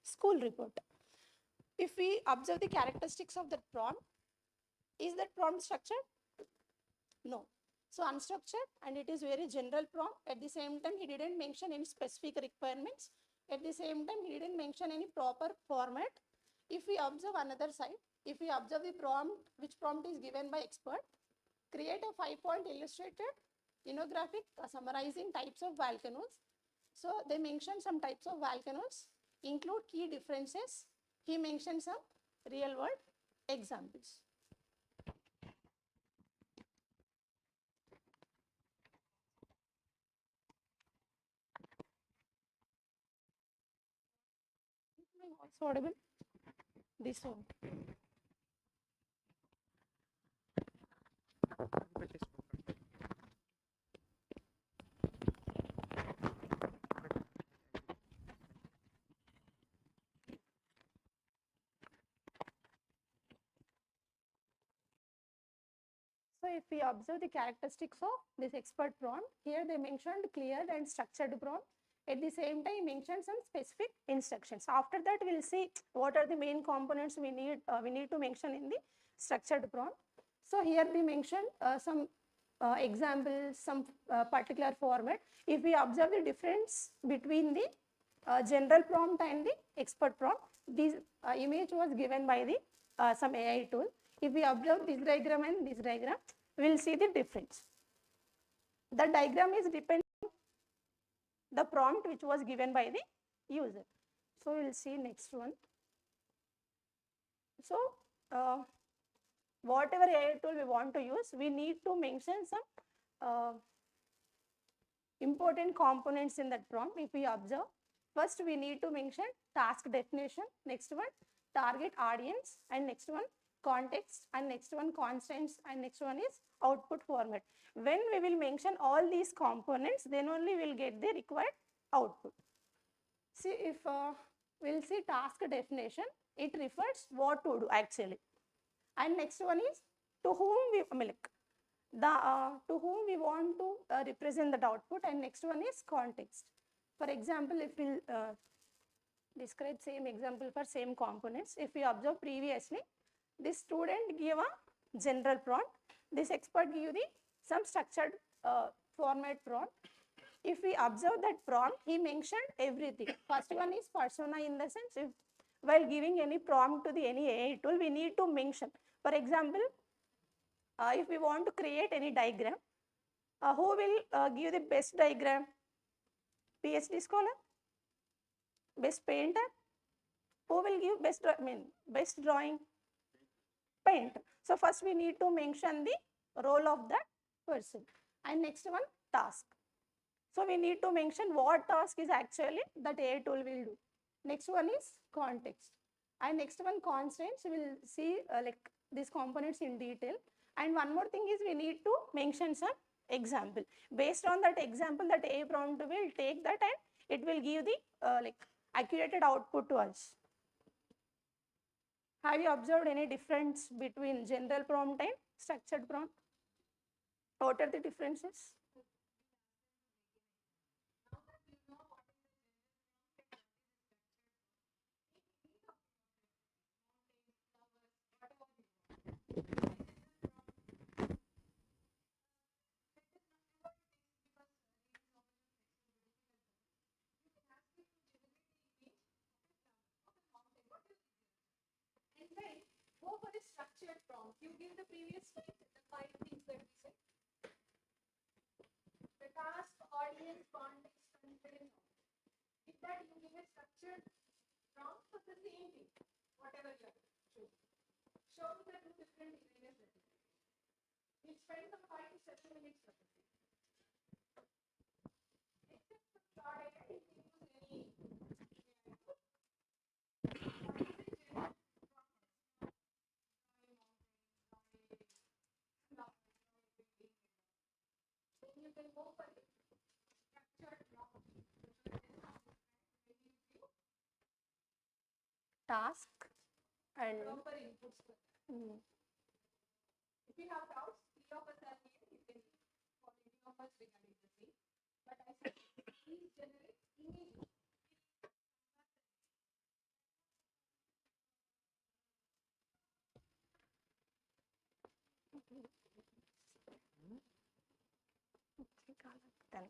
school report. If we observe the characteristics of that prompt, is that prompt structured? No. So unstructured, and it is very general prompt. At the same time, he didn't mention any specific requirements. At the same time, he didn't mention any proper format. If we observe another side, if we observe the prompt, which prompt is given by expert, create a 5-point illustrated infographic summarizing types of volcanoes. So they mention some types of volcanoes, include key differences. He mentioned some real world examples. Is my voice audible? This one. So if we observe the characteristics of this expert prompt, here they mentioned clear and structured prompt. At the same time, mentioned some specific instructions. After that, we'll see what are the main components we need to mention in the structured prompt. So here they mentioned some examples, some particular format. If we observe the difference between the general prompt and the expert prompt, this image was given by the some AI tool. If we observe this diagram and this diagram, we will see the difference. The diagram is dependent on the prompt which was given by the user. So we will see next one. So whatever AI tool we want to use, we need to mention some important components in that prompt. If we observe, first we need to mention task definition, next one target audience, and next one context, and next one constraints, and next one is output format. When we will mention all these components, then only we will get the required output. See, if we'll see task definition, it refers what to do actually. And next one is to whom we to whom we want to represent that output, and next one is context. For example, if we describe same example for same components, if we observe previously, this student gave a general prompt, this expert give the some structured format prompt. If we observe that prompt, he mentioned everything. First one is persona, in the sense, if while giving any prompt to the any AI tool, we need to mention. For example, if we want to create any diagram, who will give the best diagram? PhD scholar? Best painter? Who will give best drawing? Painter. So first we need to mention the role of that person. And next one, task. So we need to mention what task is actually that AI tool will do. Next one is context. And next one, constraints. We will see like these components in detail. And one more thing is we need to mention some example. Based on that example, that AI prompt will take that and it will give the like accurate output to us. Have you observed any difference between general prompt and structured prompt? What are the differences? Go for the structured prompt. You give the previous slide, the 5 things that we said. The task, audience, context, content. With that, you give a structured prompt for the same thing, whatever you have chosen. Show the two different images. We spend some 5 to 7 minutes for this. Except for short, I didn't use any. You can go for the structured prompt. Task and proper inputs. If you have doubts, 3 of us are here. You can call any of us regarding the same. But I said, please generate immediately. then.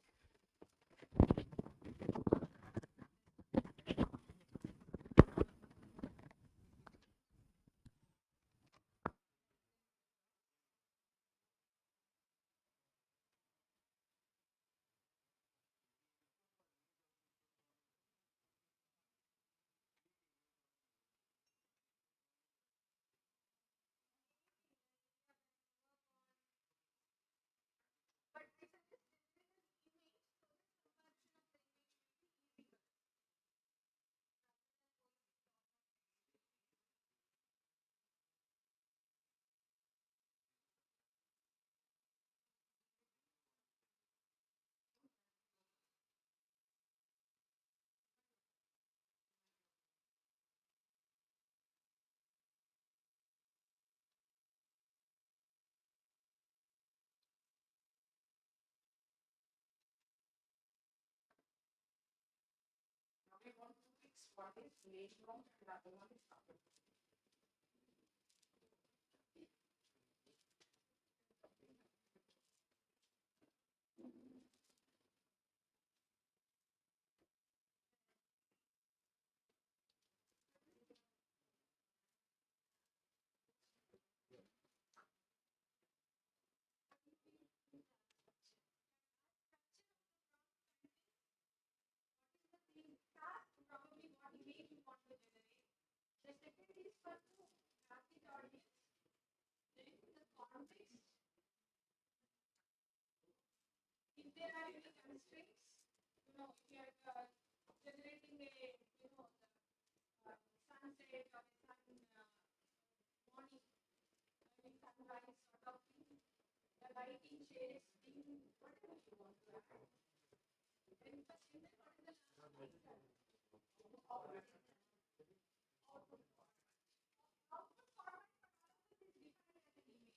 We want to fix what is laid down and other one is covered. Probably what image you want to generate. The second is for the target audience, then the context. If there are any constraints, if you are generating a, the sunset or a morning, sunrise sort of thing, the lighting, shades, thing, whatever you want to add. Then first, what is the output format. Output format for all of this is defined as an image.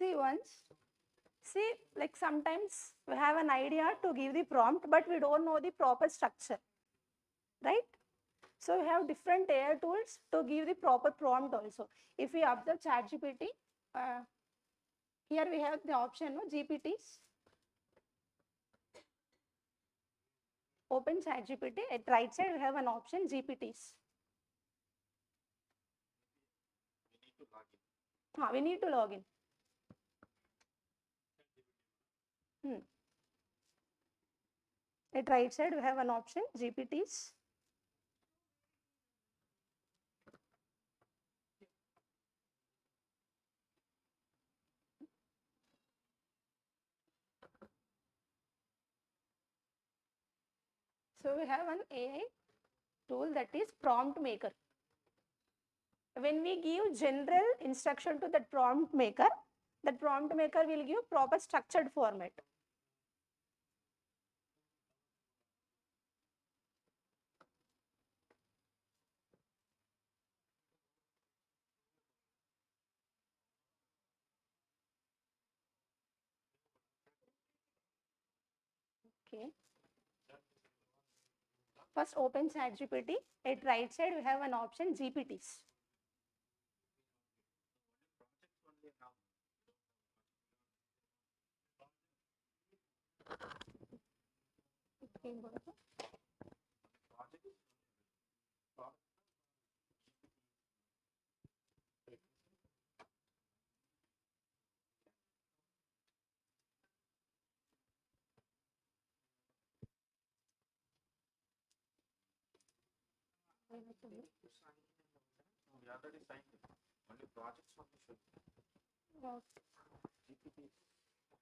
See once, see like sometimes we have an idea to give the prompt, but we don't know the proper structure, right? So we have different AI tools to give the proper prompt also. If we observe ChatGPT, here we have the option no, GPTs. Open ChatGPT. At right side we have an option GPTs. We need to log in. At right side we have an option GPTs. So we have an AI tool that is prompt maker. When we give general instruction to that prompt maker will give proper structured format. Okay. First open ChatGPT. At right side we have an option GPTs. Okay.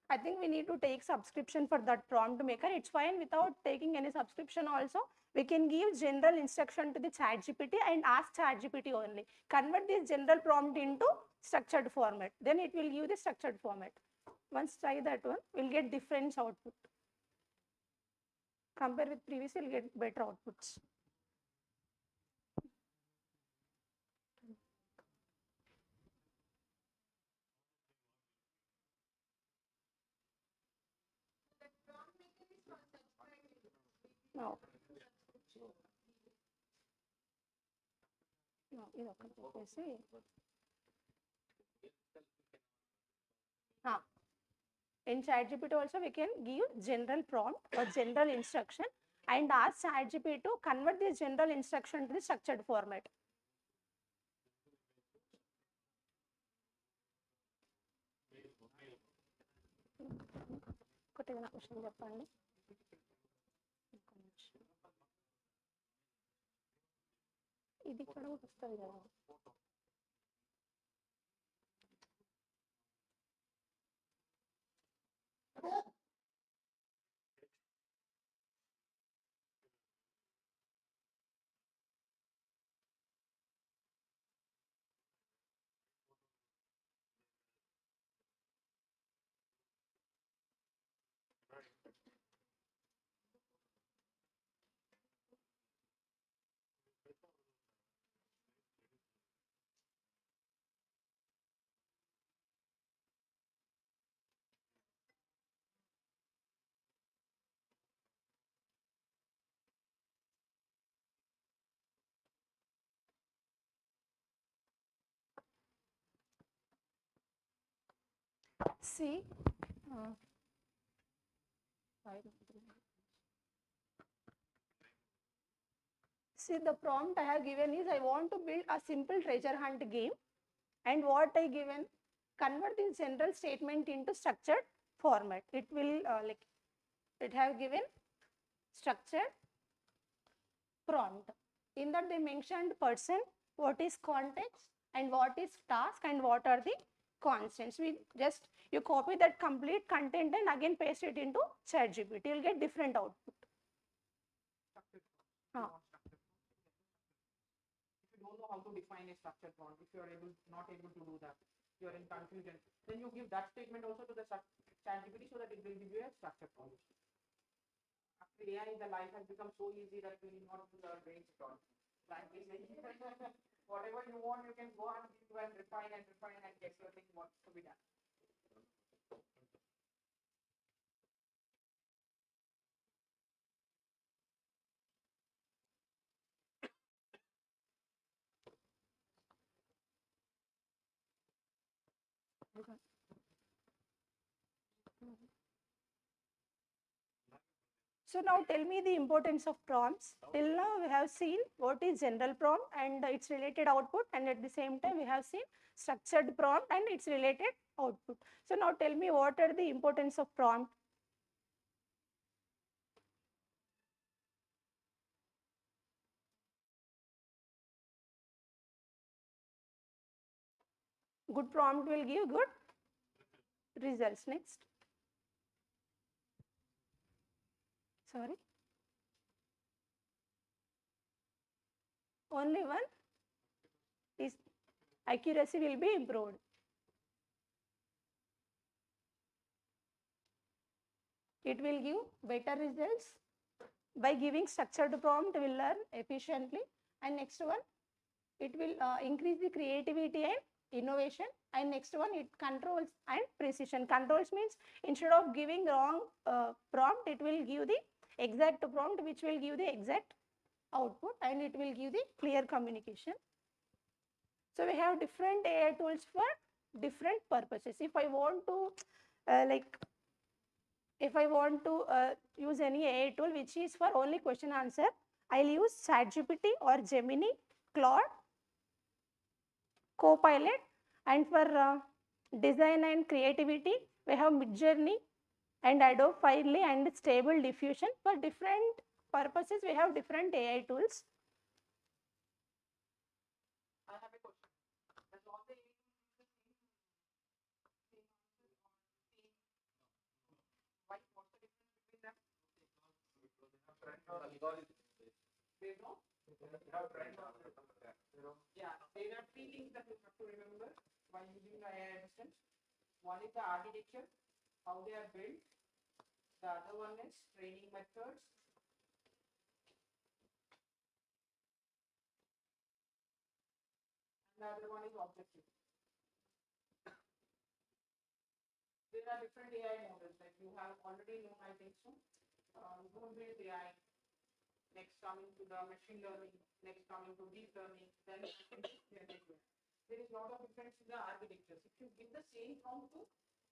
I think we need to take subscription for that prompt maker. It's fine without taking any subscription also. We can give general instruction to the ChatGPT and ask ChatGPT only. Convert this general prompt into structured format. Then it will give the structured format. Once try that one, we'll get different output. Compare with previous, we'll get better outputs. No. No, ఇది ఒకటి చెప్పేసి in ChatGPT also we can give general prompt or general instruction and ask ChatGPT to convert this general instruction to the structured format. ఒకటి ఏదైనా question చెప్పండి. ఇది ఇక్కడ కూడా వస్తుంది కదా. See, see the prompt I have given is I want to build a simple treasure hunt game, and what I given, convert this general statement into structured format. It will like it have given structured prompt. In that they mentioned person, what is context, and what is task, and what are the constants. We just, you copy that complete content and again paste it into ChatGPT. You'll get different output. If you don't know how to define a structured prompt, if you are not able to do that, you are in confusion, then you give that statement also to the ChatGPT so that it will give you a structured prompt. After AI, the life has become so easy that we need not use our brains at all. Whatever you want, you can go and refine and get your thing what to be done. So now tell me the importance of prompts. Till now we have seen what is general prompt and its related output, and at the same time we have seen structured prompt and its related output. So now tell me what are the importance of prompt. Good prompt will give good results. Next. Sorry. Only one is accuracy will be improved. It will give better results. By giving structured prompt, we will learn efficiently. And next one, it will increase the creativity and innovation. And next one, it controls and precision. Controls means instead of giving wrong prompt, it will give the exact prompt, which will give the exact output, and it will give the clear communication. So we have different AI tools for different purposes. If I want to use any AI tool which is for only question answer, I'll use ChatGPT or Gemini, Claude, Copilot. And for design and creativity, we have Midjourney and Adobe Firefly and Stable Diffusion. For different purposes, we have different AI tools. I have a question. Does all the AI use the same answer or same? Why? What's the difference between them? Because they have trend or algorithm. They know? They have trend or yeah, there are three things that you have to remember while using the AI assistant. One is the architecture, how they are built. The other one is training methods. And the other one is objective. There are different AI models that you have already known, I think so. Rule-based AI, next coming to the machine learning, next coming to deep learning, then generative. There is a lot of difference in the architectures. If you give the same prompt to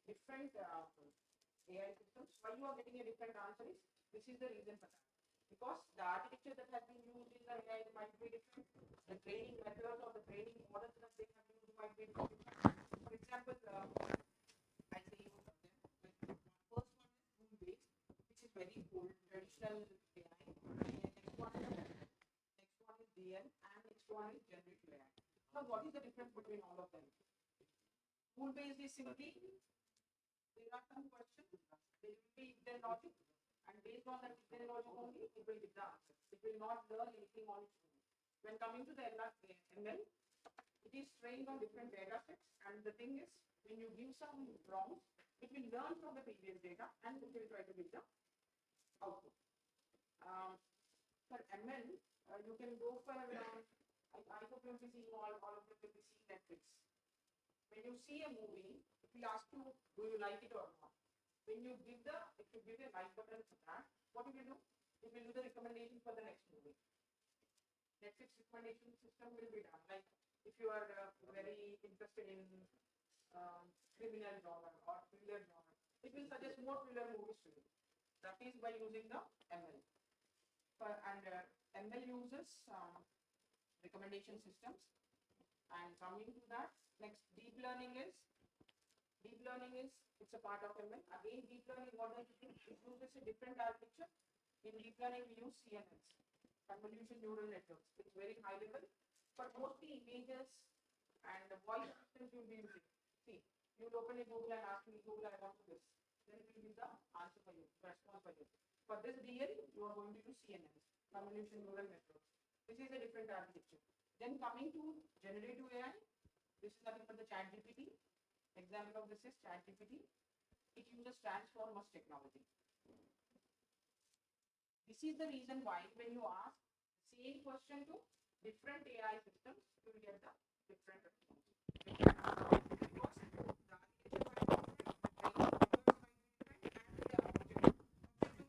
different AI systems, why you are getting a different answer is, this is the reason for that. Because the architecture that has been used in the AI might be different. The training methods or the training models that they have used might be different. For example, I say you the first one is rule-based, which is very old, traditional AI. Next one is DL, and next one is generative AI. Now, what is the difference between all of them? Rule-based is simply there are some questions, there will be if-then logic, and based on that if-then logic only, it will give the answer. It will not learn anything on its own. When coming to the ML, it is trained on different data sets, and the thing is, when you give some prompts, it will learn from the previous data and it will try to give the output. For ML, you can go for, I hope you'll be seeing all of them will be seeing Netflix. When you see a movie, it will ask you, do you like it or not? When you give if you give a like button to that, what it will do? It will do the recommendation for the next movie. Netflix recommendation system will be done. Like if you are very interested in criminal genre or thriller genre, it will suggest more thriller movies to you. That is by using the ML. ML uses recommendation systems. And coming to that, next deep learning is it's a part of ML. Again, deep learning, what does it do? It uses a different architecture. In deep learning, we use CNNs, convolution neural networks. It's very high level. For mostly images and voice systems, you'll be using. See, you'll open a Google and ask me, Google, I want to this. Then it will give the answer for you, response for you. For this DL, you are going to use CNNs, convolution neural networks. This is a different architecture. Then coming to generative AI, this is nothing but the ChatGPT. Example of this is ChatGPT. It uses transformers technology. This is the reason why when you ask the same question to different AI systems, you will get the different response. Because the architecture might be different, the methods might be different, and the objective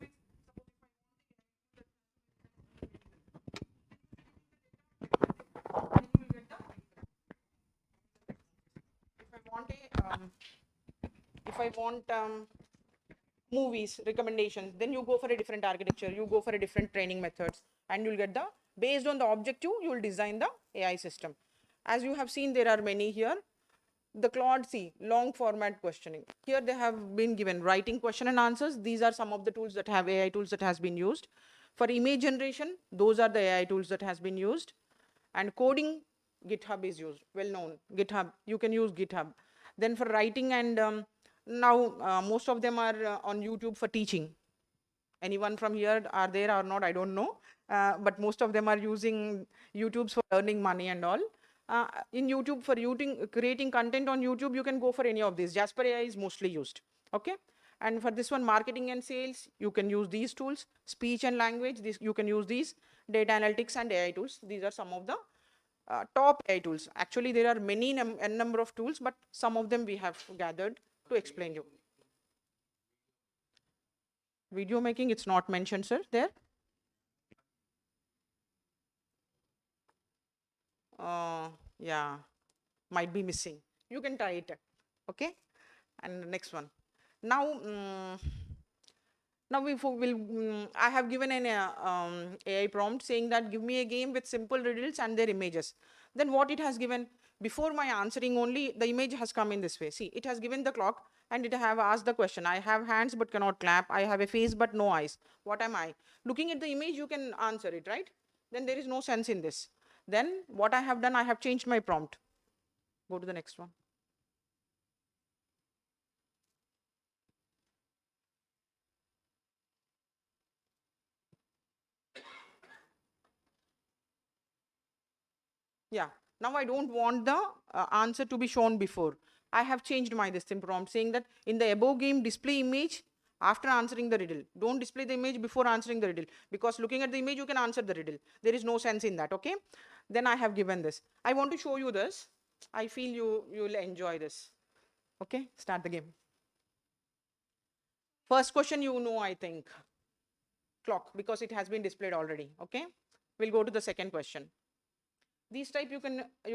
means, suppose if I want the AI to then you will get the if I want movies recommendations, then you go for a different architecture, you go for a different training methods, and you'll get the, based on the objective, you will design the AI system. As you have seen, there are many here. The Claude C, long format questioning. Here they have been given writing question and answers. These are some of the tools that have AI tools that has been used. For image generation, those are the AI tools that has been used. And coding, GitHub is used, well known. GitHub, you can use GitHub. Then for writing and now most of them are on YouTube for teaching. Anyone from here are there or not, I don't know. But most of them are using YouTubes for earning money and all. In YouTube, for creating content on YouTube, you can go for any of these. Jasper AI is mostly used. Okay. And for this one, marketing and sales, you can use these tools. Speech and language, you can use these. Data analytics and AI tools. These are some of the top AI tools. Actually, there are many number of tools, but some of them we have gathered to explain you. Video making, it's not mentioned, sir, there. Yeah, might be missing. You can try it. Okay. And the next one. Now, I have given an AI prompt saying that give me a game with simple riddles and their images. Then what it has given, before my answering only, the image has come in this way. See, it has given the clock and it have asked the question. I have hands but cannot clap. I have a face but no eyes. What am I? Looking at the image, you can answer it, right? Then there is no sense in this. Then what I have done, I have changed my prompt. Go to the next one. Yeah, now I don't want the answer to be shown before. I have changed my prompt saying that in the above game, display image after answering the riddle. Don't display the image before answering the riddle, because looking at the image, you can answer the riddle. There is no sense in that, okay? Then I have given this. I want to show you this. I feel you will enjoy this. Okay, start the game. First question, you know, I think. Clock, because it has been displayed already, okay? We'll go to the second question. These type you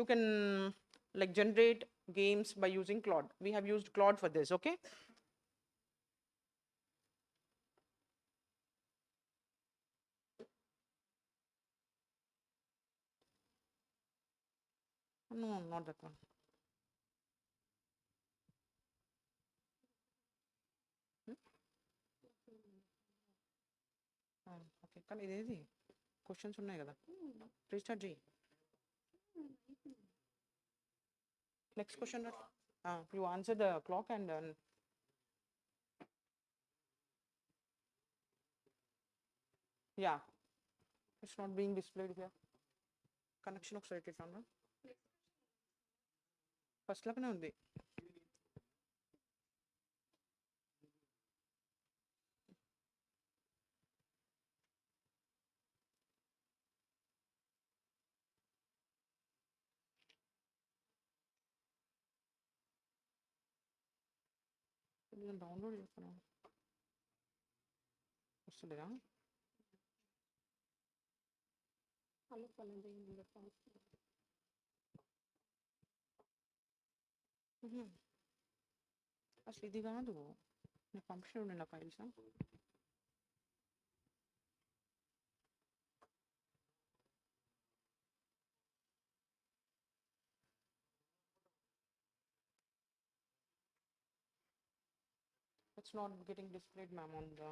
can like generate games by using Claude. We have used Claude for this, okay? No, not that one. Okay, come ఇది questions ఉన్నాయి కదా. Restart చేయి. Next question. You answer the clock and then yeah, it's not being displayed here. Connection ఒకసారి పెట్టాను. First లాగానే ఉంది. Download చేస్తాను. వస్తలేదా? అసలు ఇది కాదు, నేను పంపించిన ఉండే నా files. It's not getting displayed, ma'am, on the.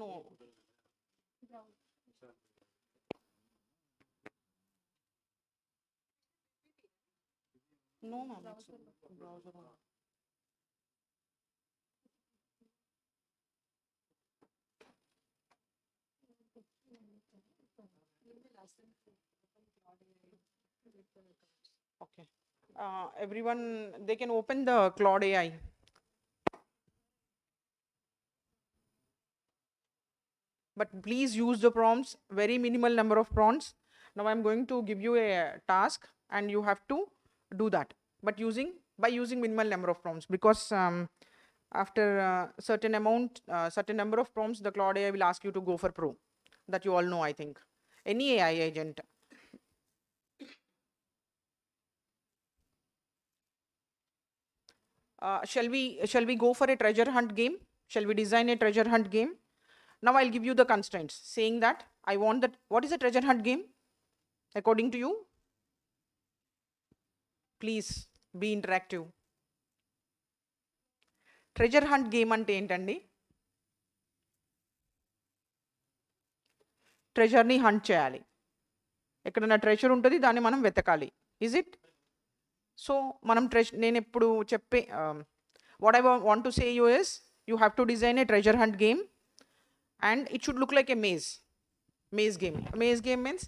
No. No, ma'am, it's browser. Okay. Everyone, they can open the Claude AI. But please use the prompts, very minimal number of prompts. Now I'm going to give you a task and you have to do that, but by using minimal number of prompts, because after certain number of prompts, the Claude AI will ask you to go for pro. That you all know, I think. Any AI agent, Shall we go for a treasure hunt game? Shall we design a treasure hunt game? Now I'll give you the constraints, saying that I want that. What is a treasure hunt game according to you? Please be interactive. Treasure hunt game ante entandi? Treasure ni hunt cheyali. ఎక్కడన్నా treasure ఉంటుంది, దాన్ని మనం వెతకాలి. Is it? So మనం నేను ఎప్పుడు చెప్పే what I want to say you is you have to design a treasure hunt game and it should look like a maze game. Maze game means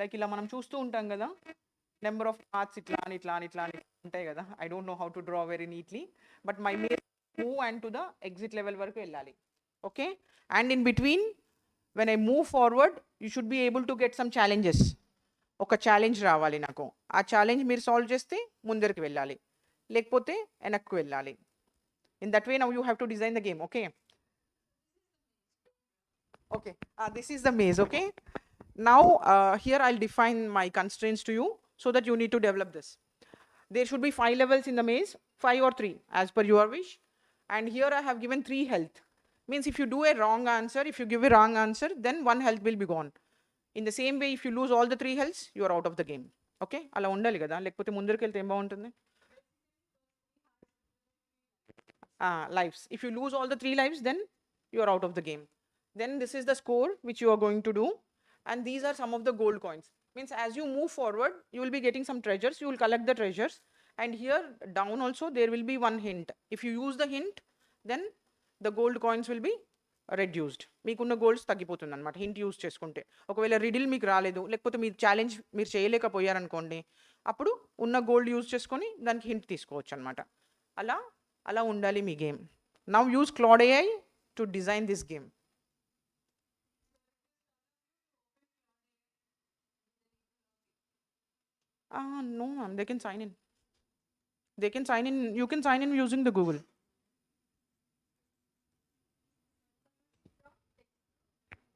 like ఇలా మనం చూస్తూ ఉంటాం కదా, నెంబర్ ఆఫ్ పార్ట్స్ ఇట్లా అని ఇట్లా అని ఇట్లా అని ఉంటాయి కదా. I don't know how to draw very neatly, but my move and to the exit level వరకు వెళ్ళాలి. Okay, and in between when I move forward, you should be able to get some challenges. ఒక challenge రావాలి నాకు. ఆ challenge మీరు solve చేస్తే ముందరికి వెళ్ళాలి, లేకపోతే వెనక్కి వెళ్ళాలి. In that way now you have to design the game. Okay okay, this is the maze. Okay, now here I'll define my constraints to you so that you need to develop this. There should be 5 levels in the maze, 5 or 3 as per your wish. And here I have given 3 health. Means if you do a wrong answer, if you give a wrong answer, then 1 health will be gone. In the same way, if you lose all the 3 healths, you are out of the game. Okay, అలా ఉండాలి కదా, లేకపోతే ముందరికి వెళ్తే ఏం బాగుంటుంది. Lives, if you lose all the 3 lives, then you are out of the game. Then this is the score which you are going to do, and these are some of the gold coins. Means as you move forward, you will be getting some treasures, you will collect the treasures, and here down also there will be 1 hint. If you use the hint, then the gold coins will be reduced. మీకున్న golds తగ్గిపోతుంది అనమాట hint use చేసుకుంటే. ఒకవేళ riddle మీకు రాలేదు, లేకపోతే మీ challenge మీరు చేయలేకపోయారనుకోండి, అప్పుడు ఉన్న గోల్డ్ యూజ్ చేసుకొని దానికి హింట్ తీసుకోవచ్చు అనమాట. అలా అలా ఉండాలి మీ game. Now use Claude AI to design this game. No ma'am, they can sign in. They can sign in, you can sign in using the Google.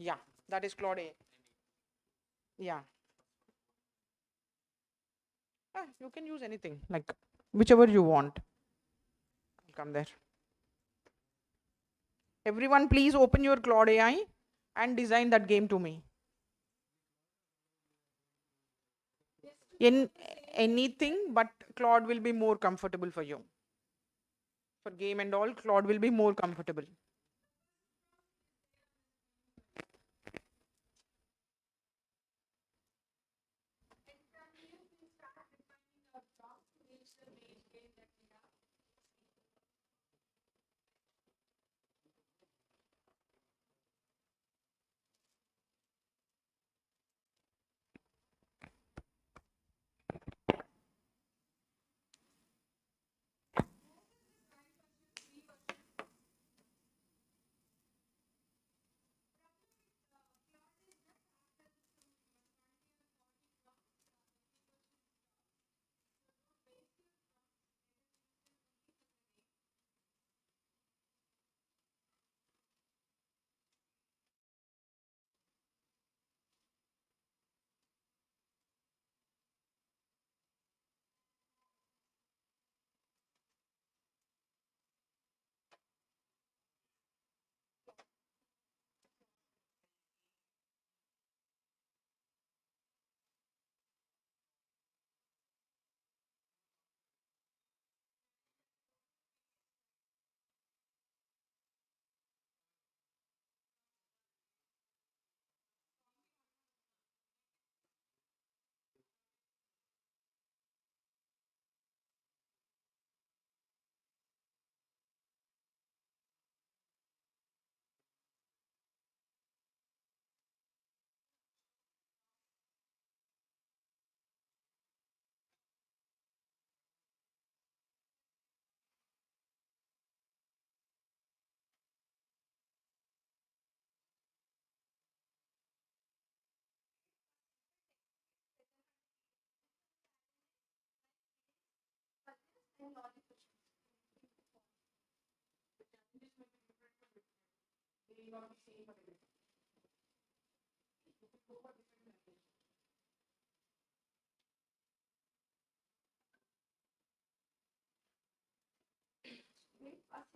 Yeah, that is Claude AI. Yeah. You can use anything, like whichever you want. I'll come there. Everyone, please open your Claude AI and design that game to me. In anything, but Claude will be more comfortable for you. For game and all, Claude will be more comfortable.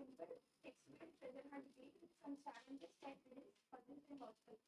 simple explain present and deal with some challenges like this puzzles and logical.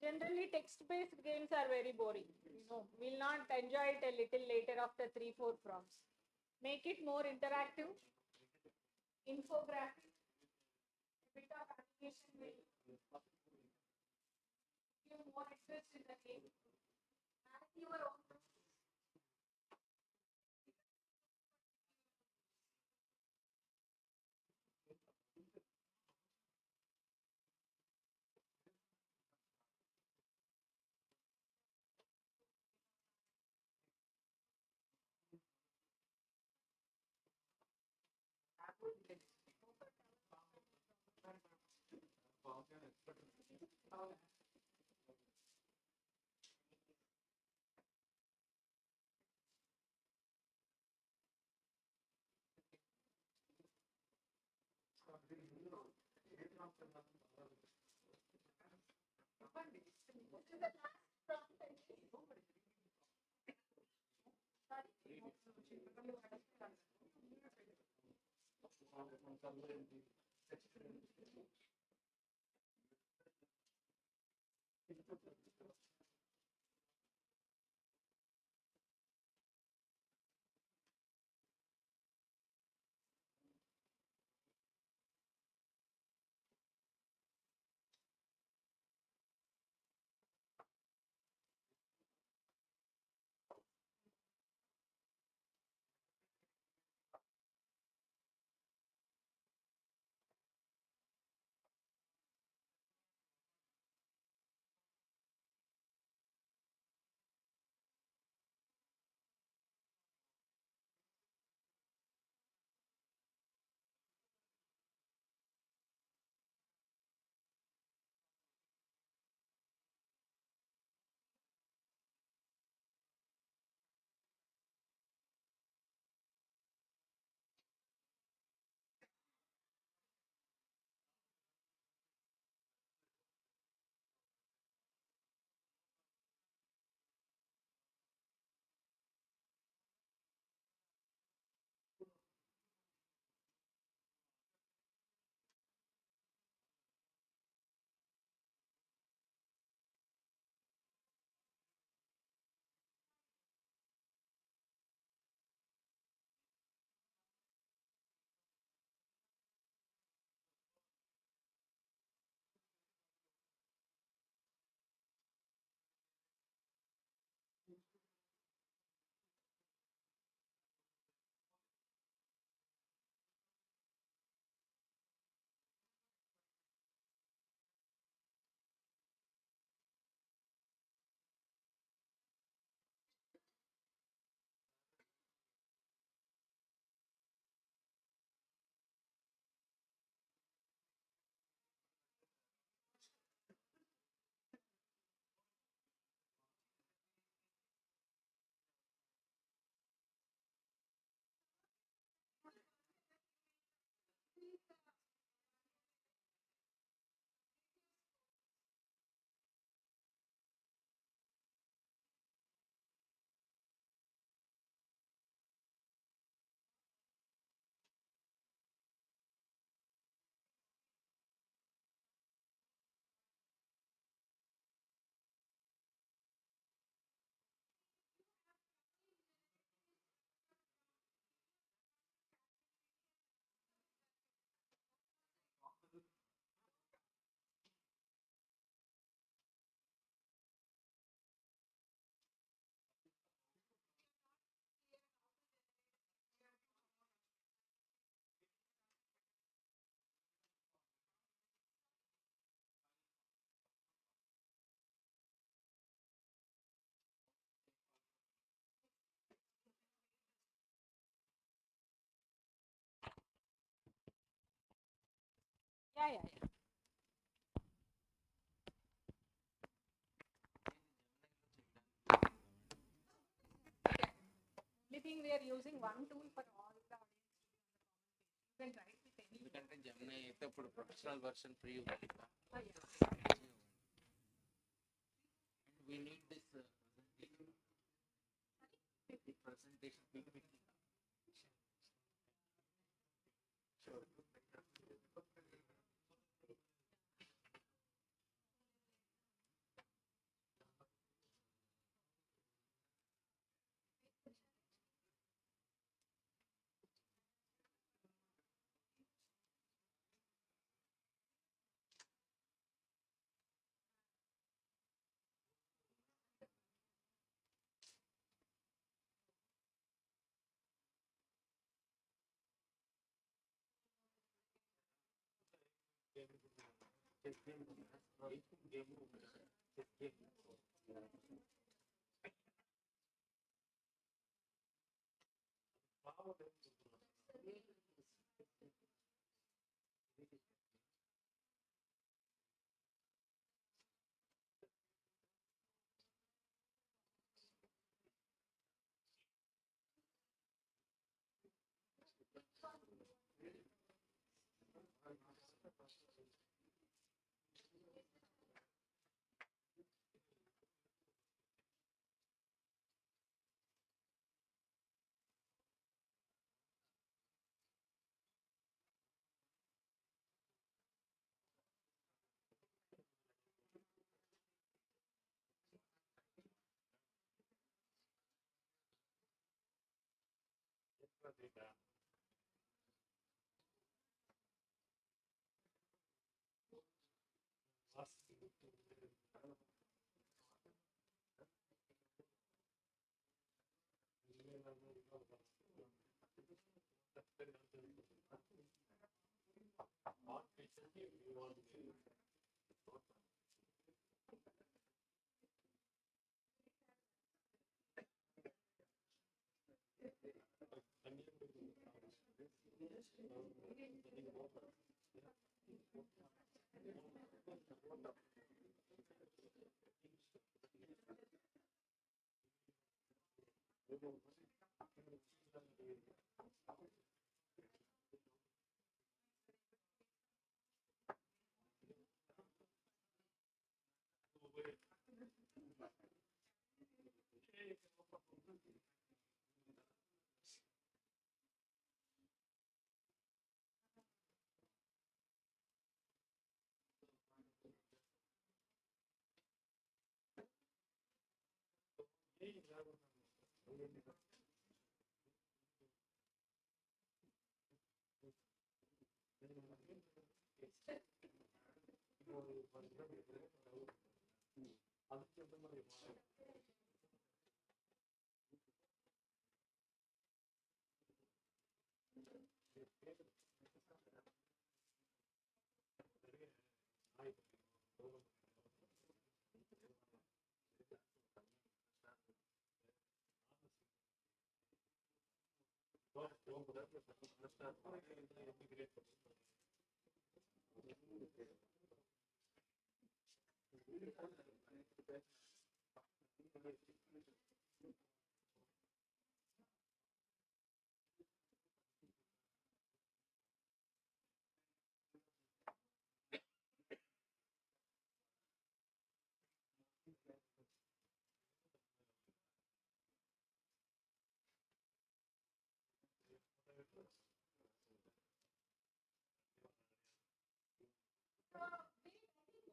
Generally, text-based games are very boring. We'll not enjoy it a little later after 3, 4 prompts. Make it more interactive, infographic, a bit of animation will give more interest in the game. Add your own. Yeah. Only thing we are using one tool for all the audience. You can write with any. ఎందుకంటే Gemini అయితే ఇప్పుడు professional version free ఉంది we need this presentation PPT. Sure.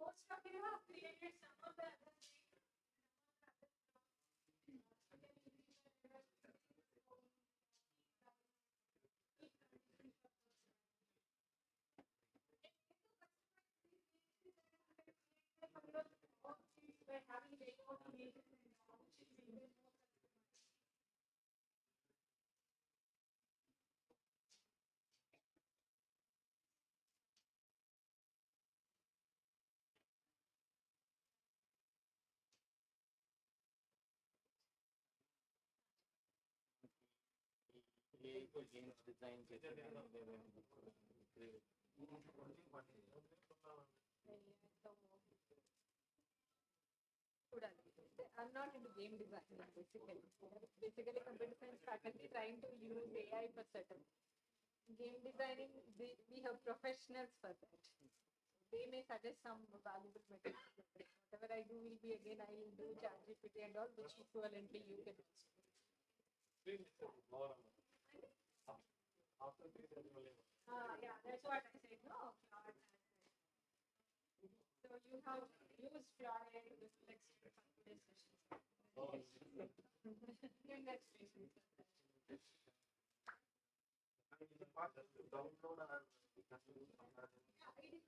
Most of you have created some of the other by having Day-4 created and all, which is even more games design I'm not into game design basically. Basically, computer science faculty trying to use AI for certain. Game designing, we have professionals for that. They may suggest some valuable material. Whatever I do will be again, I will do ChatGPT and all, which equivalently you can also do. Yeah, that's what I said. No, Claude. So you have used Claude to do next sessions. Give next session.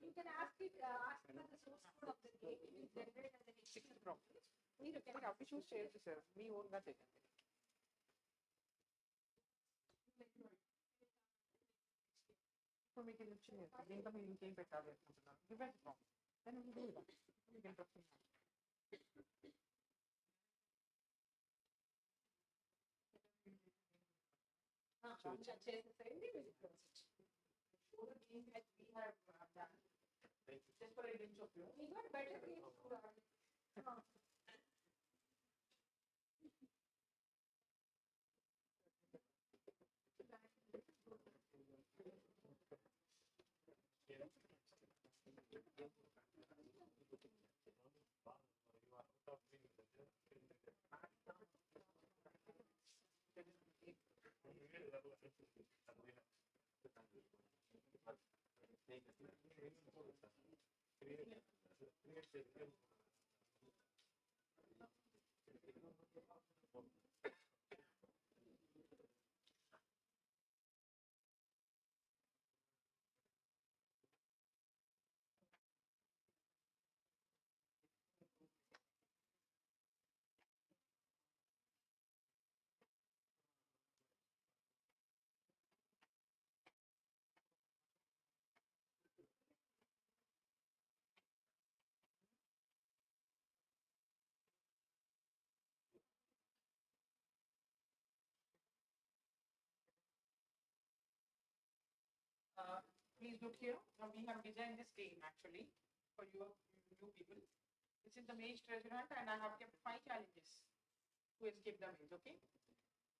You can ask it, ask for the source code of the game. It is generated as an exception problem. మీరు application share చేశారు మీ ఓన్గా చేయండి. ఇప్పుడు మీకు ఇది వచ్చింది దీంట్లో మీరు ఇంకేం పెట్టాలి అనుకుంటున్నారు ఇవ్వండి ప్రాబ్లం దాన్ని మీరు మీకు interesting just for a glimpse of you. We got better games to Please look here. Now we have designed this game actually for you people. This is the maze treasure hunt, and I have kept 5 challenges to escape the maze. Okay.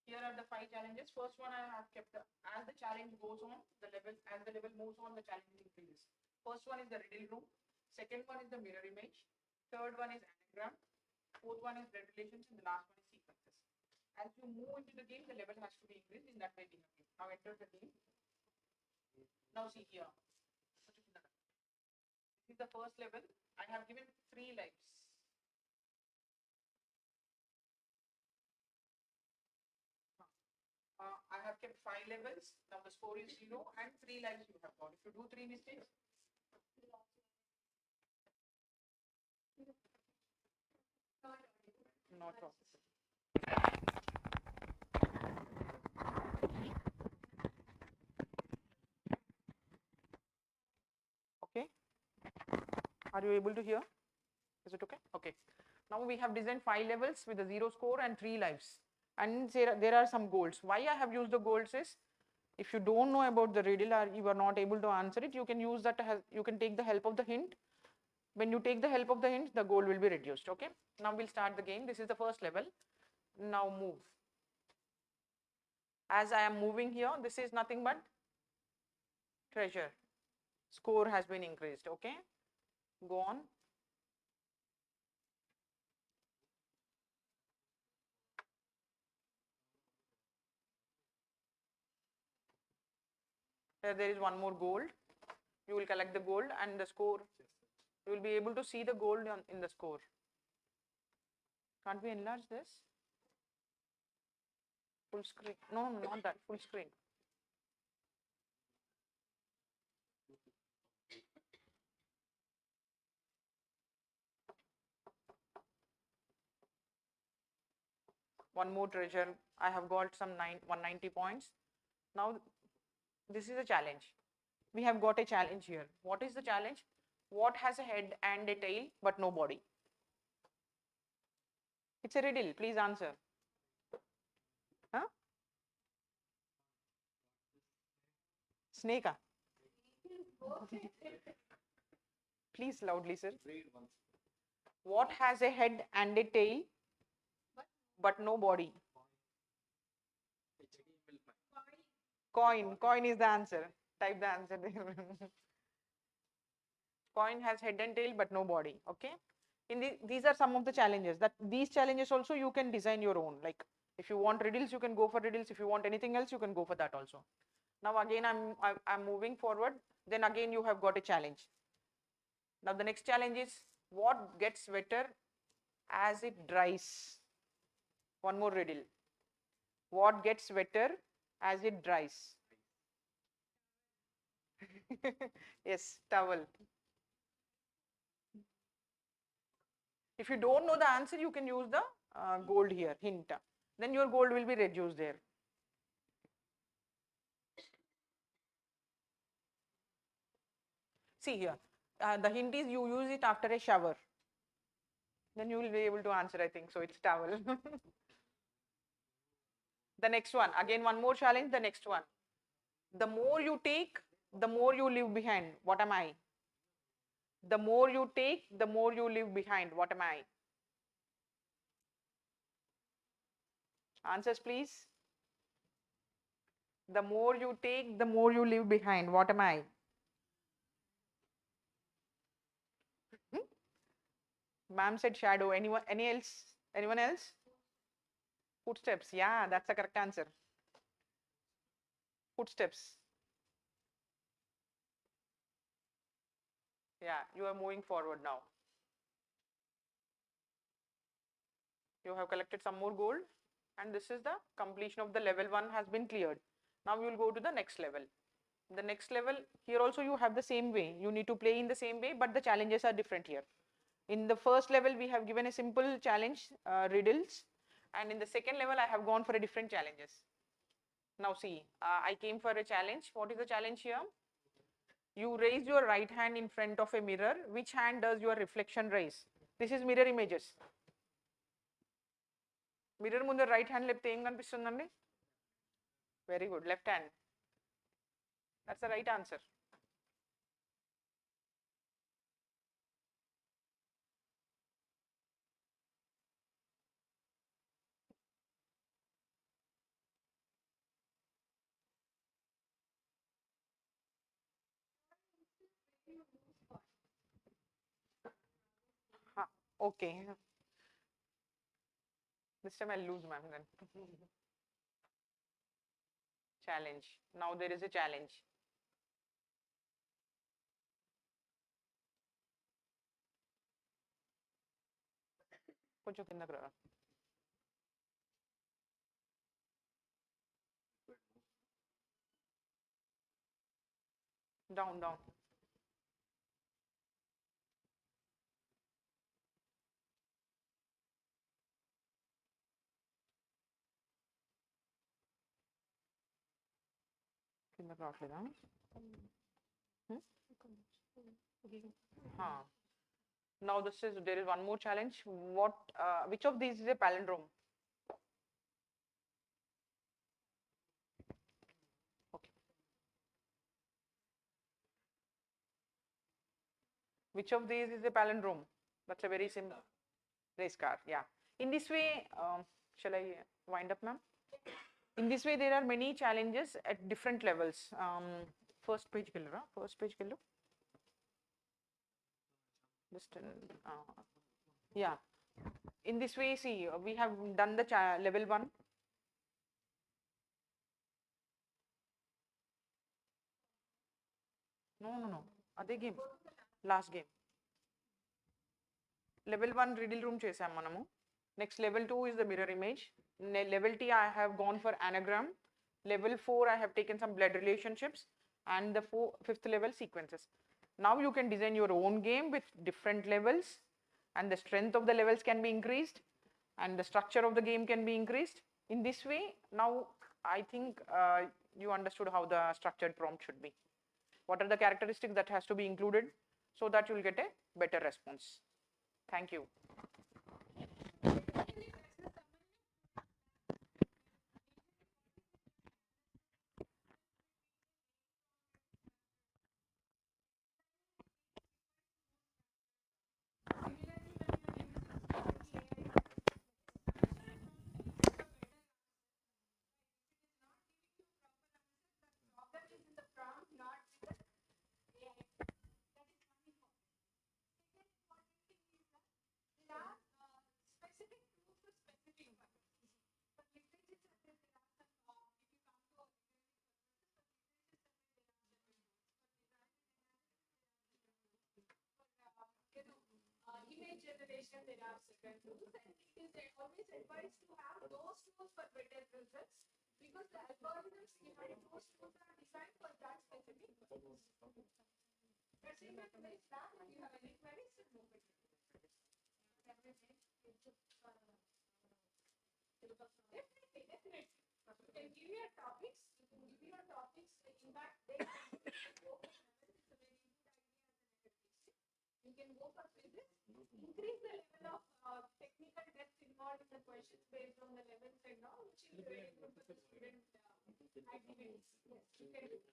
Here are the 5 challenges. First one I have kept as the challenge goes on, the level moves on, the challenge increases. First one is the riddle room. Second one is the mirror image. Third one is anagram. Fourth one is blood relations, and the last one is sequences. As you move into the game, the level has to be increased. In that way, we have now enter the game. Now see here. This is the first level. I have given 3 lives. I have kept 5 levels. Now the score is 0 and 3 lives you have got. If you do 3 mistakes, not wrong. Okay. Are you able to hear? Is it okay? Okay. Now we have designed 5 levels with a 0 score and 3 lives. And there are some goals. Why I have used the goals is, if you don't know about the riddle or you are not able to answer it, you can use that, you can take the help of the hint. When you take the help of the hint, the goal will be reduced. Okay. Now we'll start the game. This is the first level. Now move. As I am moving here, this is nothing but treasure. Score has been increased. Okay. Go on. Here there is one more gold. You will collect the gold and the score. You will be able to see the gold in the score. Can't we enlarge this? Full screen. No, not that. Full screen. One more treasure. I have got some 190 points. Now this is a challenge. We have got a challenge here. What is the challenge? What has a head and a tail but no body? It's a riddle. Please answer. Huh? Snake. Please loudly, sir. Read once. What has a head and a tail but no body? Coin. Coin is the answer. Type the answer there. Coin has head and tail but no body. Okay. These are some of the challenges. These challenges also you can design your own. Like if you want riddles, you can go for riddles. If you want anything else, you can go for that also. Now again, I'm moving forward. Then again, you have got a challenge. Now the next challenge is what gets wetter as it dries. One more riddle. What gets wetter as it dries? Yes, towel. If you don't know the answer, you can use the gold here, hint. Then your gold will be reduced there. See here, the hint is you use it after a shower. Then you will be able to answer, I think. So it's towel. The next one, again one more challenge, the next one. The more you take, the more you leave behind. What am I? The more you take, the more you leave behind. What am I? Answers please. The more you take, the more you leave behind. What am I? Ma'am said shadow. Anyone? Any else? Anyone else? Footsteps. Yeah, that's the correct answer. Footsteps. Yeah, you are moving forward now. You have collected some more gold, and this is the completion of the level 1 has been cleared. Now you will go to the next level. The next level, here also you have the same way. You need to play in the same way, but the challenges are different here. In the first level, we have given a simple challenge, riddles, and in the second level, I have gone for a different challenges. Now see, I came for a challenge. What is the challenge here? You raise your right hand in front of a mirror. Which hand does your reflection raise? This is mirror images. Mirror ముందర right hand లేపితే ఏం కనిపిస్తుందండి? Very good, left hand. That's the right answer. Okay. This time I'll lose, ma'am, then. Challenge. Now there is a challenge. కొంచెం కిందకు రా. Down, down. కిందకు రావట్లేదా? Now there is one more challenge. Which of these is a palindrome? Okay. Which of these is a palindrome? That's a very simple race car. Yeah. In this way, shall I wind up, ma'am? In this way, there are many challenges at different levels. First page, first page. Just yeah. In this way, see, we have done the level 1. No. Ade game. Last game. Level 1 riddle room chesam manamu. Next level 2 is the mirror image. Level 3 I have gone for anagram. Level 4 I have taken some blood relationships, and the 5th level sequences. Now you can design your own game with different levels, and the strength of the levels can be increased, and the structure of the game can be increased. In this way, now I think you understood how the structured prompt should be. What are the characteristics that has to be included so that you will get a better response. Thank you. generation, there are certain tools, and it is always advised to have those tools for better results because the algorithms behind those tools are designed for that specific purpose. That's it. Very flat. If you have any queries, then move it. Definitely. You can give your topics. You can give your topics. In fact, they can go for levels. It's a very good idea as an academic. You can go for physics. Increase the level of technical depth involved in the questions based on the levels and all, which is very good for the student activities. Yes, you can do. You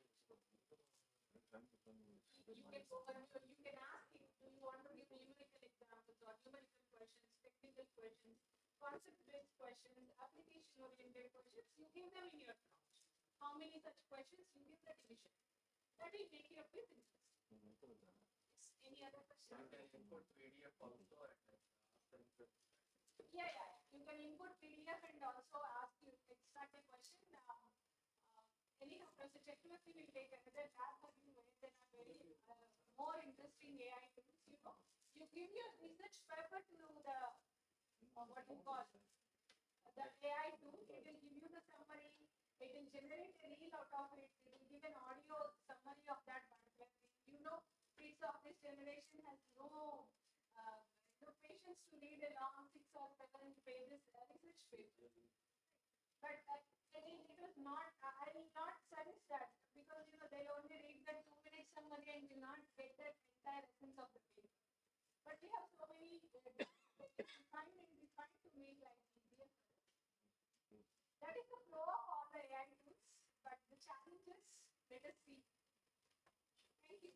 can go and you can ask him, do you want to give numerical examples or numerical questions, technical questions, concept-based questions, application-oriented questions, you give them in your prompt. How many such questions you give the division? That will make your quiz interesting. Yes. Any other questions? Input PDF also Yeah. You can input PDF and also ask you extract a question. Anyhow, Professor Chakravarti will take another lab for you where there are very more interesting AI tools. You give your research paper to the what you call the AI tool. It will give you the summary. It will generate a reel out of it. It will give an audio summary of that particular thing. Kids of this generation has no patience to read a long 6 or 7 pages research paper. But it was not, I will not suggest that because they'll only read the 2-minute summary and will not get the entire essence of the paper. But we have so many defined and defined to make life easier for us. That is the flow of all the AI tools, but the challenges, let us see. Thank you.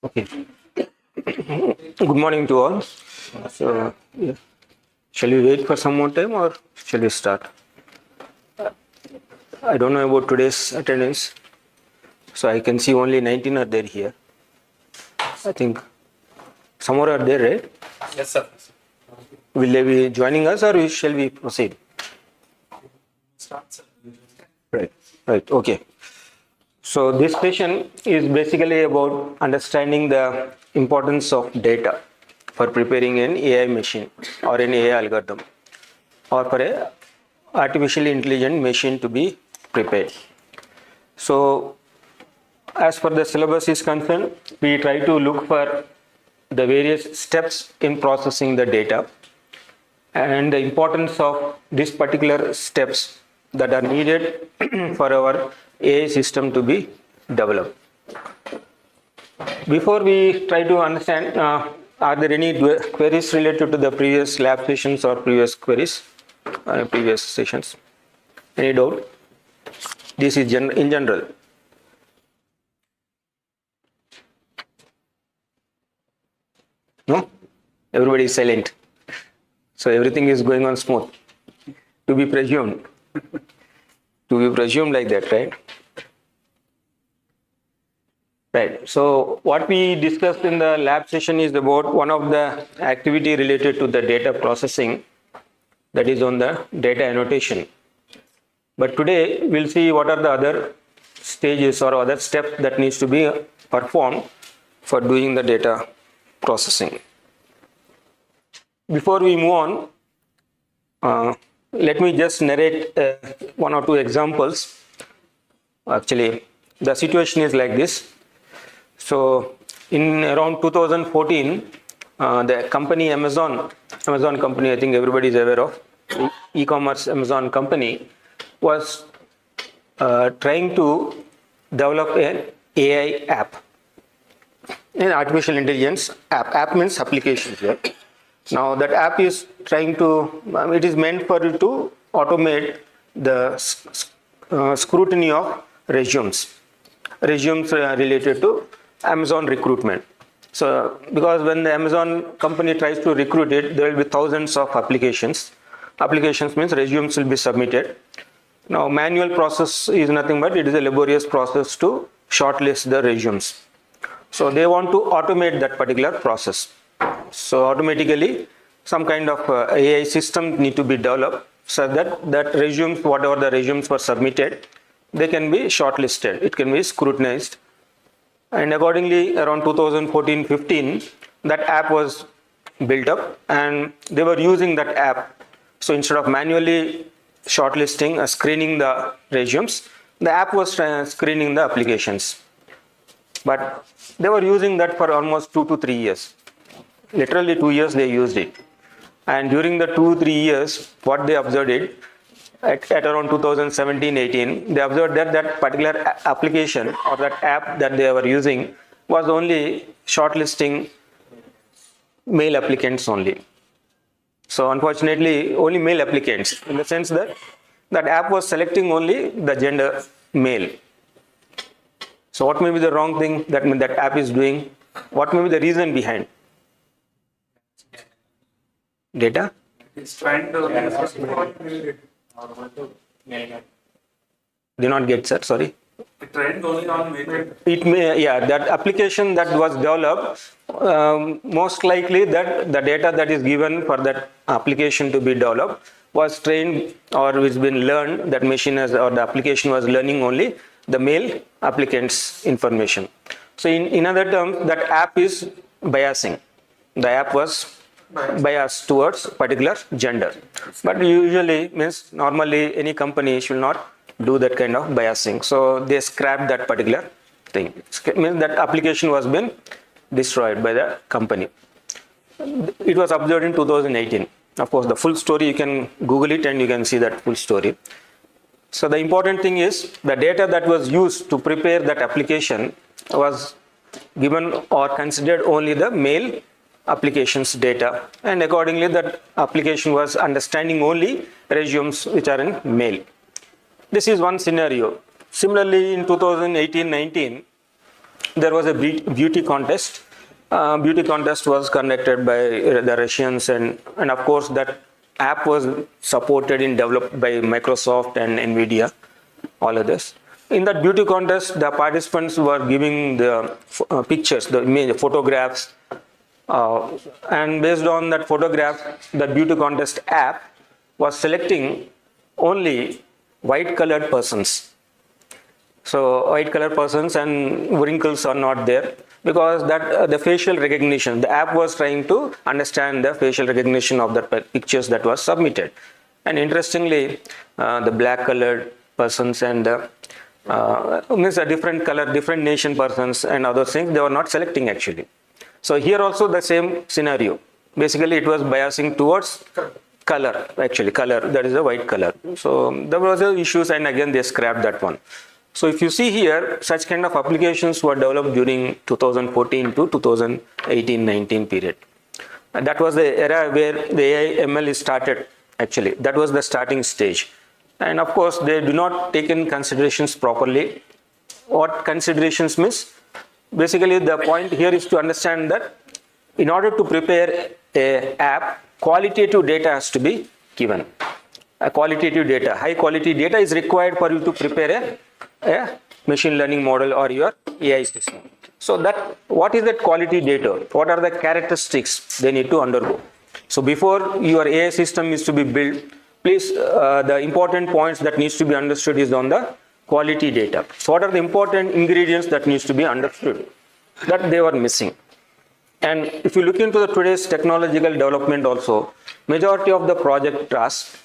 Okay. Good morning to all. So, yeah. Shall we wait for some more time or shall we start? I don't know about today's attendance. So I can see only 19 are there here. I think some more are there, right? Yes, sir. Will they be joining us or shall we proceed? Start, sir. Right, right, okay. So this session is basically about understanding the importance of data for preparing an AI machine or an AI algorithm or for a artificially intelligent machine to be prepared. So as for the syllabus is concerned, we try to look for the various steps in processing the data and the importance of these particular steps that are needed for our AI system to be developed. Before we try to understand, are there any queries related to the previous lab sessions or previous queries, previous sessions? Any doubt? This is in general. No? Everybody is silent. So everything is going on smooth. To be presumed. To be presumed like that, right? Right. So what we discussed in the lab session is about one of the activity related to the data processing, that is on the data annotation. But today we'll see what are the other stages or other steps that needs to be performed for doing the data processing. Before we move on, let me just narrate one or two examples. Actually, the situation is like this. So, in around 2014, the company Amazon company, I think everybody is aware of, e-commerce Amazon company, was trying to develop an AI app, an artificial intelligence app. App means applications here. Now that app is trying to, it is meant for it to automate the scrutiny of resumes related to Amazon recruitment. So because when the Amazon company tries to recruit it, there will be thousands of applications. Applications means resumes will be submitted. Now manual process is nothing but it is a laborious process to shortlist the resumes. So they want to automate that particular process. So automatically some kind of AI system need to be developed so that resumes, whatever the resumes were submitted, they can be shortlisted. It can be scrutinized. And accordingly, around 2014-15, that app was built up and they were using that app. So instead of manually shortlisting, screening the resumes, the app was screening the applications. But they were using that for almost 2 to 3 years. Literally 2 years they used it. And during the 2-3 years, what they observed it, at around 2017-18, they observed that that particular application or that app that they were using was only shortlisting male applicants only. So unfortunately, only male applicants, in the sense that that app was selecting only the gender male. So what may be the wrong thing that app is doing? What may be the reason behind? Data? It's trying to Do not get, sir, sorry. it trained only on male. It may, yeah, that application that was developed, most likely that the data that is given for that application to be developed was trained or it's been learned, that machine has, or the application was learning only the male applicant's information. So in other terms, that app is biasing. the app was biased towards particular gender. But usually means normally any company should not do that kind of biasing. So they scrapped that particular thing. Means that application was been destroyed by the company. It was observed in 2018. Of course, the full story you can Google it and you can see that full story. So the important thing is the data that was used to prepare that application was given or considered only the male applications data, and accordingly that application was understanding only resumes which are in male. This is one scenario. Similarly, in 2018-19, there was a beauty contest. Beauty contest was conducted by the Russians, and of course that app was supported and developed by Microsoft and Nvidia, all of this. In that beauty contest, the participants were giving the pictures, the image, photographs, and based on that photograph, the beauty contest app was selecting only white colored persons. So white colored persons and wrinkles are not there, because that the facial recognition, the app was trying to understand the facial recognition of the pictures that was submitted. And interestingly, the black colored persons and means a different color, different nation persons and other things, they were not selecting actually. So here also the same scenario. Basically it was biasing towards color, actually color, that is a white color. So there was issues, and again they scrapped that one. So if you see here, such kind of applications were developed during 2014 to 2018-19 period. And that was the era where the AI ML is started actually. That was the starting stage. And of course, they do not take in considerations properly. What considerations means? Basically, the point here is to understand that in order to prepare a app, qualitative data has to be given. A qualitative data, high quality data is required for you to prepare a machine learning model or your AI system. So that, what is that quality data? What are the characteristics they need to undergo? So before your AI system is to be built, please, the important points that needs to be understood is on the quality data. So what are the important ingredients that needs to be understood that they were missing? And if you look into the today's technological development also, majority of the project task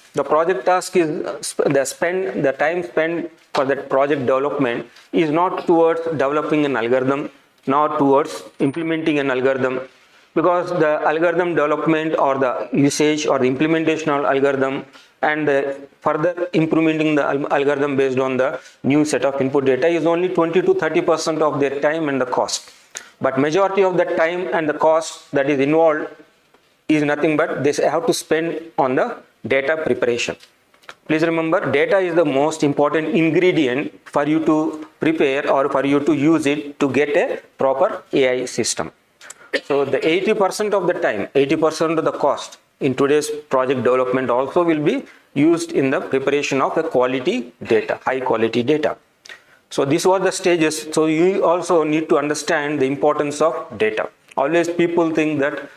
is the time spent for that project development is not towards developing an algorithm, not towards implementing an algorithm, because the algorithm development or the usage or the implementation of algorithm and the further implementing the algorithm based on the new set of input data is only 20 to 30% of their time and the cost. But majority of the time and the cost that is involved is nothing but they have to spend on the data preparation. Please remember, data is the most important ingredient for you to prepare or for you to use it to get a proper AI system. So the 80% of the time, 80% of the cost in today's project development also will be used in the preparation of a quality data, high quality data. So these were the stages. So you also need to understand the importance of data. Always people think that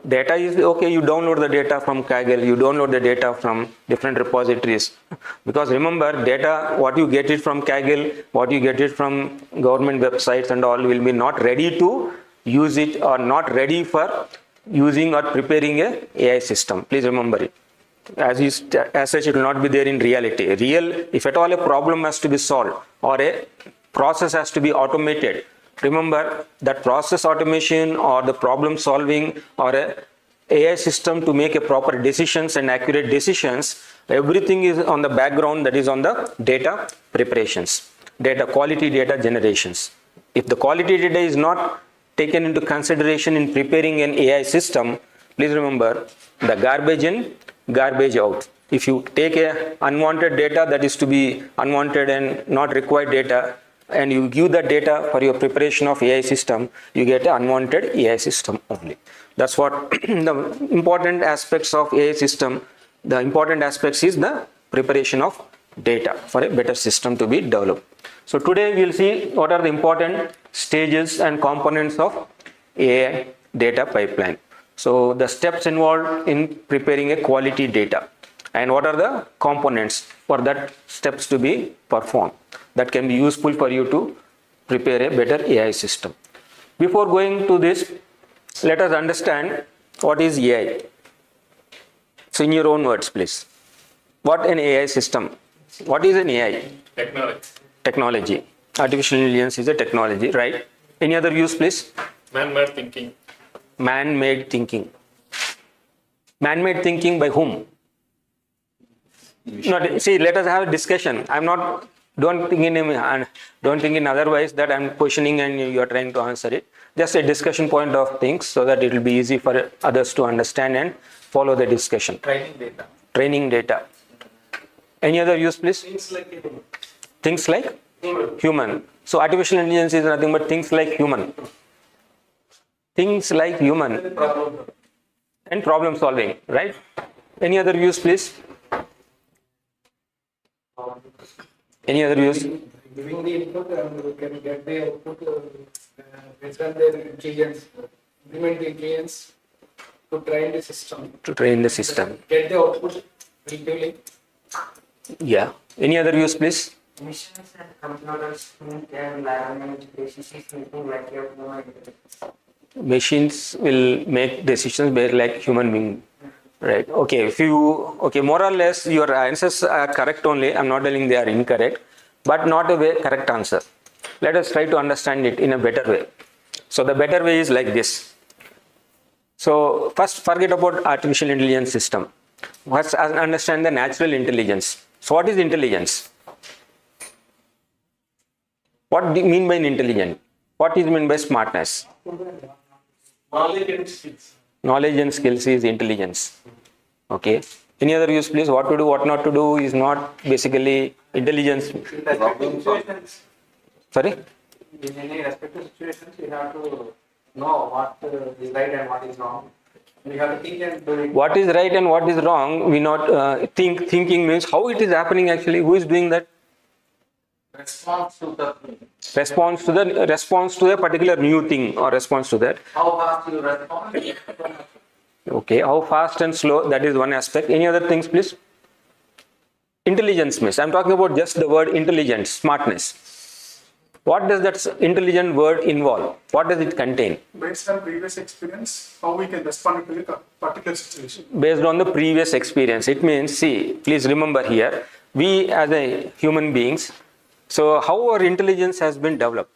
data is okay, you download the data from Kaggle, you download the data from different repositories. Because remember, data, what you get it from Kaggle, what you get it from government websites and all will be not ready to use it or not ready for using or preparing a AI system. Please remember it. As such, it will not be there in reality. If at all a problem has to be solved or a process has to be automated, remember that process automation or the problem solving or a AI system to make a proper decisions and accurate decisions, everything is on the background, that is on the data preparations, quality data generations. If the quality data is not taken into consideration in preparing an AI system, please remember the garbage in, garbage out. If you take a unwanted data that is to be unwanted and not required data, and you give that data for your preparation of AI system, you get an unwanted AI system only. That's what the important aspects of AI system, the important aspects is the preparation of data for a better system to be developed. So today we'll see what are the important stages and components of AI data pipeline. So the steps involved in preparing a quality data and what are the components for that steps to be performed that can be useful for you to prepare a better AI system. Before going to this, let us understand what is AI. So in your own words, please. What an AI system? What is an AI? Technology. Technology. Artificial intelligence is a technology, right? Any other views, please? Man-made thinking. Man-made thinking. Man-made thinking by whom? Not, see, let us have a discussion. I'm not, don't think in otherwise that I'm questioning and you are trying to answer it. Just a discussion point of things so that it will be easy for others to understand and follow the discussion. Training data. Training data. Any other use, please? Things like human. Things like human. So artificial intelligence is nothing but things like human. Things like human. And problem solving, right? Any other views, please? Any other views? Giving the input and we can get the output based on their intelligence, implement the intelligence to train the system. To train the system. Get the output relatively. Yeah. Any other views, please? Machines and computers can learn decisions making like a human. Machines will make decisions based like human being, right? Okay, if you, okay, more or less your answers are correct only. I'm not telling they are incorrect, but not a way correct answer. Let us try to understand it in a better way. So the better way is like this. So first forget about artificial intelligence system. First understand the natural intelligence. So what is intelligence? What do you mean by intelligent? What is meant by smartness? Knowledge and skills. Knowledge and skills is intelligence. Okay. Any other use, please? What to do, what not to do is not basically intelligence. Situations, Sorry? in any respective situations, you have to know what is right and what is wrong. You have to think and do it. What is right and what is wrong? We not thinking means how it is happening actually. Who is doing that? Response to the Response to the particular new thing or response to that. how fast you respond. Okay. How fast and slow? That is one aspect. Any other things, please? Intelligence means I'm talking about just the word intelligence, smartness. What does that intelligent word involve? What does it contain? Based on previous experience, how we can respond to the particular situation. Based on the previous experience. It means, see, please remember here, we as a human beings, so how our intelligence has been developed?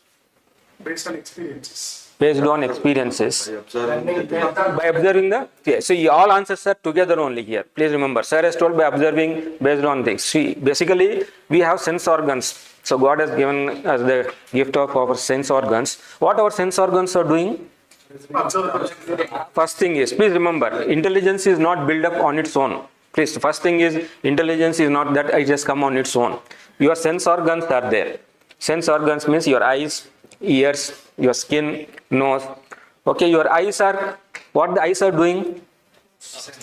Based on experiences. Based on experiences. Learning By observing the, yeah, so all answers are together only here. Please remember, sir has told by observing based on things. See, basically, we have sense organs. So God has given us the gift of our sense organs. What our sense organs are doing? First thing is, please remember, intelligence is not built up on its own. Please, first thing is, intelligence is not that it just come on its own. Your sense organs are there. Sense organs means your eyes, ears, your skin, nose. Okay, your eyes are, what the eyes are doing?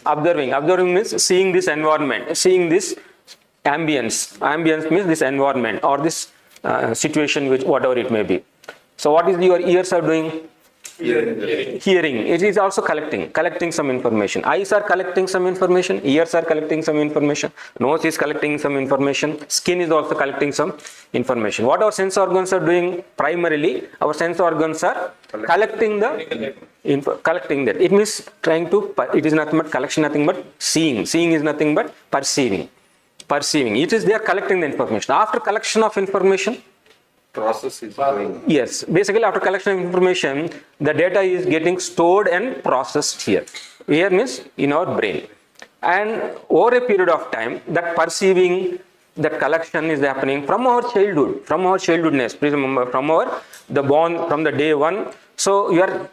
Observing. Observing means seeing this environment, seeing this ambience. Ambience means this environment or this situation, which whatever it may be. So what is your ears are doing? Hearing. It is also collecting some information. Eyes are collecting some information. Ears are collecting some information. Nose is collecting some information. Skin is also collecting some information. What our sense organs are doing primarily, our sense organs are collecting the collecting that. It means trying to. It is nothing but collection, nothing but seeing. Seeing is nothing but perceiving. Perceiving. It is they are collecting the information. After collection of information. Process is going. Yes, basically after collection of information, the data is getting stored and processed here. Here means in our brain. And over a period of time, that perceiving, that collection is happening from our childhood, from our childhoodness. Please remember, from the day one. So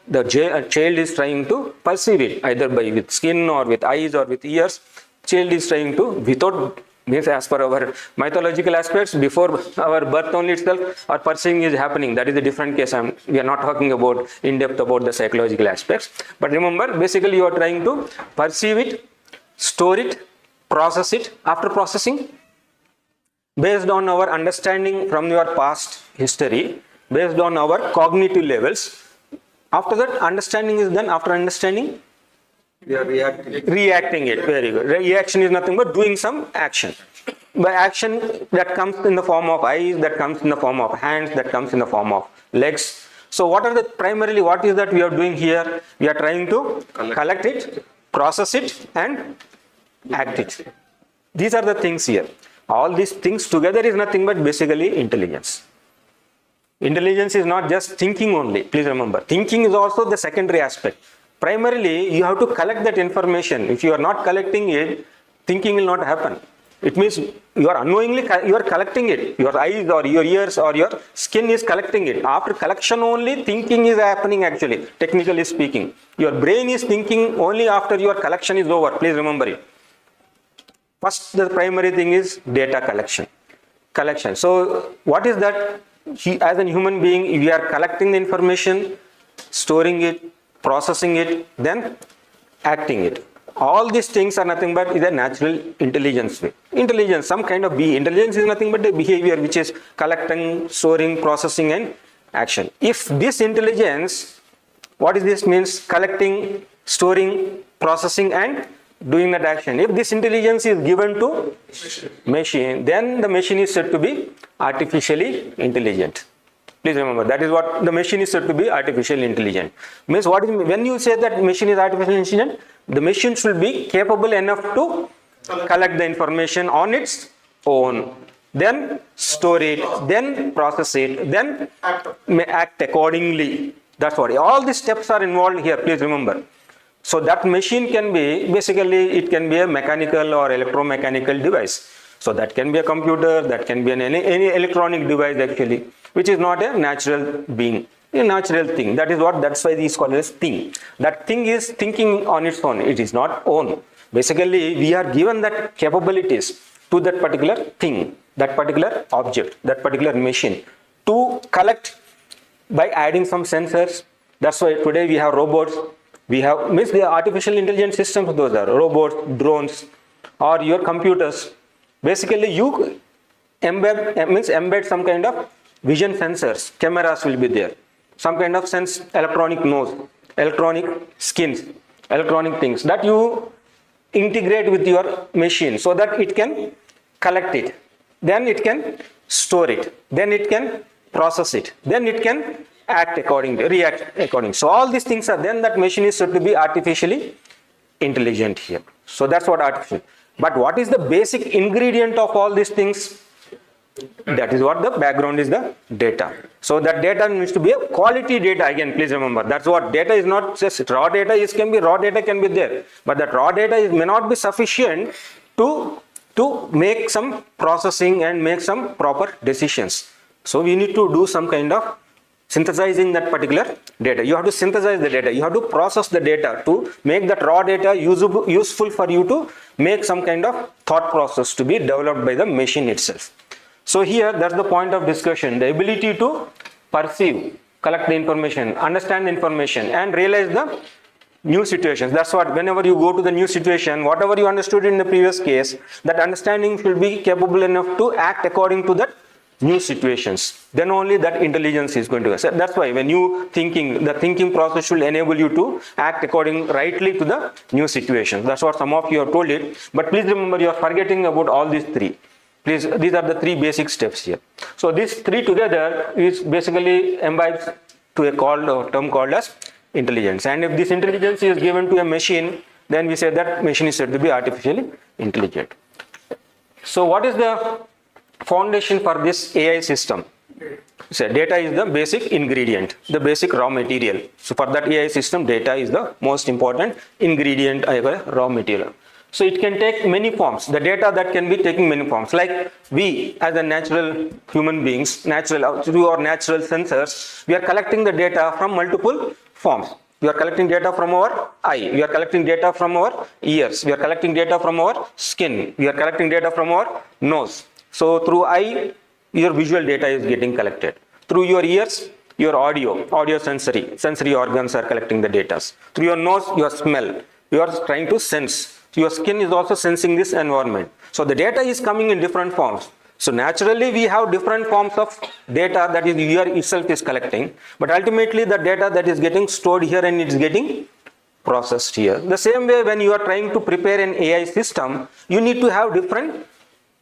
the child is trying to perceive it either with skin or with eyes or with ears. Child is trying to, without means as per our mythological aspects, before our birth only itself, our perceiving is happening. That is a different case. We are not talking about in depth about the psychological aspects. But remember, basically you are trying to perceive it, store it, process it. After processing, based on our understanding from your past history, based on our cognitive levels, after that understanding is done. After understanding, We are reacting. reacting it. Very good. Reaction is nothing but doing some action. By action that comes in the form of eyes, that comes in the form of hands, that comes in the form of legs. So what is that we are doing here? We are trying to collect it, process it, and act it. These are the things here. All these things together is nothing but basically intelligence. Intelligence is not just thinking only. Please remember, thinking is also the secondary aspect. Primarily, you have to collect that information. If you are not collecting it, thinking will not happen. It means you are unknowingly you are collecting it. Your eyes or your ears or your skin is collecting it. After collection only, thinking is happening actually, technically speaking. Your brain is thinking only after your collection is over. Please remember it. First, the primary thing is data collection. So what is that? As a human being, we are collecting the information, storing it, processing it, then acting it. All these things are nothing but is a natural intelligence way. Intelligence, some kind of intelligence is nothing but a behavior which is collecting, storing, processing, and action. If this intelligence, what is this means? Collecting, storing, processing, and doing that action. If this intelligence is given to machine, then the machine is said to be artificially intelligent. Please remember, that is what the machine is said to be artificially intelligent. Means what is, when you say that machine is artificially intelligent, the machine should be capable enough to collect the information on its own, then store it, then process it, then act accordingly. That's what all these steps are involved here. Please remember. So that machine can be basically, it can be a mechanical or electromechanical device. So that can be a computer, that can be any electronic device actually, which is not a natural being, a natural thing. That's why these called as thing. That thing is thinking on its own. It is not own. Basically, we are given that capabilities to that particular thing, that particular object, that particular machine to collect by adding some sensors. That's why today we have robots. We have the artificial intelligence systems, those are robots, drones, or your computers. Basically, you embed some kind of vision sensors, cameras will be there, some kind of electronic nose, electronic skins, electronic things that you integrate with your machine so that it can collect it, then it can store it, then it can process it, then it can act accordingly, react accordingly. So all these things are, then that machine is said to be artificially intelligent here. So that's what artificial. But what is the basic ingredient of all these things? That is what the background is, the data. So that data needs to be a quality data. Again, please remember, that's what data is not just raw data. Raw data can be there, but that raw data may not be sufficient to make some processing and make some proper decisions. So we need to do some kind of synthesizing that particular data. You have to synthesize the data. You have to process the data to make that raw data useful for you to make some kind of thought process to be developed by the machine itself. So here, that's the point of discussion, the ability to perceive, collect the information, understand the information, and realize the new situations. That's what, whenever you go to the new situation, whatever you understood in the previous case, that understanding should be capable enough to act according to that new situations. Then only that intelligence is going to. So that's why when you the thinking process should enable you to act according rightly to the new situations. That's what some of you have told it. But please remember, you are forgetting about all these three. Please, these are the three basic steps here. So these three together is basically imbibes to a term called as intelligence. And if this intelligence is given to a machine, then we say that machine is said to be artificially intelligent. So what is the foundation for this AI system? So data is the basic ingredient, the basic raw material. So for that AI system, data is the most important ingredient, raw material. So it can take many forms. The data that can be taking many forms. Like we as a natural human beings, through our natural sensors, we are collecting the data from multiple forms. We are collecting data from our eye. We are collecting data from our ears. We are collecting data from our skin. We are collecting data from our nose. So through eye, your visual data is getting collected. Through your ears, your audio sensory organs are collecting the data. Through your nose, your smell. You are trying to sense. Your skin is also sensing this environment. So the data is coming in different forms. So naturally, we have different forms of data that is ear itself is collecting. But ultimately, the data that is getting stored here and it's getting processed here. The same way, when you are trying to prepare an AI system, you need to have different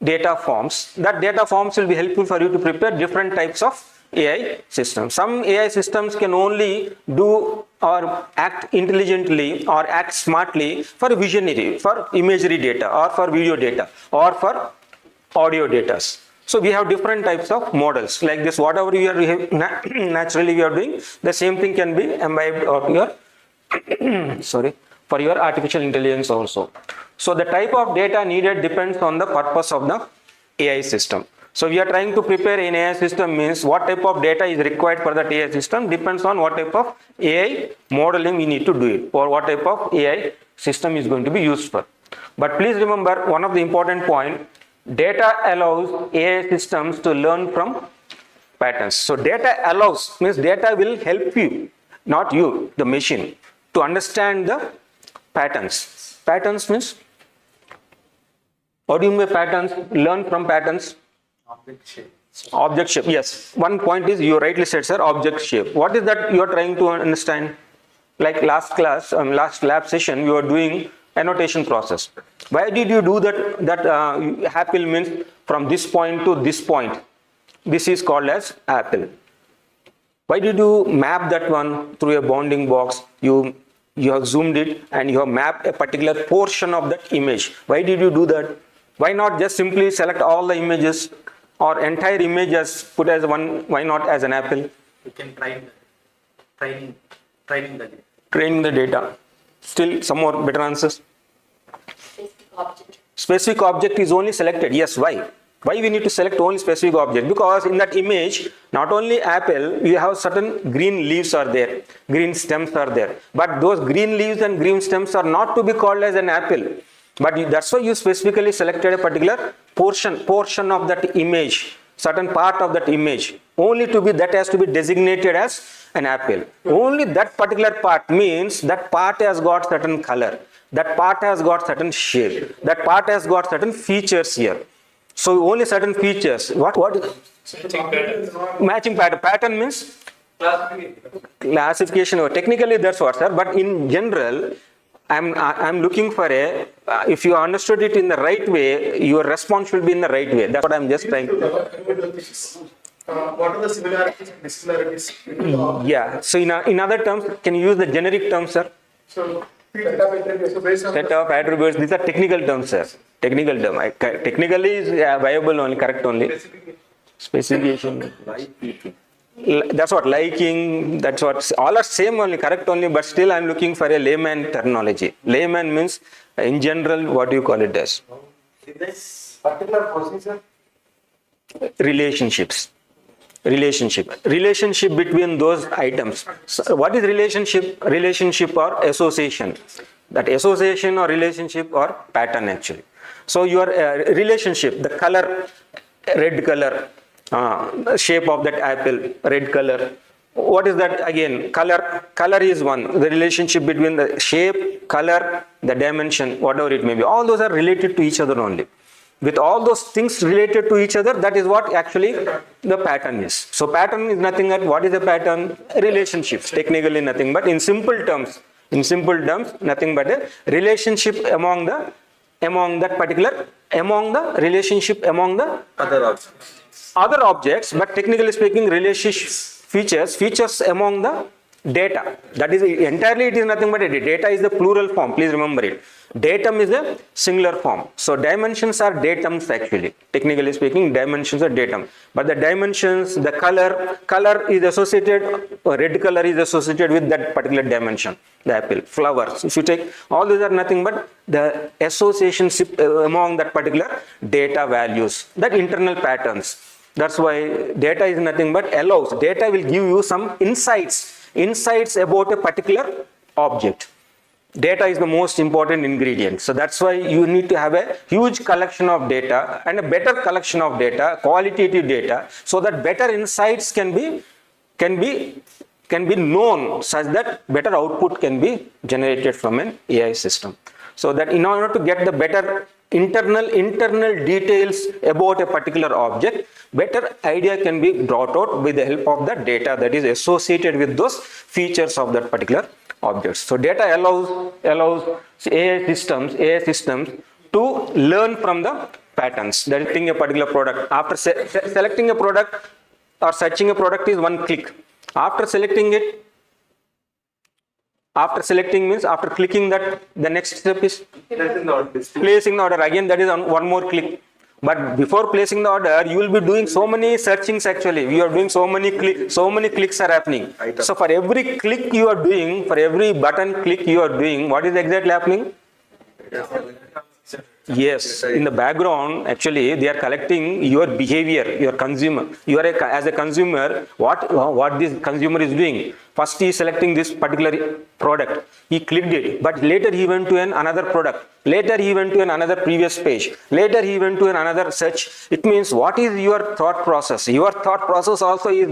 data forms. That data forms will be helpful for you to prepare different types of AI systems. Some AI systems can only do or act intelligently or act smartly for visionary, for imagery data or for video data or for audio data. So we have different types of models like this. Whatever we are naturally we are doing, the same thing can be imbibed of your for your artificial intelligence also. So the type of data needed depends on the purpose of the AI system. So we are trying to prepare an AI system means what type of data is required for that AI system depends on what type of AI modeling we need to do it or what type of AI system is going to be used for. But please remember one of the important point, data allows AI systems to learn from patterns. So data allows means data will help you, not you, the machine, to understand the patterns. Patterns means, what do you mean by patterns? Learn from patterns. Object shape, yes. One point is you rightly said, sir, object shape. What is that you are trying to understand? Like last class, last lab session, you are doing annotation process. Why did you do that? Apple means from this point to this point. This is called as apple. Why did you map that one through a bounding box? You have zoomed it and you have mapped a particular portion of that image. Why did you do that? Why not just simply select all the images or entire image as put as one? Why not as an apple? You can training the data. Training the data. Still some more better answers. Specific object is only selected. Yes, why? Why we need to select only specific object? Because in that image, not only apple, you have certain green leaves are there, green stems are there. But those green leaves and green stems are not to be called as an apple. But that's why you specifically selected a particular portion of that image, certain part of that image, only to be, that has to be designated as an apple. Only that particular part means that part has got certain color, that part has got certain shape, that part has got certain features here. So only certain features. What? Matching pattern. Pattern means classification. Technically that's what, sir. But in general, I'm looking for a. If you understood it in the right way, your response will be in the right way. That's what I'm just trying to. What are the similarities and dissimilarities? Yeah. So in other terms, can you use the generic terms, sir? So set of attributes. These are technical terms, sir. Technical term. Technically is viable only, correct only. Specification. That's what liking. That's what all are same only, correct only. But still, I'm looking for a layman terminology. Layman means in general. What do you call it as? this particular procedure. Relationships. Relationship between those items. So what is relationship? Relationship or association. That association or relationship or pattern actually. So your relationship, the color, red color, shape of that apple, red color. What is that again? Color is one. The relationship between the shape, color, the dimension, whatever it may be. All those are related to each other only. With all those things related to each other, that is what actually the pattern is. So pattern is nothing but what is a pattern? Relationships. Technically nothing but in simple terms, nothing but a relationship among the relationship among the other objects, but technically speaking, relationship features among the data. That is entirely, it is nothing but a data is the plural form. Please remember it. Datum is a singular form. So dimensions are datums actually. Technically speaking, dimensions are datum. But the dimensions, the color is associated, red color is associated with that particular dimension. The apple, flowers. If you take, all these are nothing but the associationship among that particular data values, that internal patterns. That's why data is nothing but allows. Data will give you some insights about a particular object. Data is the most important ingredient. So that's why you need to have a huge collection of data and a better collection of data, qualitative data, so that better insights can be known such that better output can be generated from an AI system. So that in order to get the better internal details about a particular object, better idea can be brought out with the help of the data that is associated with those features of that particular objects. So data allows AI systems to learn from the patterns. That is a particular product. After selecting a product, or searching a product is one click. After selecting it, after selecting means after clicking that, the next step is placing the order. Again, that is one more click. But before placing the order, you will be doing so many searchings actually. You are doing so many clicks are happening. So for every click you are doing, for every button click you are doing, what is exactly happening? Yes, in the background, actually, they are collecting your behavior, your consumer. You are as a consumer, what this consumer is doing. First, he is selecting this particular product. He clicked it, but later he went to another product. Later he went to another previous page. Later he went to another search. It means what is your thought process? Your thought process also is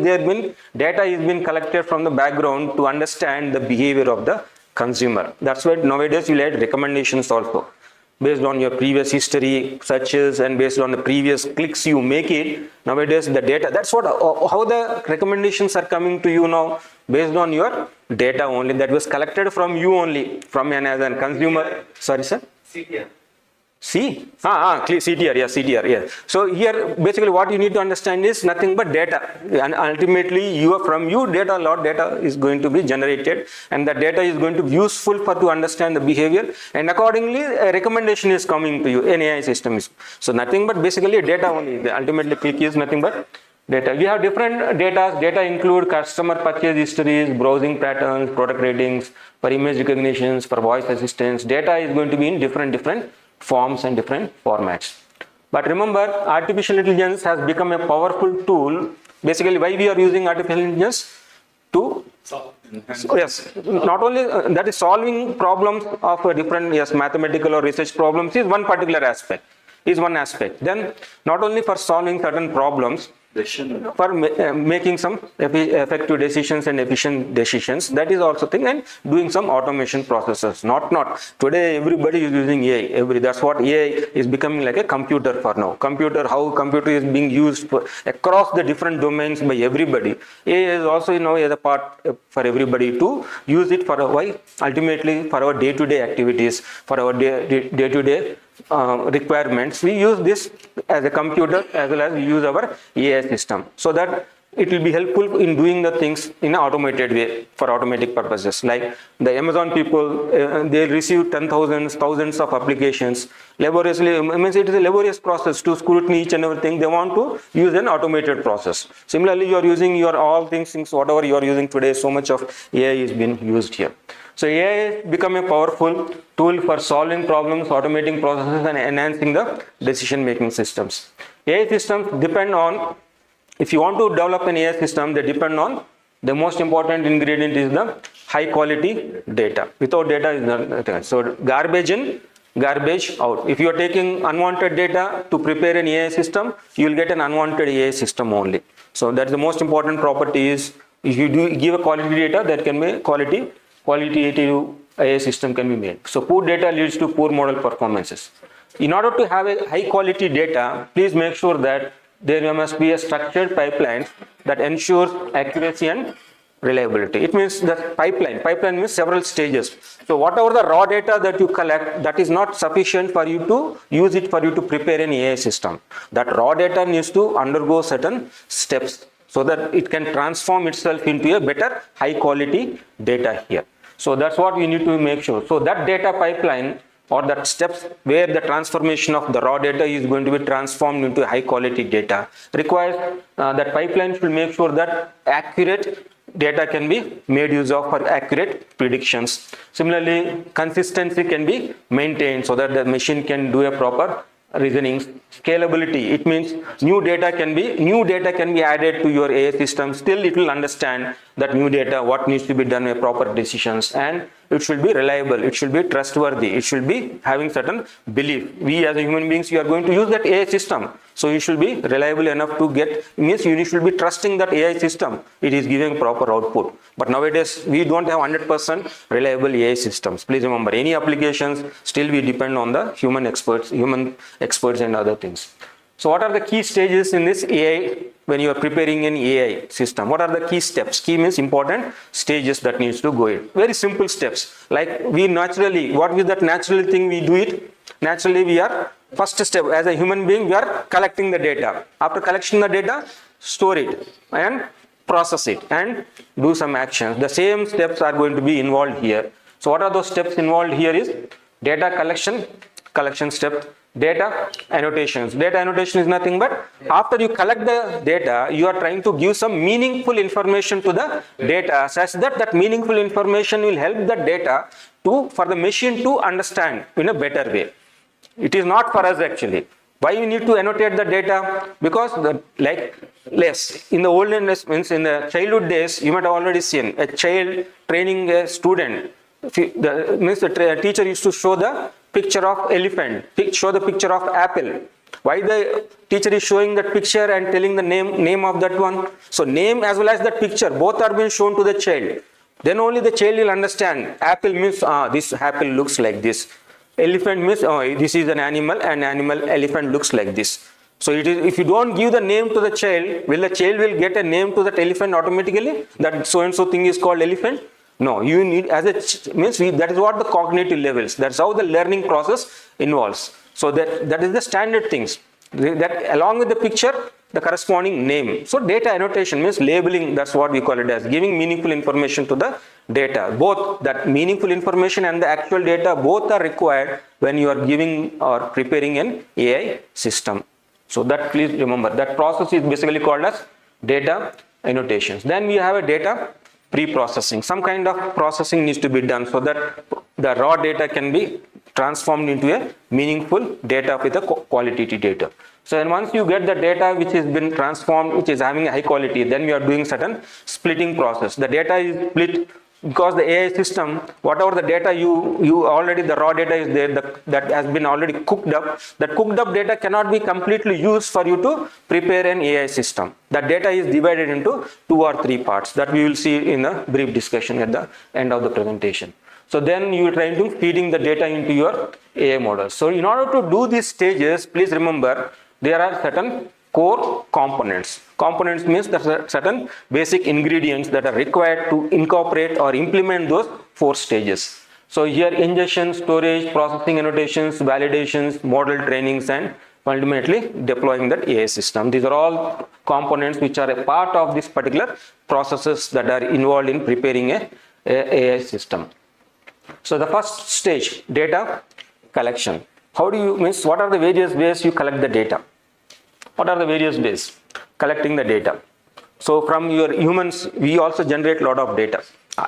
data is been collected from the background to understand the behavior of the consumer. That's why nowadays you add recommendations also. Based on your previous history, searches, and based on the previous clicks you make it, nowadays the data, that's what, how the recommendations are coming to you now, based on your data only, that was collected from you only, from as a consumer. Sorry, sir? CTR. CTR, yes, CTR, yes. So here, basically what you need to understand is nothing but data. And ultimately, from you data, a lot of data is going to be generated, and the data is going to be useful to understand the behavior, and accordingly, a recommendation is coming to you, an AI system is. So nothing but basically data only. The ultimately click is nothing but data. We have different data. Data include customer purchase histories, browsing patterns, product ratings, for image recognitions, for voice assistance. Data is going to be in different forms and different formats. But remember, artificial intelligence has become a powerful tool. Basically, why we are using artificial intelligence? To yes, not only that is solving problems of a different mathematical or research problems is one particular aspect. Then not only for solving certain problems, for making some effective decisions and efficient decisions, that is also thing, and doing some automation processes. Not today everybody is using AI. That's what AI is becoming, like a computer for now. How computer is being used across the different domains by everybody. AI is also now as a part for everybody to use it for ultimately for our day-to-day activities, for our day-to-day requirements. We use this as a computer as well as we use our AI system, so that it will be helpful in doing the things in an automated way for automatic purposes. Like the Amazon people, they receive thousands of applications laboriously. Means it is a laborious process to scrutiny each and everything. They want to use an automated process. Similarly, you are using your all things whatever you are using today. So much of AI is being used here. So AI has become a powerful tool for solving problems, automating processes, and enhancing the decision-making systems. AI systems depend on, if you want to develop an AI system, they depend on the most important ingredient is the high quality data. Without data is nothing. So garbage in, garbage out. If you are taking unwanted data to prepare an AI system, you will get an unwanted AI system only. So that's the most important property is, if you do give a quality data, that can be qualitative AI system can be made. So poor data leads to poor model performances. In order to have a high quality data, please make sure that there must be a structured pipeline that ensures accuracy and reliability. It means that pipeline means several stages. So whatever the raw data that you collect, that is not sufficient for you to use it for you to prepare an AI system. That raw data needs to undergo certain steps so that it can transform itself into a better high quality data here. So that's what we need to make sure. So that data pipeline, or that steps where the transformation of the raw data is going to be transformed into high quality data, requires that pipeline should make sure that accurate data can be made use of for accurate predictions. Similarly, consistency can be maintained so that the machine can do a proper reasoning. Scalability, it means new data can be added to your AI system. Still it will understand that new data, what needs to be done with proper decisions, and it should be reliable, it should be trustworthy, it should be having certain belief. We as human beings, you are going to use that AI system, so you should be reliable enough to get, means you should be trusting that AI system, it is giving proper output. But nowadays we don't have 100% reliable AI systems. Please remember, any applications, still we depend on the human experts and other things. So what are the key stages in this AI when you are preparing an AI system? What are the key steps? Key means important stages that needs to go in. Very simple steps. Like we naturally, what is that natural thing we do it? Naturally we are, first step as a human being, we are collecting the data. After collection the data, store it and process it and do some actions. The same steps are going to be involved here. So what are those steps involved here is data collection step, data annotations. Data annotation is nothing but after you collect the data, you are trying to give some meaningful information to the data such that that meaningful information will help the data for the machine to understand in a better way. It is not for us actually. Why we need to annotate the data? Because in the olden days, means in the childhood days, you might have already seen a child training a student. The teacher used to show the picture of elephant, show the picture of apple. Why the teacher is showing that picture and telling the name of that one? So name as well as that picture, both are being shown to the child. Then only the child will understand. Apple means this apple looks like this. Elephant means this is an animal, elephant looks like this. So it is, if you don't give the name to the child, will the child will get a name to that elephant automatically? That so and so thing is called elephant? No, you need that is what the cognitive levels. That's how the learning process involves. So that is the standard things. That along with the picture, the corresponding name. So data annotation means labeling. That's what we call it as giving meaningful information to the data. Both that meaningful information and the actual data both are required when you are giving or preparing an AI system. So that please remember that process is basically called as data annotations. Then we have a data pre-processing. Some kind of processing needs to be done so that the raw data can be transformed into a meaningful data with a qualitative data. So then once you get the data which has been transformed, which is having a high quality, then we are doing certain splitting process. The data is split because the AI system, whatever the data you already, the raw data is there, that has been already cooked up. That cooked up data cannot be completely used for you to prepare an AI system. That data is divided into 2 or 3 parts that we will see in a brief discussion at the end of the presentation. So then you are trying to feeding the data into your AI model. So in order to do these stages, please remember there are certain core components. Components means there are certain basic ingredients that are required to incorporate or implement those 4 stages. So here ingestion, storage, processing annotations, validations, model trainings, and ultimately deploying that AI system. These are all components which are a part of this particular processes that are involved in preparing a AI system. So the first stage, data collection. What are the various ways you collect the data? What are the various ways collecting the data? So from your humans, we also generate a lot of data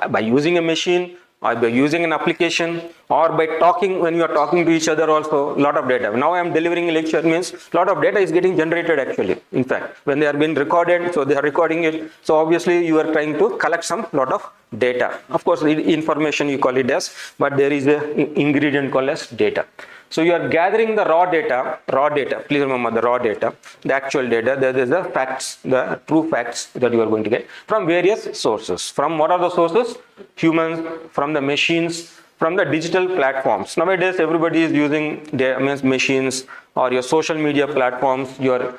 by using a machine or by using an application or by talking. When you are talking to each other also, a lot of data. Now I am delivering a lecture means a lot of data is getting generated actually. In fact, when they are being recorded, so they are recording it. So obviously you are trying to collect some lot of data. Of course, information you call it as, but there is an ingredient called as data. So you are gathering the raw data, please remember the raw data, the actual data, there is the facts, the true facts that you are going to get from various sources. From what are the sources? Humans, from the machines, from the digital platforms. Nowadays everybody is using machines or your social media platforms, your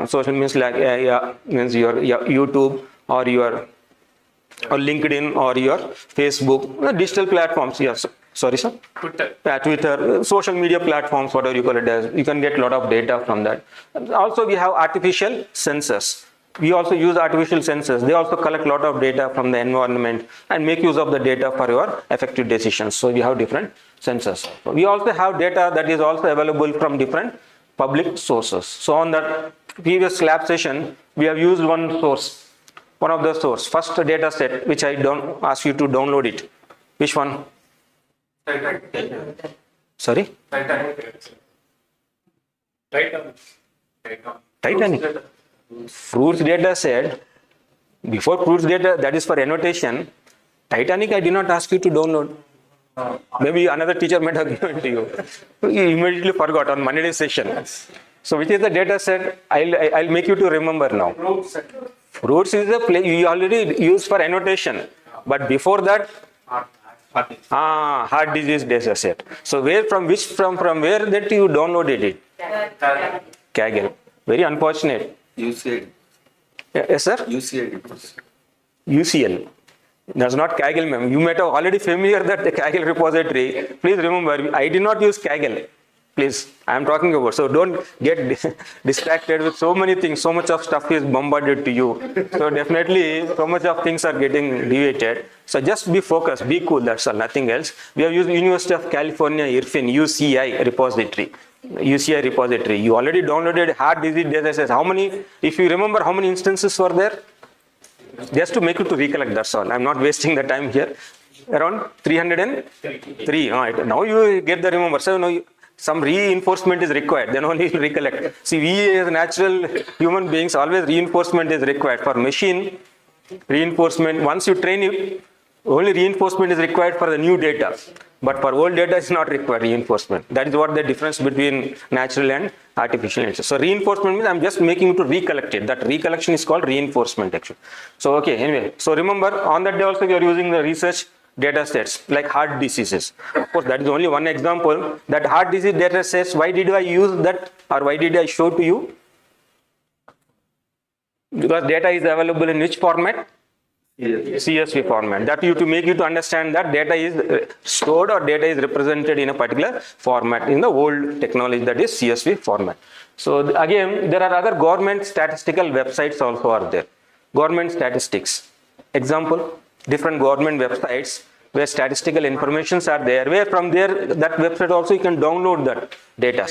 social means like means your YouTube or your LinkedIn or your Facebook, digital platforms. Yes. Sorry, sir? Twitter, social media platforms, whatever you call it as. You can get a lot of data from that. Also, we have artificial sensors. We also use artificial sensors. They also collect a lot of data from the environment and make use of the data for your effective decisions. So we have different sensors. We also have data that is also available from different public sources. So on that previous lab session, we have used one of the source. First data set, which I don't ask you to download it. Which one? Sorry? Titanic. Fruits data set. Before fruits data, that is for annotation. Titanic, I did not ask you to download. Maybe another teacher might have given it to you. You immediately forgot on Monday session. So which is the data set? I'll make you to remember now. Fruits is a play you already used for annotation. But before that, heart disease data set. So from where that you downloaded it? Kaggle. Very unfortunate. UCL. Yes, sir? UCL. UCL. That's not Kaggle, ma'am. You might have already familiar that the Kaggle repository. Please remember, I did not use Kaggle. Please, I am talking about. So don't get distracted with so many things. So much of stuff is bombarded to you. So definitely, so much of things are getting deviated. So just be focused, be cool. That's all. Nothing else. We have used University of California Irvine UCI repository. UCI repository. You already downloaded hard disease datasets. How many? If you remember, how many instances were there? Just to make it to recollect. That's all. I'm not wasting the time here. Around 303. All right. Now you get the remember. So now some reinforcement is required, then only you recollect. See, we as natural human beings, always reinforcement is required. For machine, reinforcement, once you train it, only reinforcement is required for the new data. But for old data, it's not required reinforcement. That is what the difference between natural and artificial intelligence. So reinforcement means I'm just making you to recollect it. That recollection is called reinforcement actually. So okay, anyway. So remember, on that day also we are using the research data sets like heart diseases. Of course, that is only one example. That heart disease data sets, why did I use that or why did I show to you? Because data is available in which format? CSV format. That to make you to understand that data is stored or data is represented in a particular format in the old technology, that is CSV format. So again, there are other government statistical websites also are there. Government statistics. Example, different government websites where statistical informations are there, where from there, that website also you can download that data.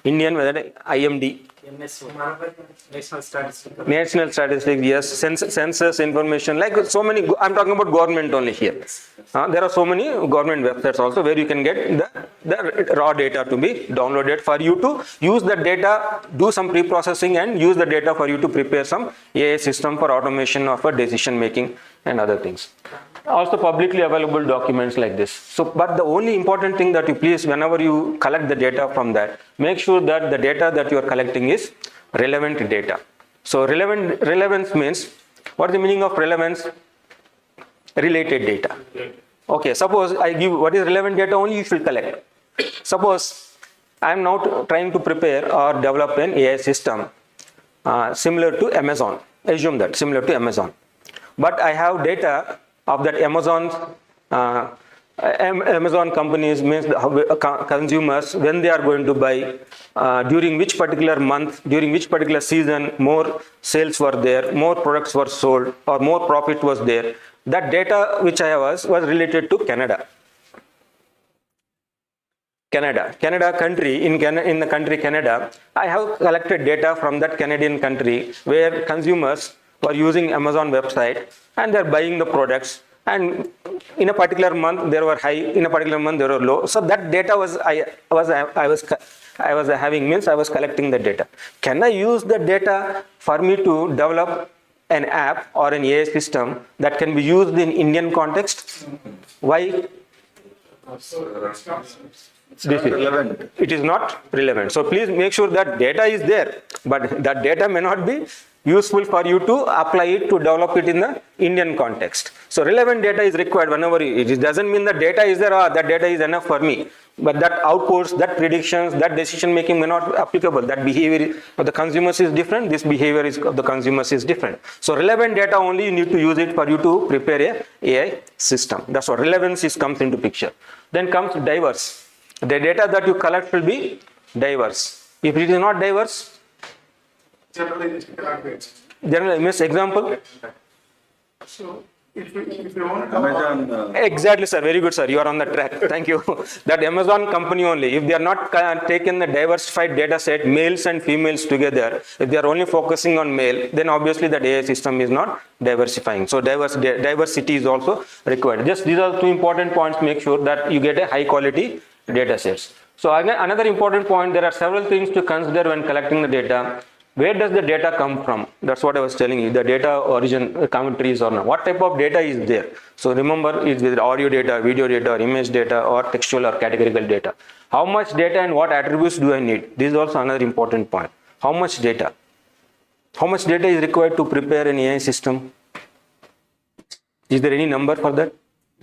Indian weather, IMD. National statistics. National statistics, yes, census information, like so many, I'm talking about government only here. There are so many government websites also where you can get the raw data to be downloaded for you to use the data, do some pre-processing and use the data for you to prepare some AI system for automation of a decision making and other things. Also publicly available documents like this. So, but the only important thing that you please, whenever you collect the data from that, make sure that the data that you are collecting is relevant data. So relevance means, what is the meaning of relevance? Related data. Okay, suppose I give what is relevant data only you should collect. Suppose I am now trying to prepare or develop an AI system similar to Amazon. Assume that similar to Amazon. But I have data of that Amazon companies, means consumers, when they are going to buy, during which particular month, during which particular season more sales were there, more products were sold or more profit was there. That data which I was related to Canada. Canada country, in the country Canada, I have collected data from that Canadian country where consumers were using Amazon website and they're buying the products, and in a particular month they were high, in a particular month they were low. So that data was I was having, means I was collecting the data. Can I use the data for me to develop an app or an AI system that can be used in Indian context? Why? It is not relevant. So please make sure that data is there, but that data may not be useful for you to apply it to develop it in the Indian context. So relevant data is required whenever it doesn't mean that data is there, that data is enough for me. But that outputs, that predictions, that decision making may not be applicable. That behavior of the consumers is different. This behavior of the consumers is different. So relevant data only you need to use it for you to prepare a AI system. That's what relevance comes into picture. Then comes diverse. The data that you collect will be diverse. If it is not diverse, generally, miss example. So if you want to Amazon, exactly, sir. Very good, sir. You are on the track. Thank you. That Amazon company only, if they are not taken the diversified data set, males and females together, if they are only focusing on male, then obviously the AI system is not diversifying. So diversity is also required. Just these are two important points. Make sure that you get a high quality data sets. So again, another important point, there are several things to consider when collecting the data. Where does the data come from? That's what I was telling you, the data origin commentaries or not. What type of data is there? So remember, is it audio data, video data, or image data, or textual or categorical data? How much data and what attributes do I need? This is also another important point. How much data? How much data is required to prepare an AI system? Is there any number for that?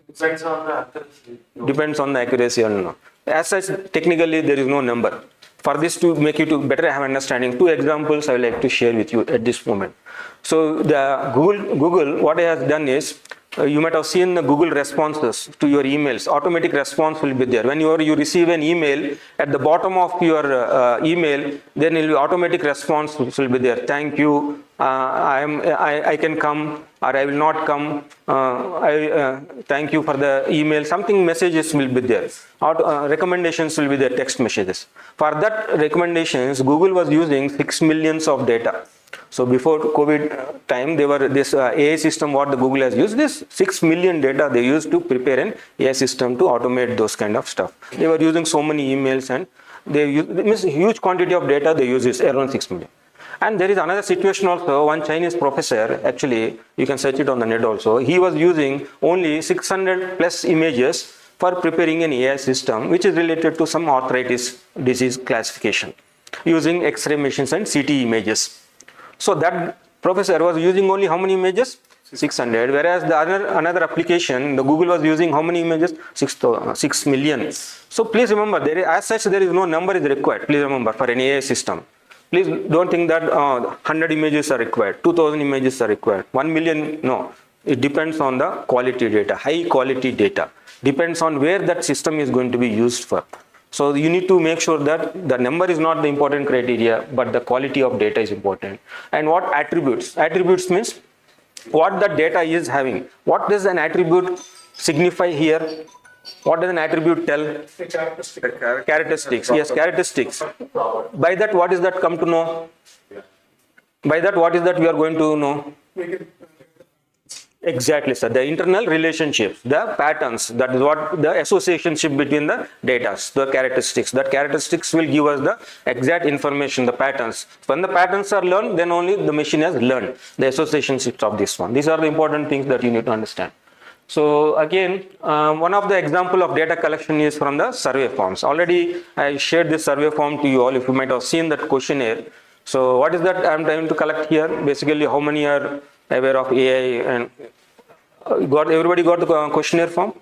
Depends on the accuracy. Depends on the accuracy or no. As such, technically there is no number. For this to make you to better have understanding, two examples I would like to share with you at this moment. So the Google, what it has done is, you might have seen the Google responses to your emails. Automatic response will be there. When you receive an email, at the bottom of your email, then will be automatic response which will be there. Thank you. I can come or I will not come. Thank you for the email. Something messages will be there. Recommendations will be there. Text messages. For that recommendations, Google was using 6 millions of data. So before COVID time, they were this AI system what the Google has used, this 6 million data they used to prepare an AI system to automate those kind of stuff. They were using so many emails and they use huge quantity of data they use is around 6 million. And there is another situation also, one Chinese professor, actually you can search it on the net also, he was using only 600 plus images for preparing an AI system which is related to some arthritis disease classification using X-ray machines and CT images. So that professor was using only how many images? 600, whereas the another application, the Google was using how many images? 6 million. So please remember, as such there is no number is required. Please remember, for an AI system. Please don't think that 100 images are required, 2000 images are required, 1 million, no. It depends on the quality data, high quality data. Depends on where that system is going to be used for. So you need to make sure that the number is not the important criteria, but the quality of data is important. And what attributes? Attributes means what the data is having. What does an attribute signify here? What does an attribute tell? Characteristics. Yes, characteristics. By that, what is that come to know? By that, what is that we are going to know? Exactly, sir. The internal relationships, the patterns, that is what the associationship between the data, the characteristics. That characteristics will give us the exact information, the patterns. When the patterns are learned, then only the machine has learned the associationships of this one. These are the important things that you need to understand. So again, one of the example of data collection is from the survey forms. Already I shared this survey form to you all, if you might have seen that questionnaire. So what is that I am trying to collect here? Basically, how many are aware of AI and everybody got the questionnaire form?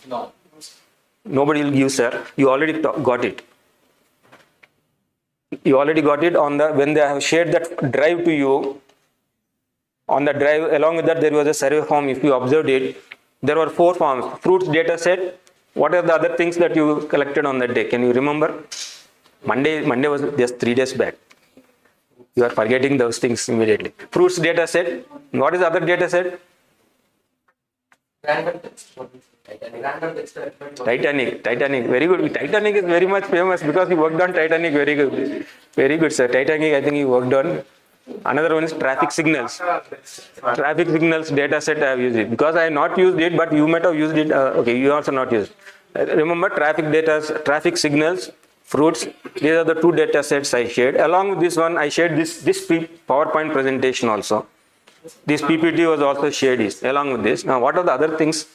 No. Nobody will give, sir. You already got it. You already got it on the, when they have shared that drive to you, on the drive, along with that there was a survey form. If you observed it, there were 4 forms. Fruits data set. What are the other things that you collected on that day? Can you remember? Monday was just 3 days back. You are forgetting those things immediately. Fruits data set. What is the other data set? Titanic. Very good. Titanic is very much famous because he worked on Titanic. Very good. Very good, sir. Titanic, I think he worked on. Another one is traffic signals. Traffic signals data set I have used it. Because I have not used it, but you might have used it. Okay, you also not used. Remember traffic signals, fruits. These are the 2 data sets I shared. Along with this one, I shared this PowerPoint presentation also. This PPT was also shared along with this. Now, what are the other things?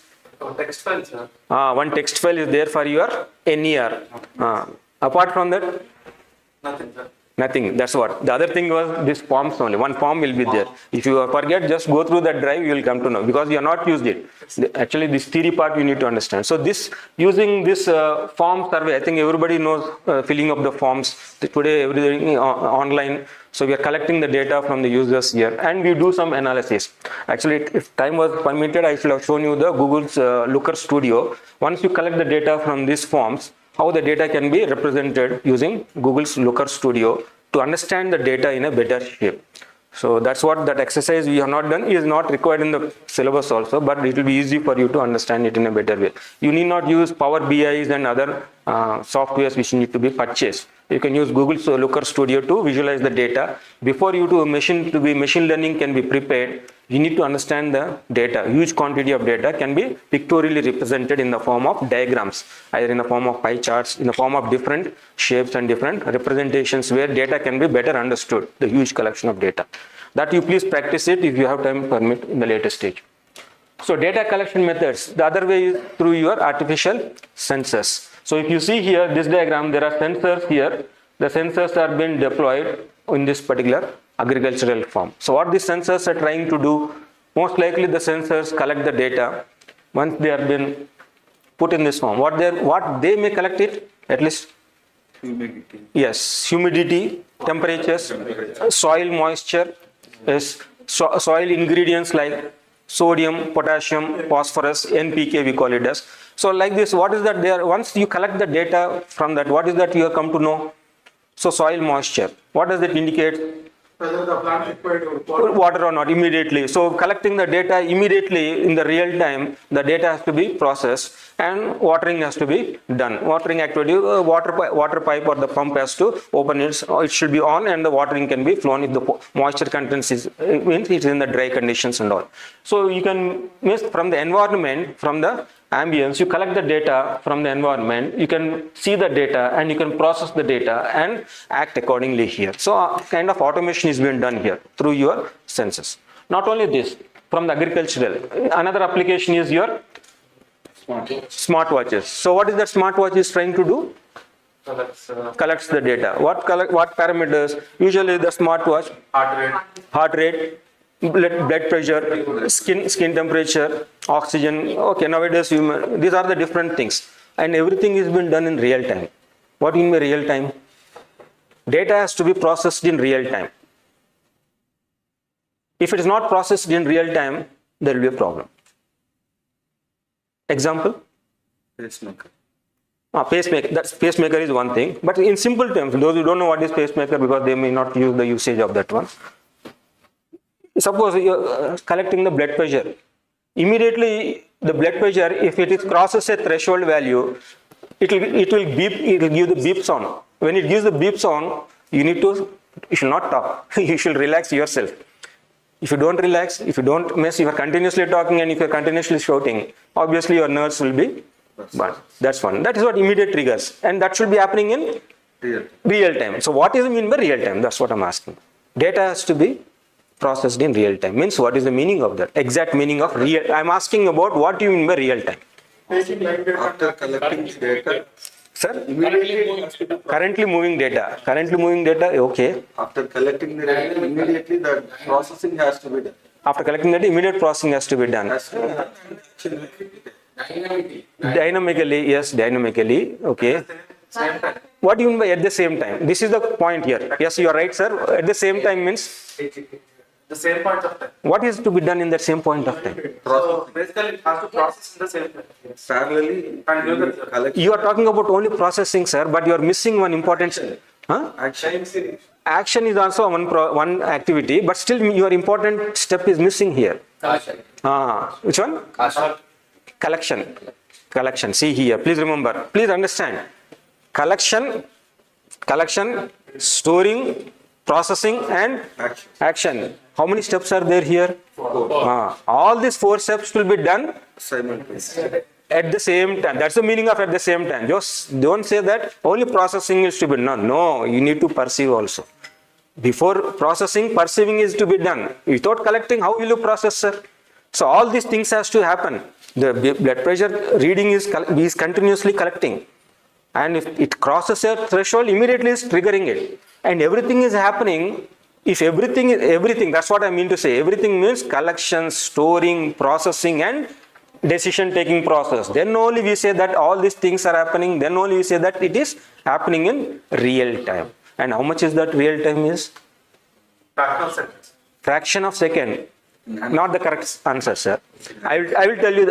Text file, sir. One text file is there for your NER. Apart from that? Nothing, sir. Nothing. That's what. The other thing was this forms only. One form will be there. If you forget, just go through that drive, you will come to know because you have not used it. Actually, this theory part you need to understand. So using this form survey, I think everybody knows filling up the forms. Today, everything online. So we are collecting the data from the users here and we do some analysis. Actually, if time was permitted, I should have shown you the Google's Looker Studio. Once you collect the data from these forms, how the data can be represented using Google's Looker Studio to understand the data in a better shape. So that's what that exercise we have not done is not required in the syllabus also, but it will be easy for you to understand it in a better way. You need not use Power BIs and other softwares which need to be purchased. You can use Google's Looker Studio to visualize the data. Before you to machine learning can be prepared, you need to understand the data. Huge quantity of data can be pictorially represented in the form of diagrams, either in the form of pie charts, in the form of different shapes and different representations where data can be better understood, the huge collection of data. That you please practice it if you have time permit in the later stage. So data collection methods, the other way is through your artificial sensors. So if you see here, this diagram, there are sensors here. The sensors are being deployed in this particular agricultural farm. So what these sensors are trying to do, most likely the sensors collect the data once they have been put in this form. What they may collect it, at least? Humidity. Yes, humidity, temperatures, soil moisture, yes, soil ingredients like sodium, potassium, phosphorus, NPK we call it as. So like this, what is that there? Once you collect the data from that, what is that you have come to know? So soil moisture, what does it indicate? Whether the plant required Water or not immediately. So collecting the data immediately in the real time, the data has to be processed and watering has to be done. Watering activity, water pipe or the pump has to open it should be on and the watering can be flown if the moisture content is means it's in the dry conditions and all. So you can miss from the environment, from the ambience, you collect the data from the environment, you can see the data and you can process the data and act accordingly here. So kind of automation is being done here through your senses. Not only this, from the agricultural, another application is your smartwatches. So what is that smartwatch is trying to do? Collects the data. What parameters? Usually the smartwatch, heart rate, blood pressure, skin temperature, oxygen. Okay, nowadays these are the different things, and everything is being done in real time. What do you mean by real time? Data has to be processed in real time. If it is not processed in real time, there will be a problem. Example? Pacemaker. Pacemaker. That pacemaker is one thing, but in simple terms, those who don't know what is pacemaker because they may not use the usage of that one. Suppose you're collecting the blood pressure. Immediately the blood pressure, if it crosses a threshold value, it will give the beep sound. When it gives the beep sound, you should not talk. You should relax yourself. If you don't relax, if you don't mess, if you are continuously talking and if you are continuously shouting, obviously your nerves will be burned. That's one. That is what immediate triggers, and that should be happening in real time. So what is the mean by real time? That's what I'm asking. Data has to be processed in real time. Means what is the meaning of that? Exact meaning of real. I'm asking about what do you mean by real time? After collecting data, Sir? immediately Currently moving data. Currently moving data, okay. after collecting the data, immediately the processing has to be done. After collecting data, immediate processing has to be done. Has to be done. Dynamically, yes, dynamically, okay. What do you mean by at the same time? This is the point here. Yes, you are right, sir. At the same time means? The same point of time. What is to be done in that same point of time? So basically, it has to process in the same time. Parallelly, collect You are talking about only processing, sir, but you are missing one important. Huh? action. Action is also one activity, but still your important step is missing here. Which one? Collection. Collection. See here. Please remember. Please understand. Collection, storing, processing, and action. How many steps are there here? 4. All these 4 steps will be done Simultaneously. at the same time. That's the meaning of at the same time. Just don't say that only processing is to be done. No, you need to perceive also. Before processing, perceiving is to be done. Without collecting, how will you process, sir? So all these things has to happen. The blood pressure reading is continuously collecting. And if it crosses a threshold, immediately is triggering it. And everything is happening. If everything, that's what I mean to say. Everything means collection, storing, processing, and decision taking process. Then only we say that all these things are happening. Then only we say that it is happening in real time. And how much is that real time is? Fraction of second. Not the correct answer, sir. I will tell you.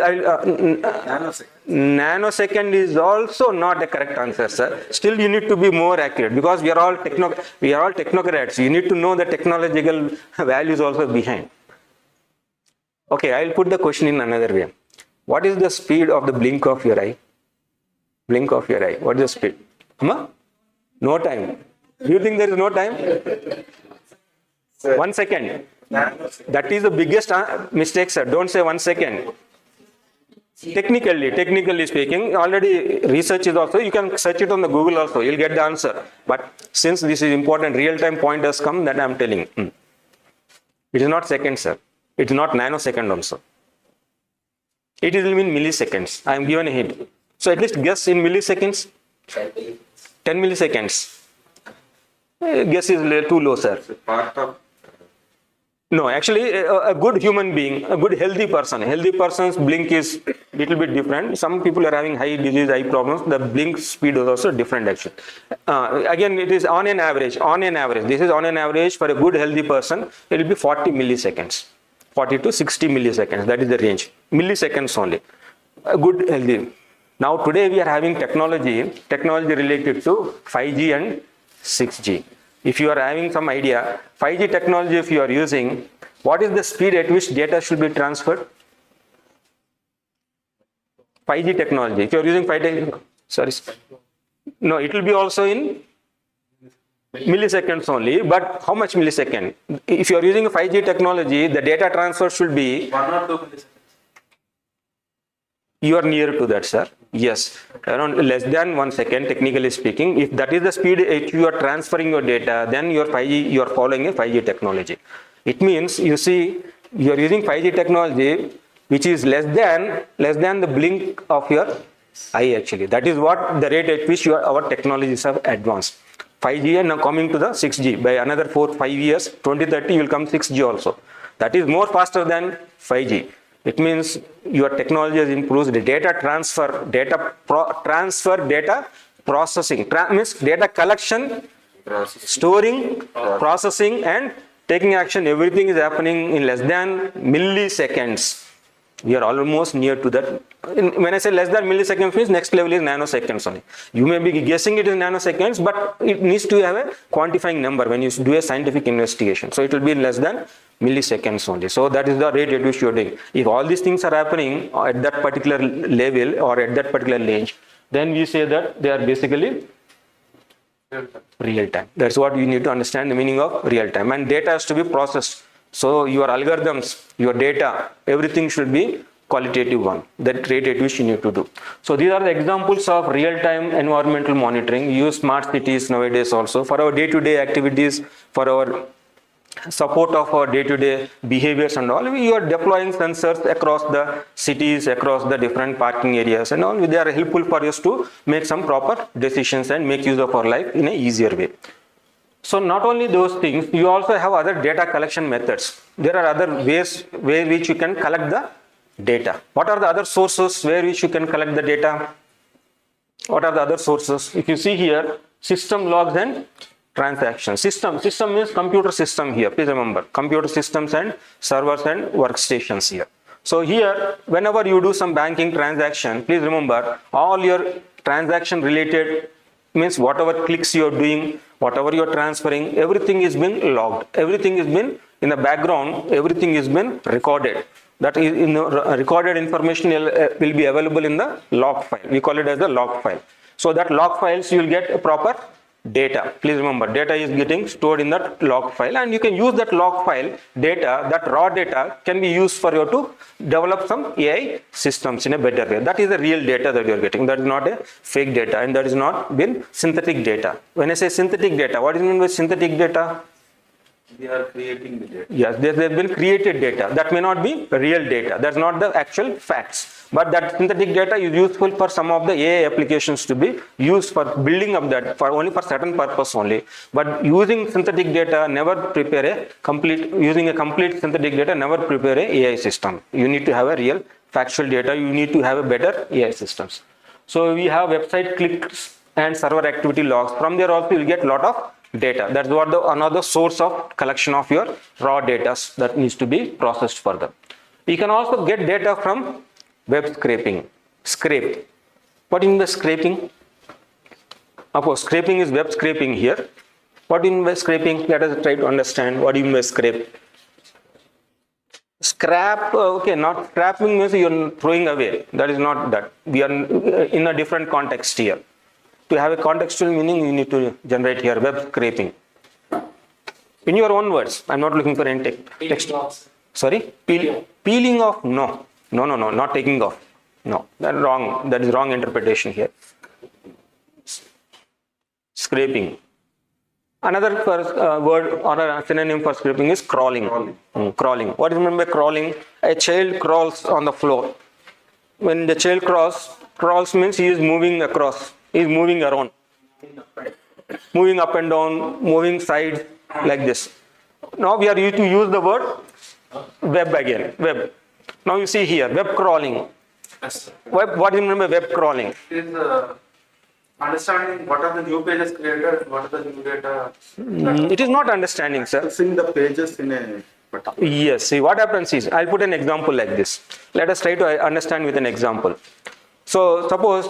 Nanosecond is also not the correct answer, sir. Still, you need to be more accurate because we are all technocrats. You need to know the technological values also behind. Okay, I will put the question in another way. What is the speed of the blink of your eye? Blink of your eye. What is the speed? No time. Do you think there is no time? 1 second. That is the biggest mistake, sir. Don't say 1 second. Technically speaking, already research is also, you can search it on the Google also, you'll get the answer. But since this is important, real-time point has come, that I'm telling. It is not second, sir. It is not nanosecond also. It will mean milliseconds. I am given a hint. So at least guess in milliseconds. 10 milliseconds. Guess is too low, sir. No, actually, a good human being, a good healthy person's blink is little bit different. Some people are having eye problems. The blink speed is also different, actually. Again, it is on an average. This is on an average for a good healthy person. It will be 40 milliseconds. 40 to 60 milliseconds. That is the range. Milliseconds only. Good, healthy. Now today we are having technology related to 5G and 6G. If you are having some idea, 5G technology if you are using, what is the speed at which data should be transferred? 5G technology. If you are using 5G, sorry. No, it will be also in milliseconds only, but how much millisecond? If you are using a 5G technology, the data transfer should be 1 or 2 milliseconds. You are near to that, sir. Yes, around less than 1 second, technically speaking. If that is the speed at which you are transferring your data, then your 5G, you are following a 5G technology. It means, you see, you are using 5G technology, which is less than the blink of your eye actually. That is what the rate at which our technologies have advanced. 5G and now coming to the 6G. By another 4-5 years, 2030 will come 6G also. That is more faster than 5G. It means your technology has improved. The data transfer, data processing, means data collection, storing, processing and taking action. Everything is happening in less than milliseconds. We are almost near to that. When I say less than milliseconds, means next level is nanoseconds only. You may be guessing it is nanoseconds, but it needs to have a quantifying number when you do a scientific investigation. So it will be in less than milliseconds only. So that is the rate at which you are doing. If all these things are happening at that particular level or at that particular range, then we say that they are basically real time. That's what you need to understand the meaning of real time. And data has to be processed. So your algorithms, your data, everything should be qualitative one, that rate at which you need to do. So these are the examples of real-time environmental monitoring. We use smart cities nowadays also for our day-to-day activities, for our support of our day-to-day behaviors and all. We are deploying sensors across the cities, across the different parking areas and all. They are helpful for us to make some proper decisions and make use of our life in an easier way. So not only those things, you also have other data collection methods. There are other ways where which you can collect the data. What are the other sources where which you can collect the data? What are the other sources? If you see here, system logs and transactions. System means computer system here. Please remember, computer systems and servers and workstations here. So here, whenever you do some banking transaction, please remember all your transaction related means whatever clicks you are doing, whatever you are transferring, everything is being logged. Everything is been in the background, everything is been recorded. That is in the recorded information will be available in the log file. We call it as the log file. So that log files you will get a proper data. Please remember, data is getting stored in that log file, and you can use that log file data, that raw data can be used for you to develop some AI systems in a better way. That is the real data that you are getting. That is not a fake data, and that is not been synthetic data. When I say synthetic data, what is meant by synthetic data? They are creating the data. Yes, they have been created data. That may not be real data. That's not the actual facts. But that synthetic data is useful for some of the AI applications to be used for building up that for only for certain purpose only. But using synthetic data never prepare a complete, using a complete synthetic data never prepare a AI system. You need to have a real factual data. You need to have a better AI systems. So we have website clicks and server activity logs. From there also you will get a lot of data. That's what another source of collection of your raw data that needs to be processed further. You can also get data from web scraping. Scrape. What do you mean by scraping? Of course, scraping is web scraping here. What do you mean by scraping? Let us try to understand what do you mean by scrape. Scrap, okay, not scrapping means you're throwing away. That is not that. We are in a different context here. To have a contextual meaning, you need to generate here web scraping. In your own words, I'm not looking for any text. Sorry? Peeling off? No, not taking off. No, that's wrong. That is wrong interpretation here. Scraping. Another word or a synonym for scraping is crawling. Crawling. What do you mean by crawling? A child crawls on the floor. When the child crawls means he is moving across. He is moving around. Moving up and down, moving sides like this. Now we are used to use the word web again. Web. Now you see here, web crawling. Web, what do you mean by web crawling? It is understanding what are the new pages created, what are the new data. It is not understanding, sir. Accessing the pages in a But Yes, see what happens is, I'll put an example like this. Let us try to understand with an example. So suppose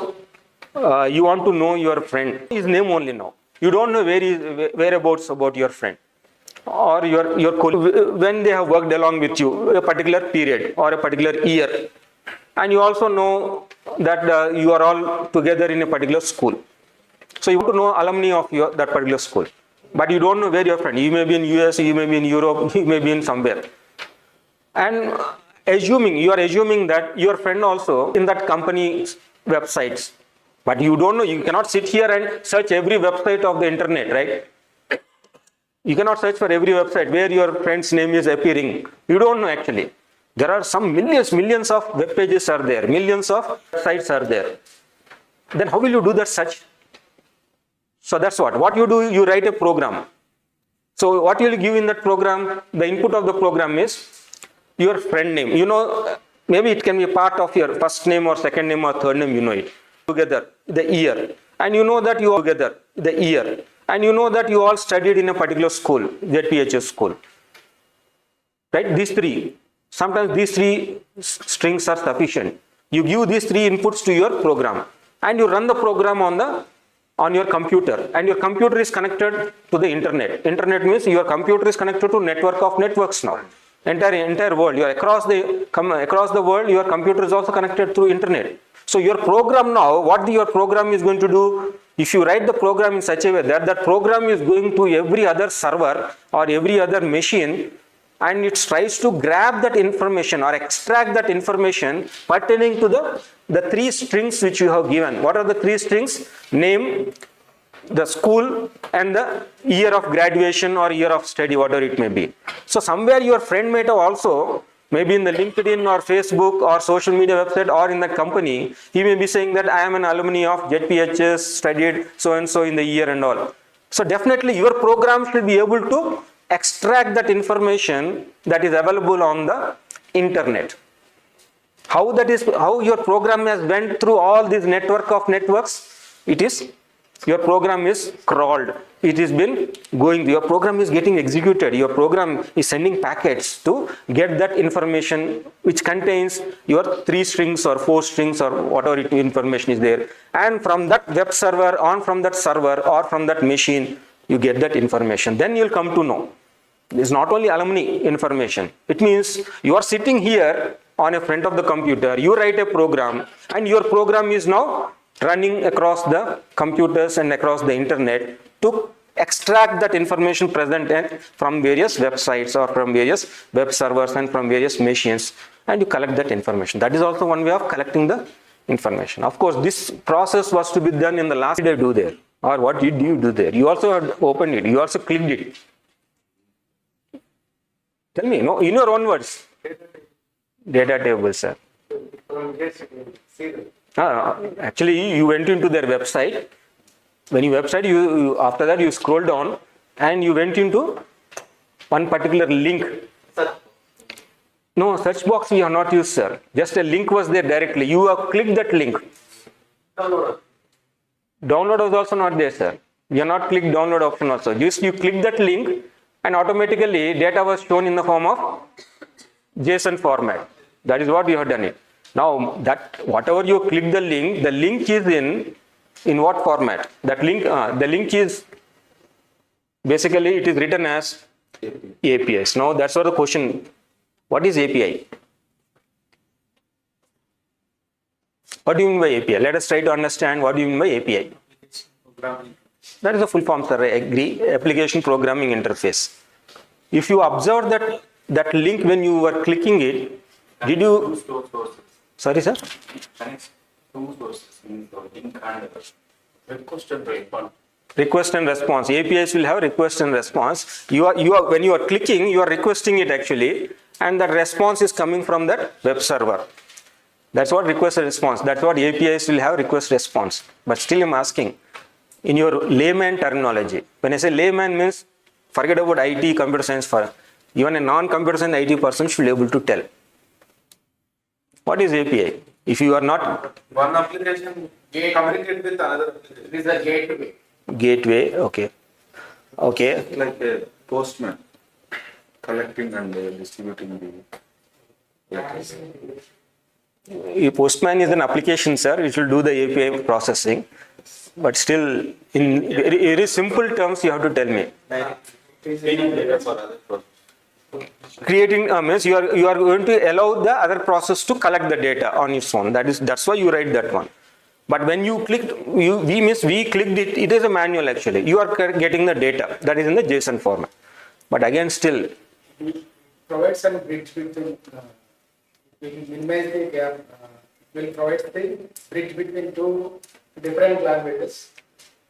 you want to know your friend, his name only now. You don't know whereabouts about your friend or your colleague, when they have worked along with you a particular period or a particular year. And you also know that you are all together in a particular school. So you want to know alumni of that particular school. But you don't know where your friend. You may be in US, you may be in Europe, you may be in somewhere. And you are assuming that your friend also in that company's websites. But you don't know, you cannot sit here and search every website of the internet, right? You cannot search for every website where your friend's name is appearing. You don't know actually. There are some millions of web pages are there, millions of sites are there. Then how will you do that search? So that's what you do, you write a program. So what you will give in that program, the input of the program is your friend name. You know, maybe it can be a part of your first name or second name or third name, you know it. Together, the year. And you know that you are together, the year. And you know that you all studied in a particular school, ZPHS school. Right, these three. Sometimes these three strings are sufficient. You give these three inputs to your program. And you run the program on your computer, and your computer is connected to the internet. Internet means your computer is connected to network of networks now. Entire world. You are across the world. Your computer is also connected through internet. So your program now, what your program is going to do? If you write the program in such a way that that program is going to every other server or every other machine, and it tries to grab that information or extract that information pertaining to the three strings which you have given. What are the three strings? Name, the school, and the year of graduation or year of study, whatever it may be. So somewhere your friend might have also, maybe in the LinkedIn or Facebook or social media website or in the company, he may be saying that I am an alumni of ZPHS, studied so and so in the year and all. So definitely your program should be able to extract that information that is available on the internet. How your program has went through all this network of networks, your program is crawled. It has been going, your program is getting executed. Your program is sending packets to get that information which contains your 3 strings or 4 strings or whatever information is there. And from that web server, from that server or from that machine, you get that information. Then you'll come to know. It's not only alumni information. It means you are sitting here on a front of the computer, you write a program, and your program is now running across the computers and across the internet to extract that information present from various websites or from various web servers and from various machines, and you collect that information. That is also one way of collecting the information. Of course, this process was to be done in the last day do there, or what did you do there? You also had opened it, you also clicked it. Tell me, no, in your own words. Data table, sir. Actually, you went into their website. When you website, you after that you scroll down and you went into one particular link. No, search box we have not used, sir. Just a link was there directly. You have clicked that link. Download was also not there, sir. You have not clicked download option also. Just you click that link and automatically data was shown in the form of JSON format. That is what you have done it. Now that whatever you click the link is in what format? That link, the link is basically it is written as APIs. Now that's what the question. What is API? What do you mean by API? Let us try to understand what do you mean by API. That is the full form, sir. I agree. Application Programming Interface. If you observe that link when you were clicking it, did you? Sorry, sir. Two sources, link and request and response. Request and response. APIs will have request and response. When you are clicking, you are requesting it actually, and the response is coming from that web server. That's what request and response. That's what APIs will have request response. But still, I'm asking, in your layman terminology, when I say layman means forget about IT, computer science. Even a non-computer science IT person should be able to tell. What is API? If you are not One application communicate with another application. It is a gateway. gateway, okay. Like a postman. collecting and distributing the letters? A Postman is an application, sir. It will do the API processing. But still, in very simple terms, you have to tell me. Feeding data for other purposes. Creating means you are going to allow the other process to collect the data on its own. That's why you write that one. But when you clicked, we clicked it. It is a manual actually. You are getting the data that is in the JSON format. But again, still. Provide some bridge between. Will minimize the gap. Will provide the bridge between two different languages.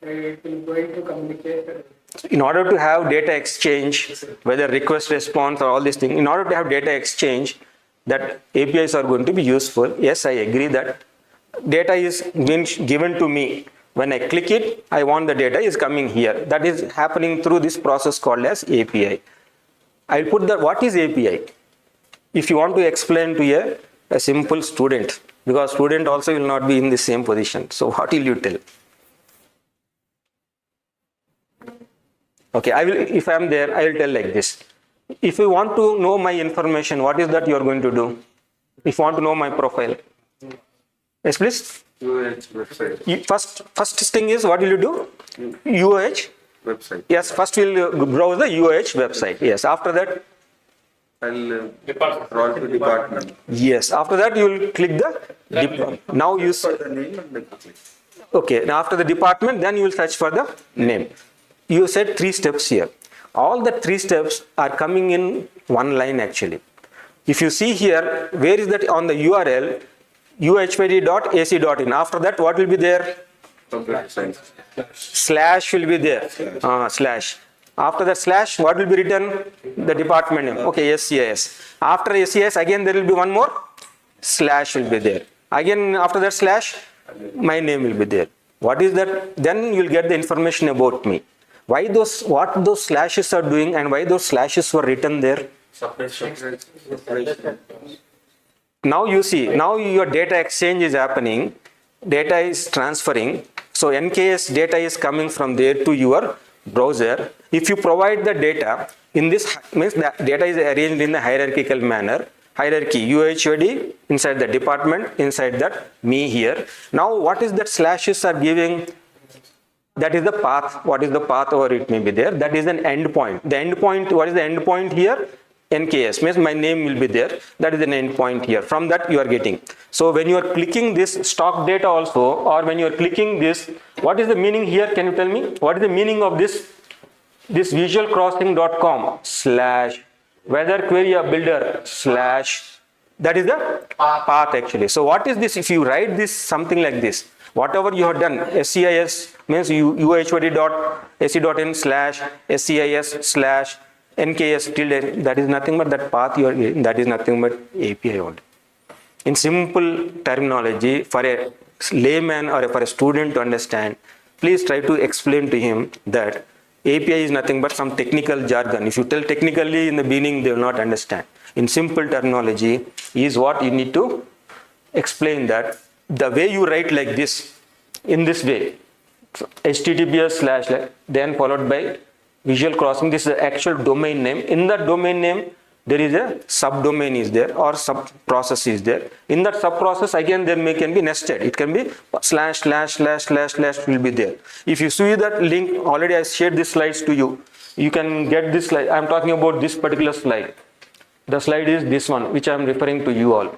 It will going to communicate. In order to have data exchange, whether request response or all these things, in order to have data exchange, that APIs are going to be useful. Yes, I agree that data is being given to me. When I click it, I want the data is coming here. That is happening through this process called as API. I'll put that, what is API? If you want to explain to a simple student, because student also will not be in the same position. So what will you tell? Okay, if I am there, I will tell like this. If you want to know my information, what is that you are going to do? If you want to know my profile. Yes, please. UoH website. First thing is, what will you do? UoH Website. Yes, first we'll browse the UoH website. Yes, after that. I'll roll to department. Yes, after that you will click the department. Now you For the name and then click. okay. Now after the department, then you will search for the name. You said 3 steps here. All the 3 steps are coming in one line actually. If you see here, where is that on the URL? uhyd.ac.in. After that, what will be there? Computer science. Slash will be there. Slash. After that slash, what will be written? The department name. Okay, SCIS. After SCIS, again there will be one more. Slash will be there. Again, after that slash, my name will be there. What is that? Then you will get the information about me. Why what those slashes are doing and why those slashes were written there? Separation. Now you see, now your data exchange is happening, data is transferring. So NKS data is coming from there to your browser. If you provide the data, in this means the data is arranged in a hierarchical manner. Hierarchy, UoH inside the department, inside that me here. Now what is that slashes are giving? That is the path. What is the path over it may be there? That is an endpoint. The endpoint, what is the endpoint here? NKS means my name will be there. That is an endpoint here. From that you are getting. So when you are clicking this stock data also, or when you are clicking this, what is the meaning here? Can you tell me? What is the meaning of this visualcrossing.com / weather query builder / that is the path actually. So what is this? If you write this something like this, whatever you have done, SCIS means uhyd.ac.in / SCIS / NKS tilde, that is nothing but that path you are getting, that is nothing but API only. In simple terminology, for a layman or for a student to understand, please try to explain to him that API is nothing but some technical jargon. If you tell technically in the beginning, they will not understand. In simple terminology is what you need to explain, that the way you write like this, in this way, so https / then followed by visual crossing, this is the actual domain name. In that domain name, there is a subdomain is there or sub process is there. In that sub process, again there can be nested. It can be / will be there. If you see that link, already I shared these slides to you. You can get this slide. I am talking about this particular slide. The slide is this one, which I am referring to you all.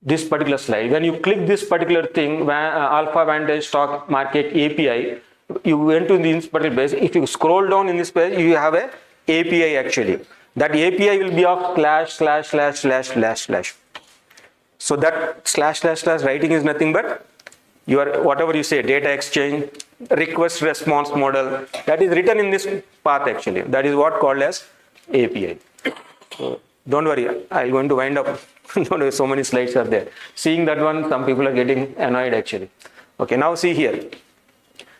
This particular slide. When you click this particular thing, Alpha Vantage Stock Market API, you went to this particular page. If you scroll down in this page, you have a API actually. That API will be of ///////. So that /// writing is nothing but your whatever you say, data exchange, request response model, that is written in this path actually. That is what called as API. So don't worry, I'm going to wind up. Don't worry, so many slides are there. Seeing that one, some people are getting annoyed actually. Okay, now see here.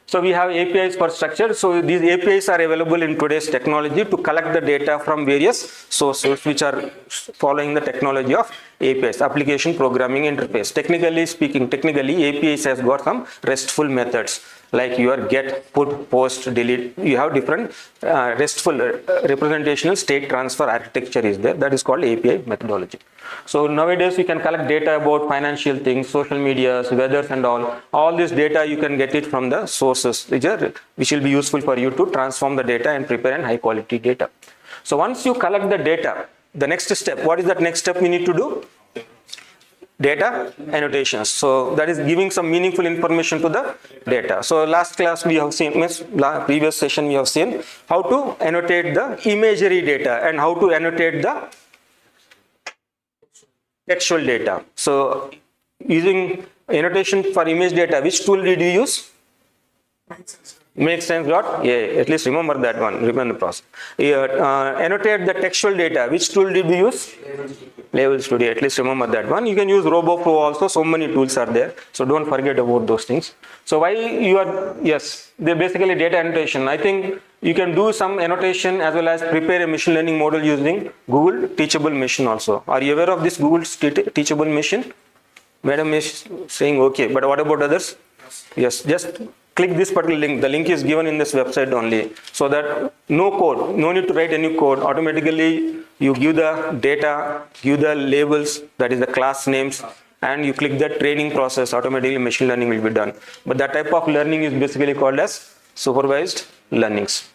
So we have APIs for structure. So these APIs are available in today's technology to collect the data from various sources which are following the technology of APIs, application programming interface. Technically speaking, APIs has got some RESTful methods like your get, put, post, delete. You have different RESTful representational state transfer architecture is there. That is called API methodology. So nowadays you can collect data about financial things, social medias, weathers and all. All this data you can get it from the sources which will be useful for you to transform the data and prepare an high quality data. So once you collect the data, the next step, what is that next step we need to do? Data annotations. So that is giving some meaningful information to the data. So last class we have seen, previous session we have seen how to annotate the imagery data and how to annotate the textual data. So using annotation for image data, which tool did you use? Makes sense, dot? Yeah, at least remember that one, remember the process. Annotate the textual data, which tool did we use? Label Studio, at least remember that one. You can use RoboFlow also, so many tools are there. So don't forget about those things. So why you are, yes, they're basically data annotation. I think you can do some annotation as well as prepare a machine learning model using Google Teachable Machine also. Are you aware of this Google Teachable Machine? Madam is saying okay, but what about others? Yes, just click this particular link. The link is given in this website only, so that no code, no need to write any code. Automatically you give the data, give the labels, that is the class names, and you click the training process. Automatically machine learning will be done. But that type of learning is basically called as supervised learnings.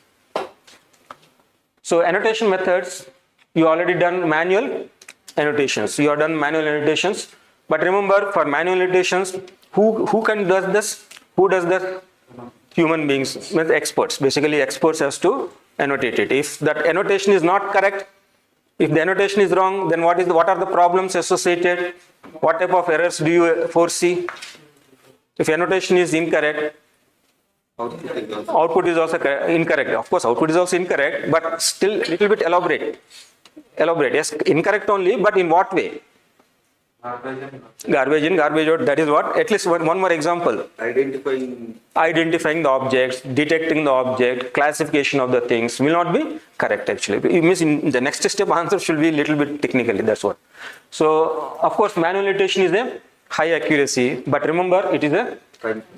So annotation methods, you already done manual annotations. You have done manual annotations, but remember, for manual annotations, who can does this? Who does that? Human beings, with experts. Basically, experts has to annotate it. If that annotation is not correct, if the annotation is wrong, then what are the problems associated? What type of errors do you foresee? If annotation is incorrect, output is also incorrect. Of course, output is also incorrect, but still little bit elaborate. Yes, incorrect only, but in what way? Garbage in, garbage out, that is what? At least one more example. Identifying the objects, detecting the object, classification of the things will not be correct actually. It means in the next step answer should be a little bit technically, that's what. So, of course, manual annotation is a high accuracy, but remember it is a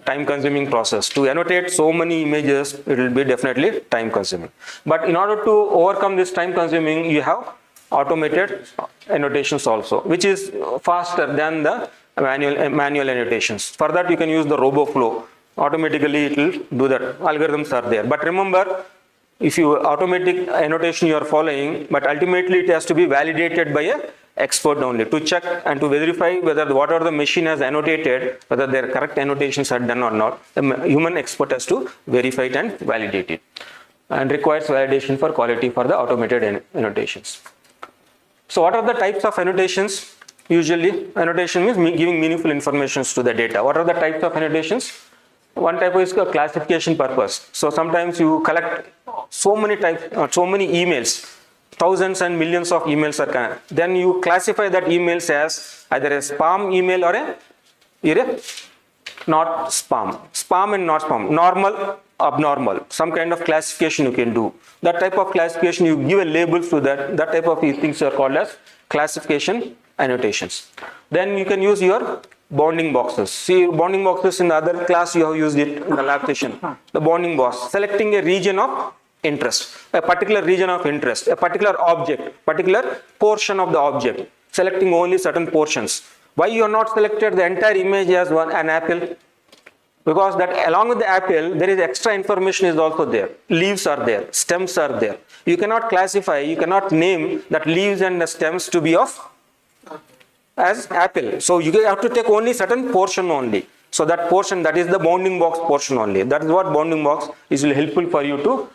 time consuming process. To annotate so many images, it will be definitely time consuming. But in order to overcome this time consuming, you have automated annotations also, which is faster than the manual annotations. For that you can use the RoboFlow. Automatically it will do that. Algorithms are there. But remember, if you automatic annotation you are following, but ultimately it has to be validated by a expert only to check and to verify whether whatever the machine has annotated, whether their correct annotations are done or not. The human expert has to verify it and validate it, and requires validation for quality for the automated annotations. So what are the types of annotations? Usually annotation means giving meaningful information to the data. What are the types of annotations? One type is a classification purpose. So sometimes you collect so many types, so many emails, thousands and millions of emails are connected. Then you classify that emails as either a spam email or a not spam. Spam and not spam. Normal, abnormal. Some kind of classification you can do. That type of classification, you give a label to that. That type of things are called as classification annotations. Then you can use your bounding boxes. See, bounding boxes in the other class you have used it in the lab session. The bounding box, selecting a region of interest, a particular region of interest, a particular object, particular portion of the object, selecting only certain portions. Why you are not selected the entire image as an apple? Because that along with the apple, there is extra information is also there. Leaves are there, stems are there. You cannot classify, you cannot name that leaves and the stems to be of as apple. So you have to take only certain portion only. So that portion, that is the bounding box portion only. That is what bounding box is helpful for you to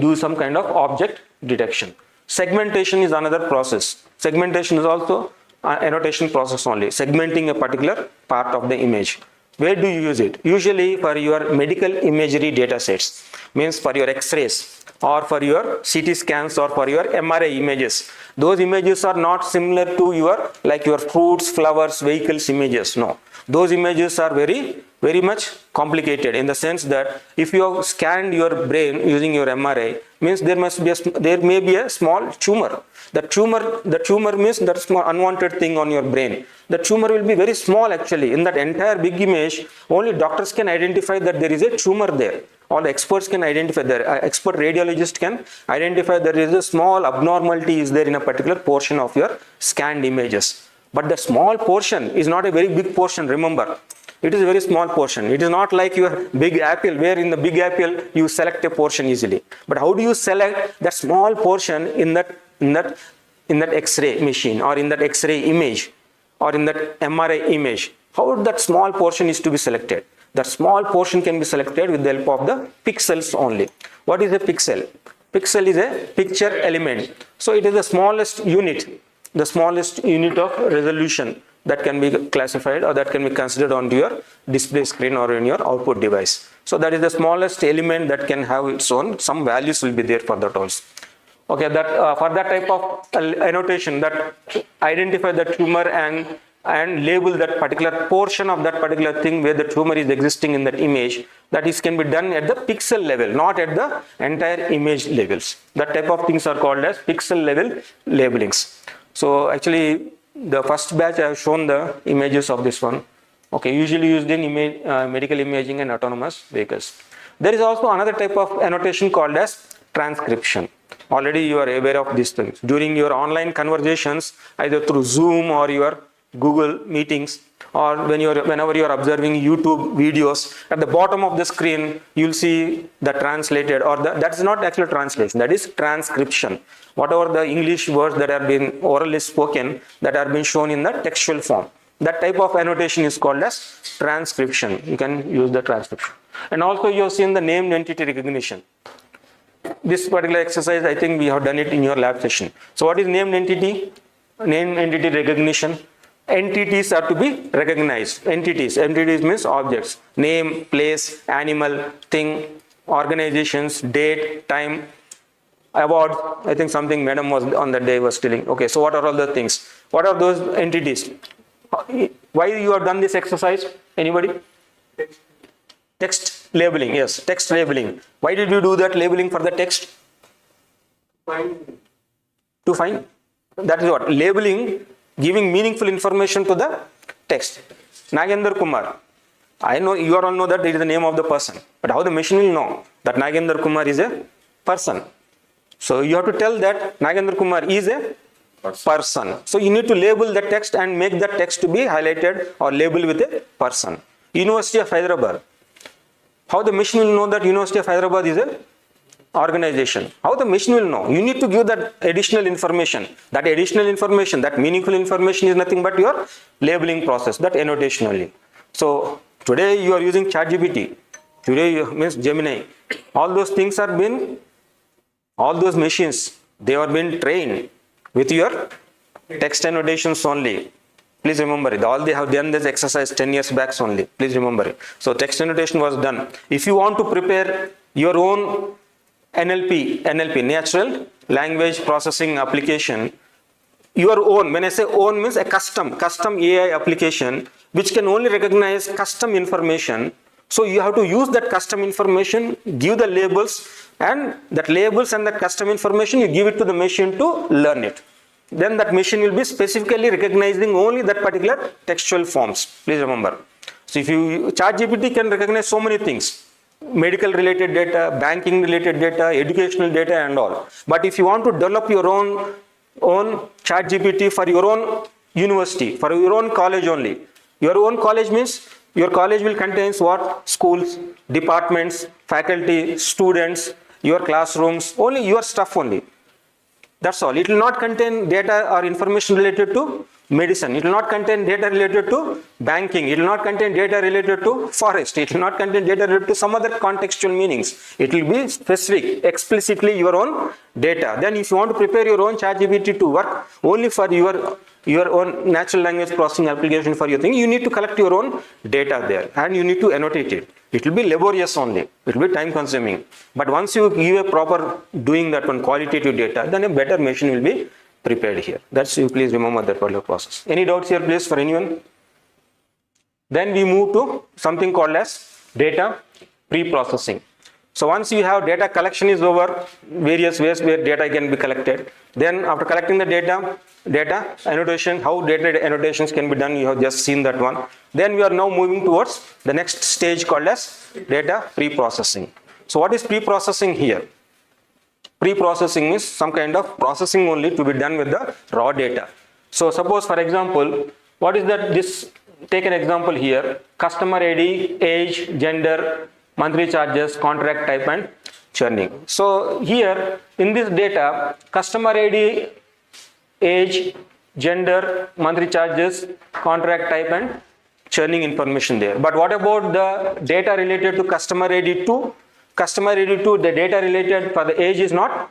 do some kind of object detection. Segmentation is another process. Segmentation is also an annotation process only. Segmenting a particular part of the image. Where do you use it? Usually for your medical imagery data sets, means for your x-rays or for your CT scans or for your MRI images. Those images are not similar to your, like your fruits, flowers, vehicles images. No. Those images are very very much complicated in the sense that if you have scanned your brain using your MRI, means there may be a small tumor. The tumor means that small unwanted thing on your brain. The tumor will be very small actually. In that entire big image, only doctors can identify that there is a tumor there. All the experts can identify that. Expert radiologist can identify there is a small abnormality is there in a particular portion of your scanned images. But the small portion is not a very big portion, remember. It is a very small portion. It is not like your big apple, where in the big apple you select a portion easily. But how do you select that small portion in that X-ray machine, or in that X-ray image, or in that MRI image? How that small portion is to be selected? That small portion can be selected with the help of the pixels only. What is a pixel? Pixel is a picture element. So it is the smallest unit of resolution that can be classified or that can be considered onto your display screen or in your output device. So that is the smallest element that can have its own, some values will be there for that also. Okay, that for that type of annotation that identify the tumor and label that particular portion of that particular thing where the tumor is existing in that image, that is can be done at the pixel level, not at the entire image levels. That type of things are called as pixel level labelings. So actually the first batch I have shown the images of this one. Okay, usually used in medical imaging and autonomous vehicles. There is also another type of annotation called as transcription. Already you are aware of these things. During your online conversations, either through Zoom or your Google meetings, or whenever you are observing YouTube videos, at the bottom of the screen you will see the translated, or that is not actual translation, that is transcription. Whatever the English words that have been orally spoken, that are being shown in the textual form. That type of annotation is called as transcription. You can use the transcription. And also you have seen the named entity recognition. This particular exercise, I think we have done it in your lab session. So what is named entity? Named entity recognition. Entities are to be recognized. Entities means objects. Name, place, animal, thing, organizations, date, time, award. I think something madam was on that day was telling. Okay, so what are all the things? What are those entities? Why you have done this exercise? Anybody? Text labeling. Yes, text labeling. Why did you do that labeling for the text? To find. That is what? Labeling, giving meaningful information to the text. Nagendra Kumar. I know you all know that it is the name of the person. But how the machine will know that Nagendra Kumar is a person? So you have to tell that Nagendra Kumar is a person. So you need to label the text and make that text to be highlighted or labeled with a person. University of Hyderabad. How the machine will know that University of Hyderabad is a organization? How the machine will know? You need to give that additional information. That additional information, that meaningful information is nothing but your labeling process, that annotation only. So today you are using ChatGPT. Today means Gemini. All those things are been, all those machines, they are being trained with your text annotations only. Please remember it. All they have done this exercise 10 years back only. Please remember it. So text annotation was done. If you want to prepare your own NLP, natural language processing application, your own, when I say own means a custom AI application which can only recognize custom information. So you have to use that custom information, give the labels, and that labels and that custom information you give it to the machine to learn it. Then that machine will be specifically recognizing only that particular textual forms. Please remember. So if you, ChatGPT can recognize so many things. Medical related data, banking related data, educational data and all. But if you want to develop your own ChatGPT for your own university, for your own college only. Your own college means your college will contain what? Schools, departments, faculty, students, your classrooms, only your stuff only. That's all. It will not contain data or information related to medicine. It will not contain data related to banking. It will not contain data related to forest. It will not contain data related to some other contextual meanings. It will be specific, explicitly your own data. Then if you want to prepare your own ChatGPT to work only for your own natural language processing application for your thing, you need to collect your own data there and you need to annotate it. It will be laborious only. It will be time consuming. But once you give a proper doing that one qualitative data, then a better machine will be prepared here. That's, you please remember that particular process. Any doubts here please for anyone? Then we move to something called as data pre-processing. So once you have data collection is over, various ways where data can be collected. Then after collecting the data annotation, how data annotations can be done, you have just seen that one. Then we are now moving towards the next stage called as data pre-processing. So what is pre-processing here? Pre-processing is some kind of processing only to be done with the raw data. So suppose for example, what is that? This, take an example here, customer ID, age, gender, monthly charges, contract type and churning. So here in this data, customer ID, age, gender, monthly charges, contract type and churning information there. But what about the data related to customer ID 2? Customer ID 2, the data related for the age is not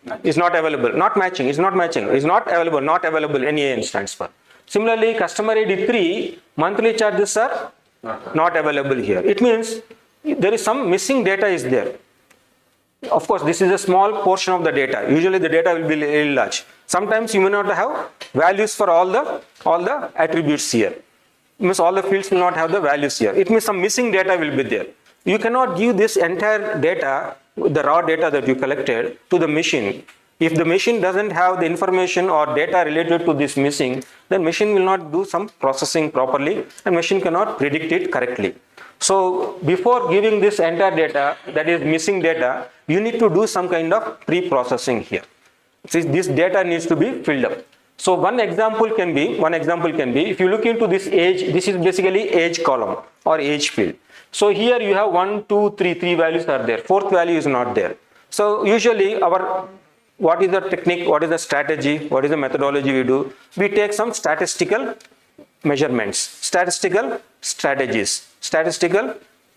available, not matching, is not available any instance for. Similarly, customer ID 3, monthly charges are not available here. It means there is some missing data is there. Of course, this is a small portion of the data. Usually the data will be very large. Sometimes you may not have values for all the attributes here. It means all the fields will not have the values here. It means some missing data will be there. You cannot give this entire data, the raw data that you collected, to the machine. If the machine doesn't have the information or data related to this missing, then machine will not do some processing properly and machine cannot predict it correctly. So before giving this entire data, that is missing data, you need to do some kind of pre-processing here. So this data needs to be filled up. So one example can be, if you look into this age, this is basically age column or age field. So here you have 1, 2, 3 values are there. Fourth value is not there. So usually what is the technique, what is the strategy, what is the methodology we do? We take some statistical measurements, statistical strategies, statistical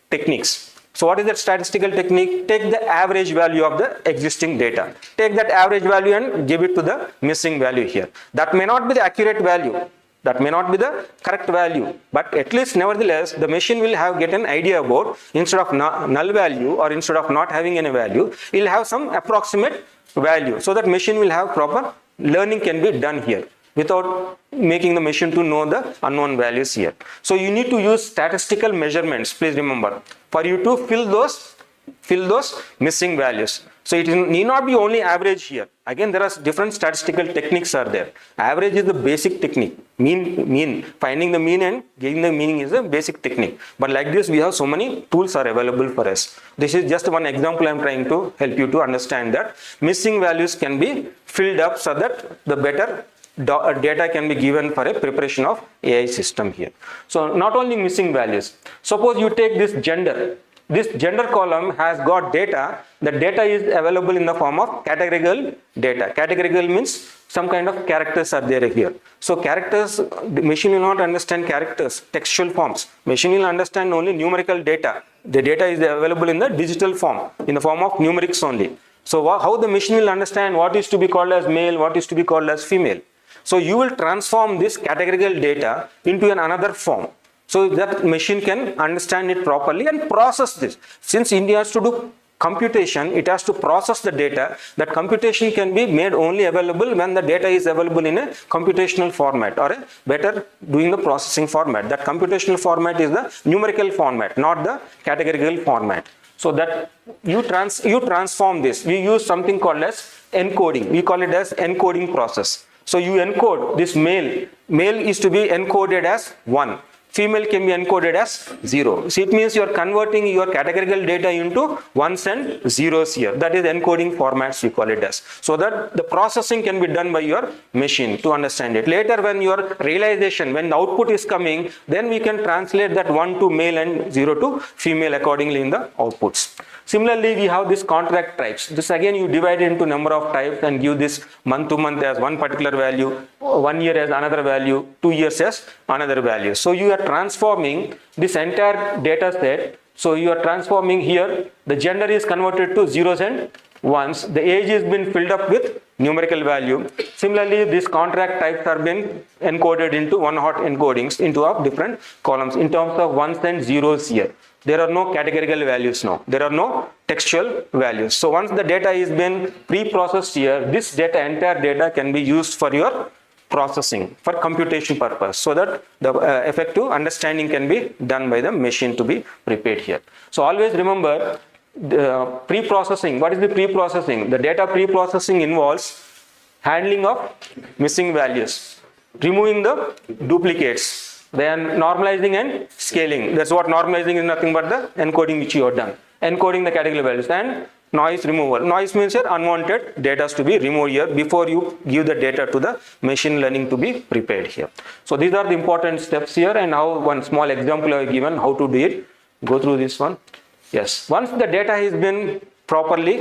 techniques. So what is that statistical technique? Take the average value of the existing data. Take that average value and give it to the missing value here. That may not be the accurate value. That may not be the correct value, but at least nevertheless, the machine will get an idea about, instead of null value or instead of not having any value, it will have some approximate value. So that machine will have proper learning can be done here without making the machine to know the unknown values here. So you need to use statistical measurements, please remember, for you to fill those missing values. So it need not be only average here. Again, there are different statistical techniques are there. Average is the basic technique. Mean, finding the mean and getting the meaning is the basic technique. But like this, we have so many tools are available for us. This is just one example I am trying to help you to understand that missing values can be filled up so that the better data can be given for a preparation of AI system here. So not only missing values. Suppose you take this gender. This gender column has got data. The data is available in the form of categorical data. Categorical means some kind of characters are there here. So characters, the machine will not understand characters, textual forms. Machine will understand only numerical data. The data is available in the digital form, in the form of numerics only. So how the machine will understand what is to be called as male, what is to be called as female. So you will transform this categorical data into another form, so that machine can understand it properly and process this. Since India has to do computation, it has to process the data. That computation can be made only available when the data is available in a computational format or a better doing the processing format. That computational format is the numerical format, not the categorical format. So that you transform this. We use something called as encoding. We call it as encoding process. So you encode this male is to be encoded as 1. Female can be encoded as 0. So it means you are converting your categorical data into ones and zeros here. That is encoding formats we call it as. So that the processing can be done by your machine to understand it. Later when your realization, when the output is coming, then we can translate that 1 to male and 0 to female accordingly in the outputs. Similarly, we have this contract types. This again you divide into number of types and give this month to month as one particular value, 1 year as another value, 2 years as another value. So you are transforming this entire data set. So you are transforming here, the gender is converted to zeros and ones. The age has been filled up with numerical value. Similarly, these contract types are being encoded into one-hot encodings into different columns in terms of ones and zeros here. There are no categorical values now. There are no textual values. So once the data is been pre-processed here, this data, entire data can be used for your processing for computation purpose, so that the effective understanding can be done by the machine to be prepared here. So always remember the pre-processing. What is the pre-processing? The data pre-processing involves handling of missing values, removing the duplicates, then normalizing and scaling. That's what normalizing is, nothing but the encoding which you have done. Encoding the category values, and noise removal. Noise means your unwanted data to be removed here before you give the data to the machine learning to be prepared here. So these are the important steps here, and now one small example I have given how to do it. Go through this one. Yes, once the data has been properly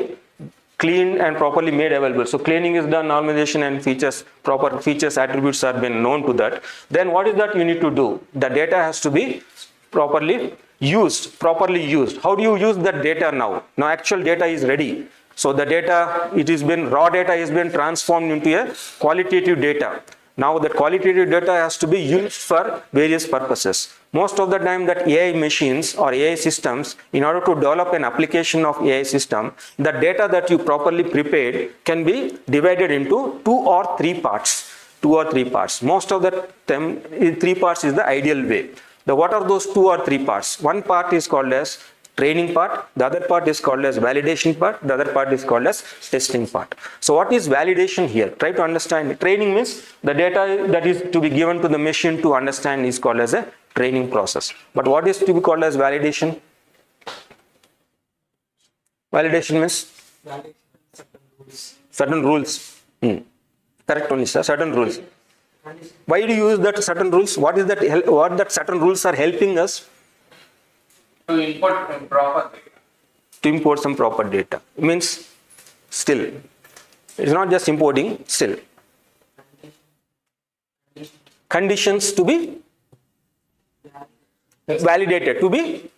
cleaned and properly made available, so cleaning is done, normalization and features, proper features, attributes have been known to that, then what is that you need to do? The data has to be properly used. How do you use that data now? Now actual data is ready. So the data, it has been, raw data has been transformed into a qualitative data. Now that qualitative data has to be used for various purposes. Most of the time that AI machines or AI systems, in order to develop an application of AI system, the data that you properly prepared can be divided into 2 or 3 parts. Most of the time 3 parts is the ideal way. What are those 2 or 3 parts? One part is called as training part, the other part is called as validation part, the other part is called as testing part. So what is validation here? Try to understand. Training means the data that is to be given to the machine to understand is called as a training process. But what is to be called as validation? Validation means certain rules. Correct only, sir. Certain rules. Why do you use that certain rules? What is that? What that certain rules are helping us? To import some proper data. To import some proper data. It means still. It's not just importing, still. Conditions to be validated, to be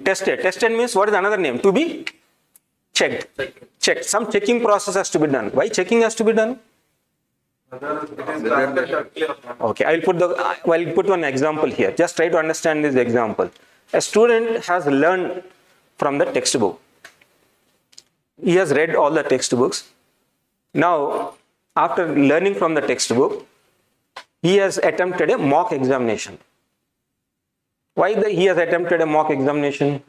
tested. Tested means what is another name? To be checked. Checked. Some checking process has to be done. Why checking has to be done? Okay, I'll put one example here. Just try to understand this example. A student has learned from the textbook. He has read all the textbooks. Now, after learning from the textbook, he has attempted a mock examination. Why he has attempted a mock examination?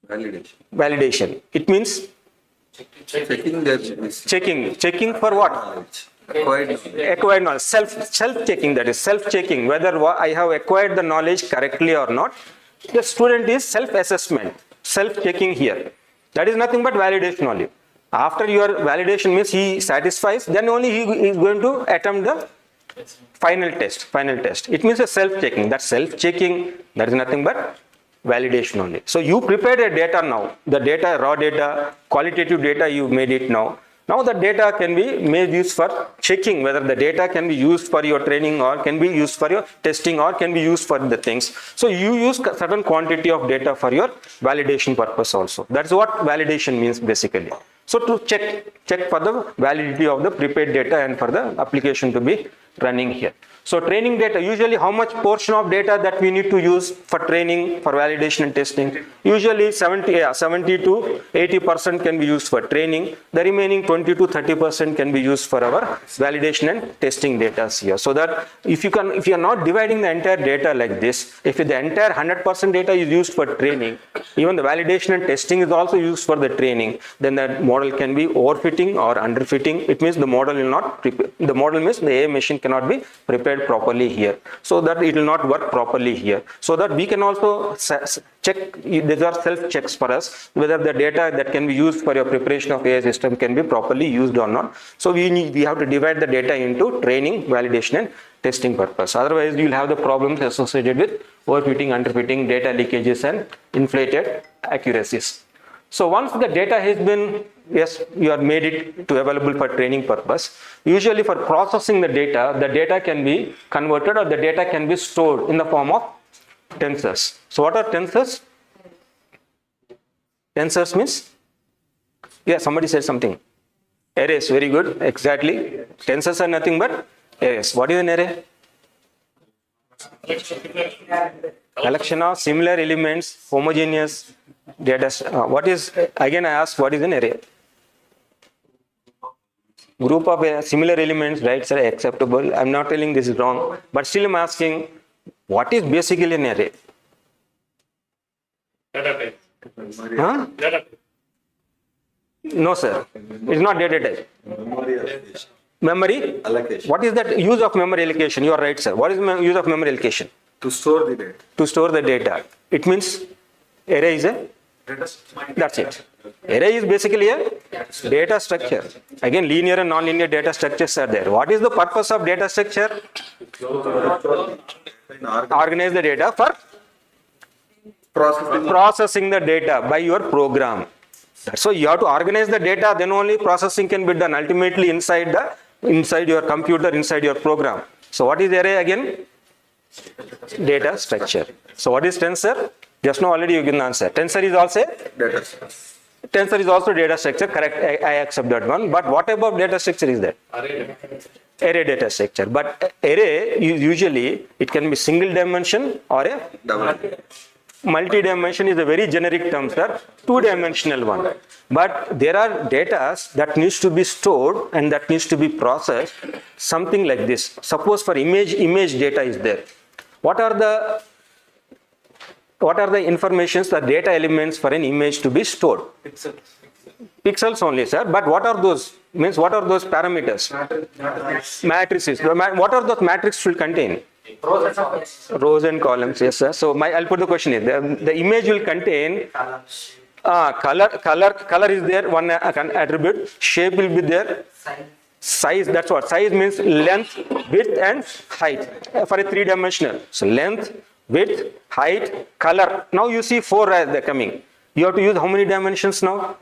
Validation. It means checking for what? Acquired knowledge. Self-checking, that is self-checking whether I have acquired the knowledge correctly or not. The student is self-assessment, self-checking here. That is nothing but validation only. After your validation means he satisfies, then only he is going to attempt the final test. It means a self-checking. That self-checking, that is nothing but validation only. So you prepared a data now. The data, raw data, qualitative data, you made it now. Now the data can be made use for checking whether the data can be used for your training or can be used for your testing or can be used for the things. So you use certain quantity of data for your validation purpose also. That's what validation means basically. So to check for the validity of the prepared data and for the application to be running here. So training data, usually how much portion of data that we need to use for training, for validation and testing? Usually 70 to 80% can be used for training. The remaining 20 to 30% can be used for our validation and testing data here. So that if you are not dividing the entire data like this, if the entire 100% data is used for training, even the validation and testing is also used for the training, then that model can be overfitting or underfitting. It means the model will not prepare. The model means the AI machine cannot be prepared properly here, so that it will not work properly here. So that we can also check, these are self checks for us, whether the data that can be used for your preparation of AI system can be properly used or not. So we have to divide the data into training, validation and testing purpose. Otherwise you will have the problems associated with overfitting, underfitting, data leakages and inflated accuracies. So once the data has been, yes, you have made it to available for training purpose. Usually for processing the data can be converted or the data can be stored in the form of tensors. So what are tensors? Tensors means, yeah, somebody said something. Arrays, very good, exactly. Tensors are nothing but arrays. What is an array? Collection of similar elements, homogeneous data. What is, again I ask, what is an array? group of similar elements, right, sir, acceptable. I'm not telling this is wrong, but still I'm asking, what is basically an array? Data type. Huh? Data type. No, sir. It's not data type. Memory allocation. Memory? Allocation. What is that use of memory allocation? You are right, sir. What is use of memory allocation? To store the data. To store the data. It means array is a, that's it. Array is basically a data structure. Again, linear and non-linear data structures are there. What is the purpose of data structure? Organize the data for processing the data by your program. So you have to organize the data, then only processing can be done ultimately inside your computer, inside your program. So what is array again? Data structure. So what is tensor? Just now already you given the answer. Tensor is also Data. tensor is also data structure. Correct. I accept that one. But what about data structure is that? Array. Array data structure. But array usually it can be single dimension or a Double. multi-dimension is a very generic term, sir. Two-dimensional one. But there are data that needs to be stored and that needs to be processed. Something like this. Suppose for image data is there. What are the informations, the data elements for an image to be stored? Pixels only, sir. But what are those? Means what are those parameters? Matrices. What are those matrices will contain? Rows and columns, yes, sir. So I'll put the question in. The image will contain color is there, one attribute. Shape will be there. Size, that's what. Size means length, width and height for a three-dimensional. So length, width, height, color. Now you see four they're coming. You have to use how many dimensions now?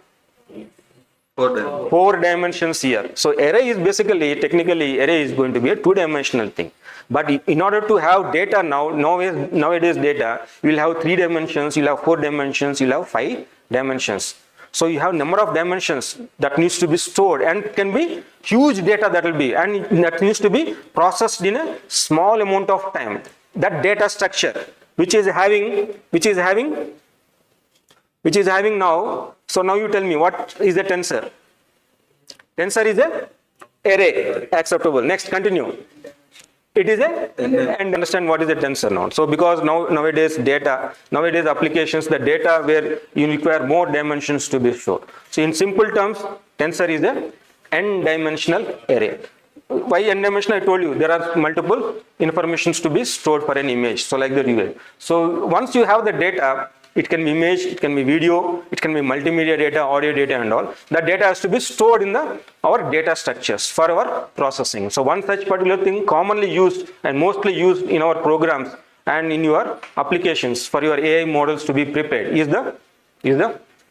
4 dimensions. 4 dimensions here. So array is basically, technically array is going to be a two-dimensional thing. But in order to have data nowadays data, you will have 3 dimensions, you will have 4 dimensions, you will have 5 dimensions. So you have number of dimensions that needs to be stored and can be huge data that will be, and that needs to be processed in a small amount of time. That data structure, which is having now. So now you tell me, what is a tensor? Tensor is a array, acceptable. Next, continue. It is and understand what is a tensor now. So because nowadays applications, the data where you require more dimensions to be stored. So in simple terms, tensor is a n-dimensional array. Why n-dimensional? I told you there are multiple informations to be stored for an image. So like the image. So once you have the data, it can be image, it can be video, it can be multimedia data, audio data and all. That data has to be stored in our data structures for our processing. So one such particular thing commonly used and mostly used in our programs and in your applications for your AI models to be prepared is the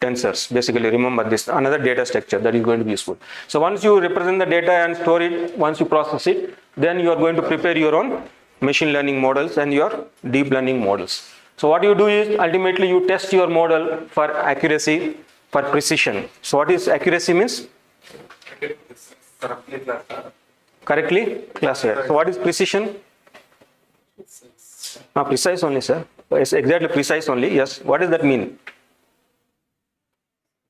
tensors. Basically, remember this, another data structure that is going to be useful. So once you represent the data and store it, once you process it, then you are going to prepare your own machine learning models and your deep learning models. So what you do is ultimately you test your model for accuracy, for precision. So what is accuracy means? Correctly classified. So what is precision? Precise only, sir. It's exactly precise only. Yes. What does that mean?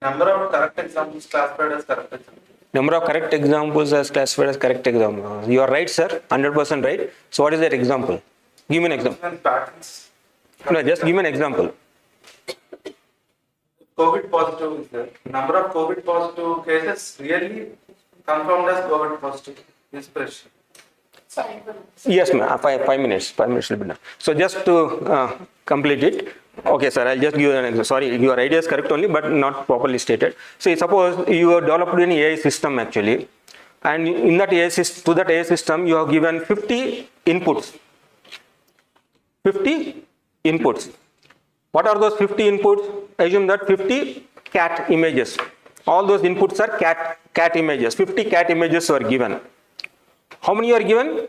Number of correct examples classified as correct examples. Number of correct examples as classified as correct example. You are right, sir. 100% right. So what is that example? Give me an example. Patterns. No, just give me an example. COVID positive is there. Number of COVID positive cases really confirmed as COVID positive is pressure. Yes, ma'am. 5 minutes. 5 minutes will be done. So just to complete it. Okay, sir. I'll just give you an example. Sorry, your idea is correct only, but not properly stated. So suppose you have developed an AI system actually, and in that AI system, you have given 50 inputs. 50 inputs. What are those 50 inputs? Assume that 50 cat images. All those inputs are cat images. 50 cat images were given. How many are given?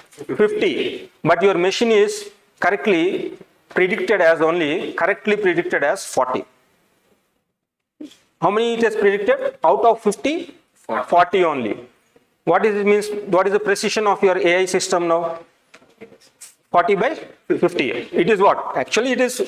50. But your machine is correctly predicted as 40. How many it has predicted? Out of 50? 40 only. What is it means? What is the precision of your AI system now? 40 by 50. It is what? Actually it is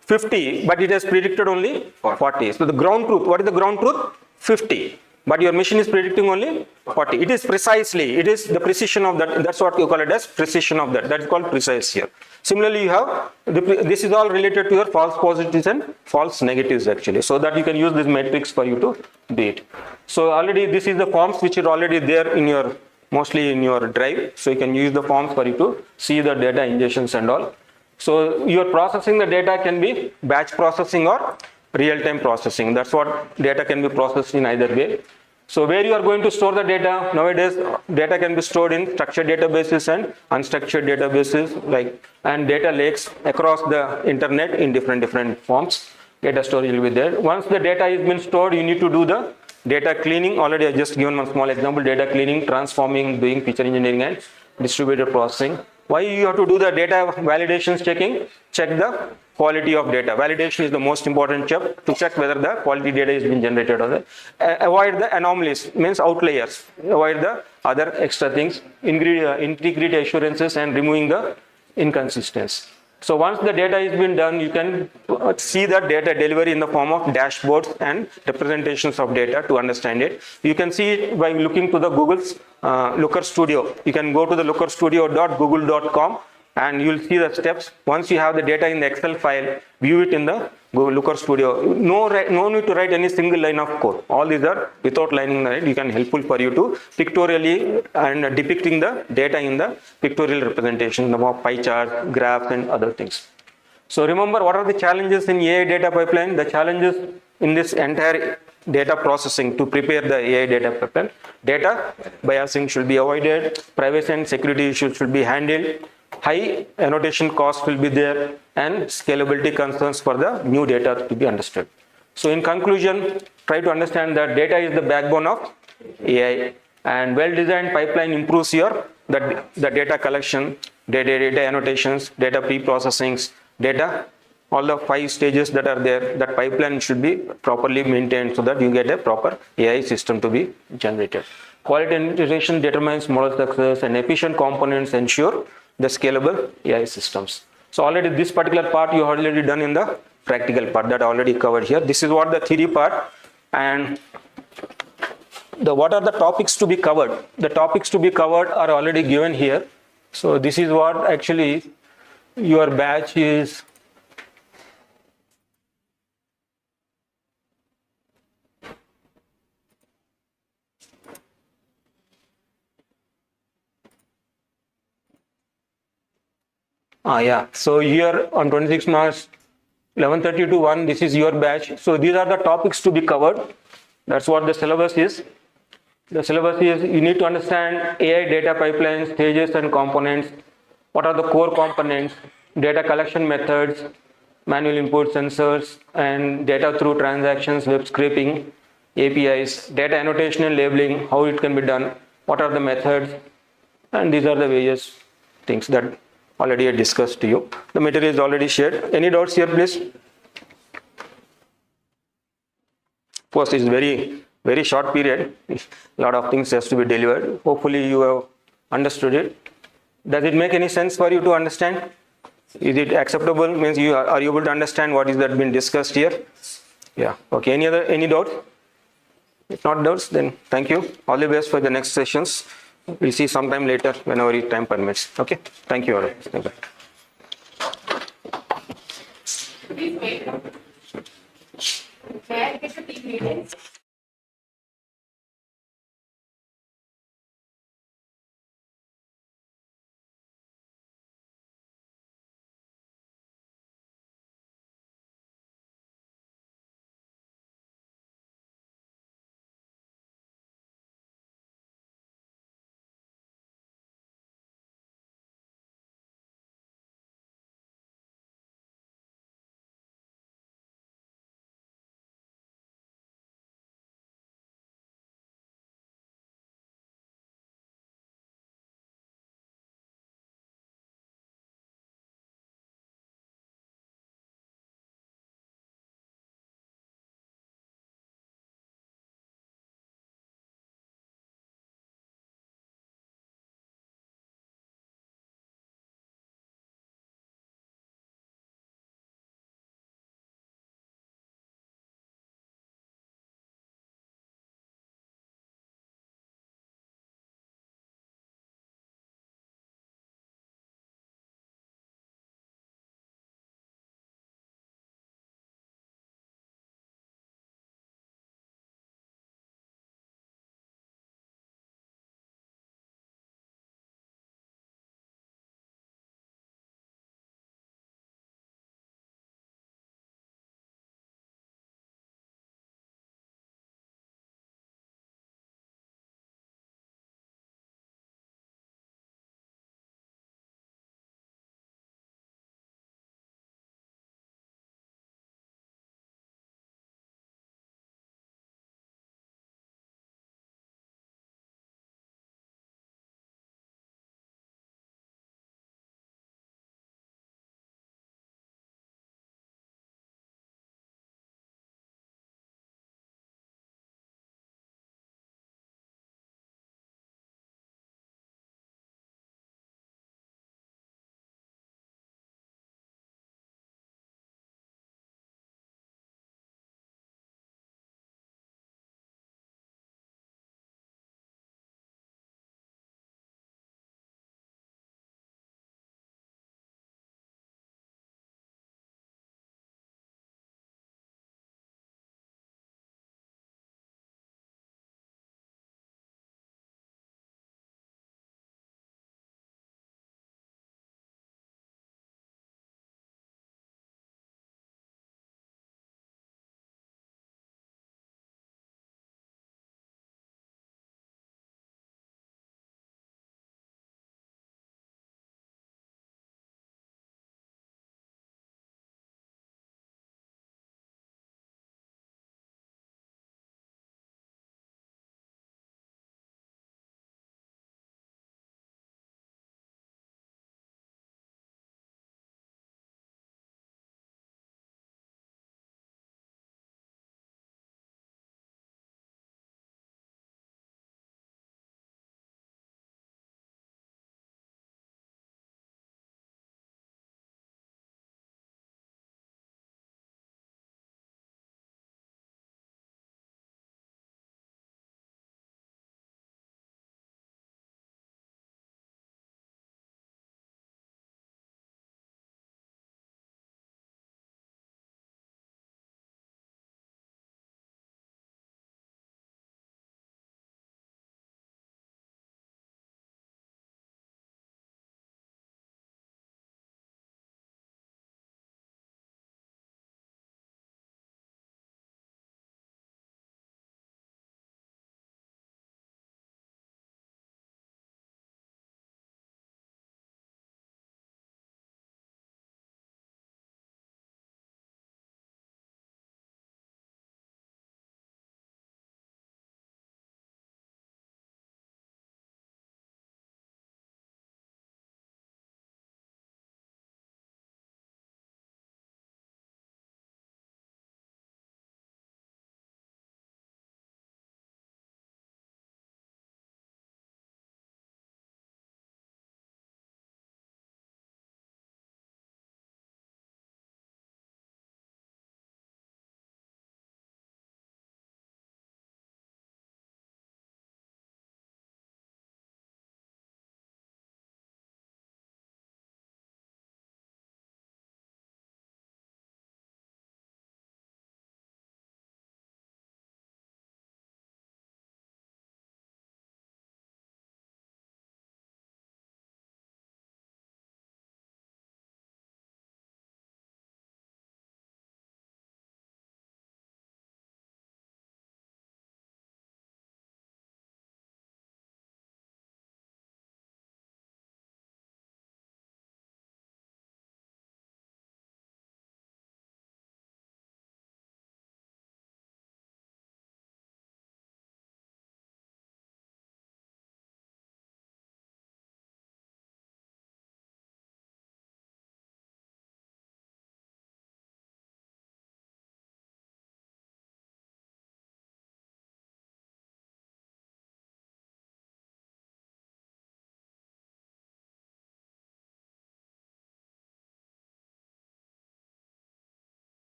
50, but it has predicted only 40. So the ground truth, what is the ground truth? 50. but your machine is predicting only 40. It is precisely, it is the precision of that, that's what you call it as precision of that. That is called precise here. Similarly, you have, this is all related to your false positives and false negatives actually, so that you can use this matrix for you to do it. So already this is the forms which are already there in your, mostly in your drive. So you can use the forms for you to see the data ingestions and all. So your processing the data can be batch processing or real-time processing. That's what data can be processed in either way. So where you are going to store the data, nowadays data can be stored in structured databases and unstructured databases, like, and data lakes across the internet in different forms. Data storage will be there. Once the data has been stored, you need to do the data cleaning. Already I just given one small example: data cleaning, transforming, doing feature engineering and distributed processing. Why you have to do the data validations checking? Check the quality of data. Validation is the most important step to check whether the quality data is being generated or not. Avoid the anomalies, means outliers. Avoid the other extra things. Integrity assurances and removing the inconsistencies. So once the data has been done, you can see the data delivery in the form of dashboards and representations of data to understand it. You can see it by looking to the Google's Looker Studio. You can go to the lookerstudio.google.com and you will see the steps. Once you have the data in the Excel file, view it in the Google Looker Studio. No need to write any single line of code. All these are without lining, right? You can helpful for you to pictorially and depicting the data in the pictorial representation, the pie charts, graphs and other things. So remember, what are the challenges in AI data pipeline? The challenges in this entire data processing to prepare the AI data pipeline. Data biasing should be avoided. Privacy and security issues should be handled. High annotation cost will be there, and scalability concerns for the new data to be understood. So in conclusion, try to understand that data is the backbone of AI, and well-designed pipeline improves your the data collection, data annotations, data pre-processings, data, all the 5 stages that are there. That pipeline should be properly maintained so that you get a proper AI system to be generated. Quality integration determines model success, and efficient components ensure the scalable AI systems. So already this particular part you have already done in the practical part, that I already covered here. This is what the theory part, and what are the topics to be covered. The topics to be covered are already given here. So this is what actually your batch is. Yeah, so here on 26 March 11:30 to 1, this is your batch. So these are the topics to be covered. That's what the syllabus is. The syllabus is, you need to understand AI data pipelines, stages and components. What are the core components, data collection methods, manual input sensors, and data through transactions, web scraping, APIs, data annotation and labeling, how it can be done, what are the methods, and these are the various things that already I discussed to you. The material is already shared. Any doubts here, please? Of course, it's very short period. A lot of things has to be delivered. Hopefully you have understood it. Does it make any sense for you to understand? Is it acceptable? Means you are you able to understand what is that been discussed here? Yeah. Okay. Any doubts? If not doubts, then thank you. All the best for the next sessions. We'll see sometime later whenever your time permits. Okay. Thank you all. Bye. Please wait. May I get the team meetings?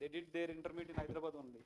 They did their intermediate in Hyderabad only.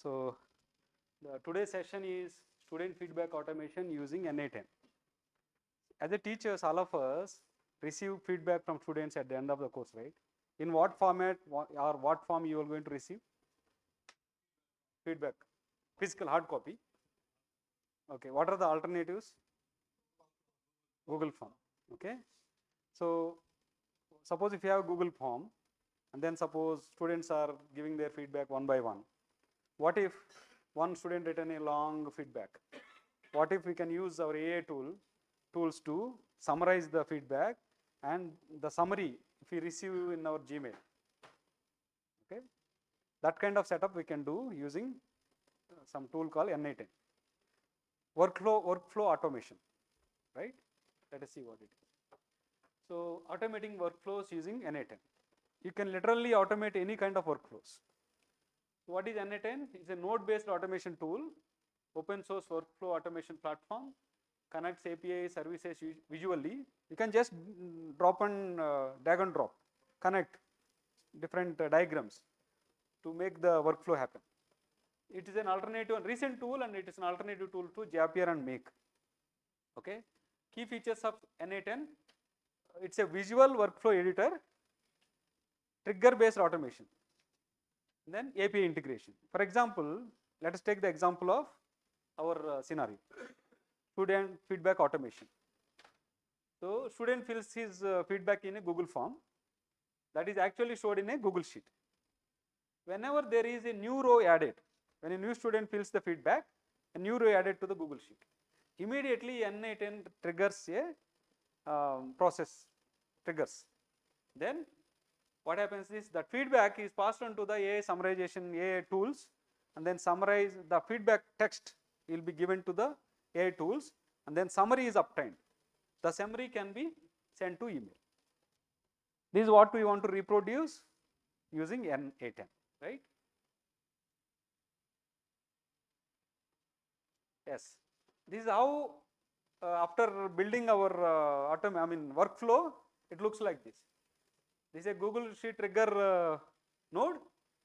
So today's session is student feedback automation using NA10. As a teachers, all of us receive feedback from students at the end of the course, right? In what format or what form you are going to receive feedback? Physical hard copy. Okay, what are the alternatives? Google form. Okay, so suppose if you have Google form, and then suppose students are giving their feedback one by one. What if one student written a long feedback? What if we can use our AI tools to summarize the feedback, and the summary if we receive in our Gmail? Okay, that kind of setup we can do using some tool called NA10. Workflow automation, right? Let us see what it is. So automating workflows using NA10. You can literally automate any kind of workflows. What is NA10? It's a node-based automation tool, open source workflow automation platform, connects API services visually. You can just drag and drop, connect different diagrams to make the workflow happen. It is an alternative, a recent tool, and it is an alternative tool to Zapier and Make. Okay. Key features of NA10. It's a visual workflow editor, trigger-based automation, then API integration. For example, let us take the example of our scenario, student feedback automation. So student fills his feedback in a Google form that is actually stored in a Google Sheet. Whenever there is a new row added, when a new student fills the feedback, a new row added to the Google Sheet, immediately NA10 triggers a process, triggers. Then what happens is that feedback is passed on to the AI summarization AI tools, and then summarize the feedback text will be given to the AI tools, and then summary is obtained. The summary can be sent to email. This is what we want to reproduce using NA10, right? Yes, this is how after building our workflow, it looks like this. This is a Google Sheet trigger node,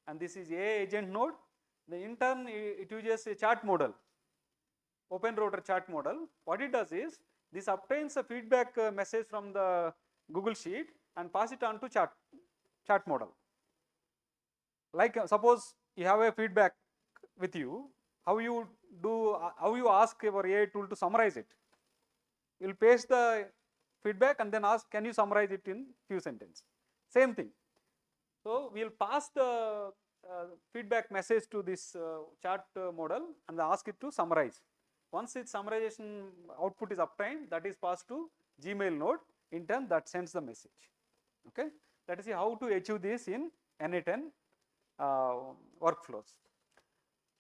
and this is AI agent node. In turn, it uses a chart model, open router chart model. What it does is, this obtains a feedback message from the Google Sheet and pass it on to chart model. Like suppose you have a feedback with you, how you ask your AI tool to summarize it. You will paste the feedback and then ask, can you summarize it in few sentences? Same thing. So we will pass the feedback message to this chart model and ask it to summarize. Once its summarization output is obtained, that is passed to Gmail node. In turn, that sends the message. Okay, let us see how to achieve this in NA10 workflows.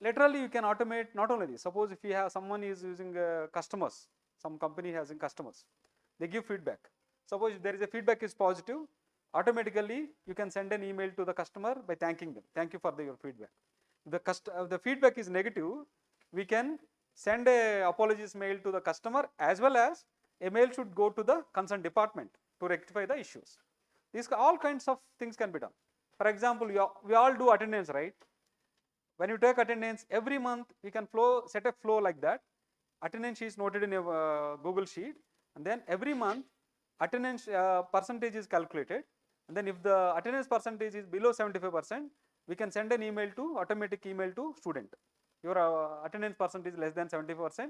Laterally, you can automate not only this. Suppose if you have someone is using customers, some company has customers, they give feedback. Suppose if there is a feedback is positive, automatically you can send an email to the customer by thanking them. Thank you for your feedback. If the feedback is negative, we can send a apologies mail to the customer, as well as a mail should go to the concerned department to rectify the issues. These all kinds of things can be done. For example, we all do attendance, right? When you take attendance, every month we can set a flow like that. Attendance is noted in a Google Sheet, and then every month attendance percentage is calculated, and then if the attendance percentage is below 75%, we can send an email to automatic email to student. Your attendance percentage is less than 70%.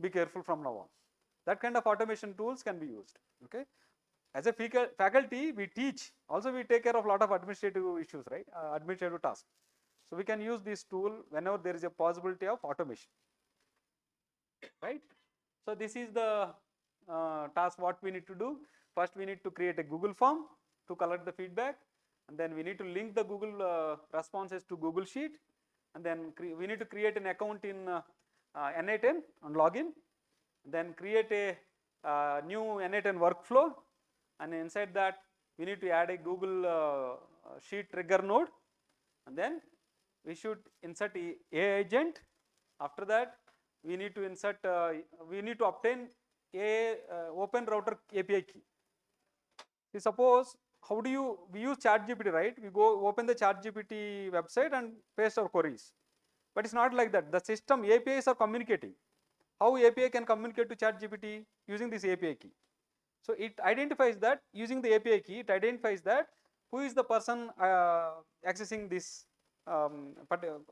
Be careful from now on. That kind of automation tools can be used. Okay. As a faculty, we teach. Also, we take care of a lot of administrative issues, right? Administrative tasks. So we can use this tool whenever there is a possibility of automation, right? So this is the task what we need to do. First, we need to create a Google form to collect the feedback, and then we need to link the Google responses to Google Sheet, and then we need to create an account in NA10 and login, then create a new NA10 workflow, and inside that we need to add a Google Sheet trigger node, and then we should insert AI agent. After that, we need to insert, we need to obtain a open router API key. See, suppose we use ChatGPT, right? We go open the ChatGPT website and paste our queries. But it's not like that. The system APIs are communicating. how API can communicate to ChatGPT using this API key. So it identifies that using the API key, it identifies that who is the person accessing this,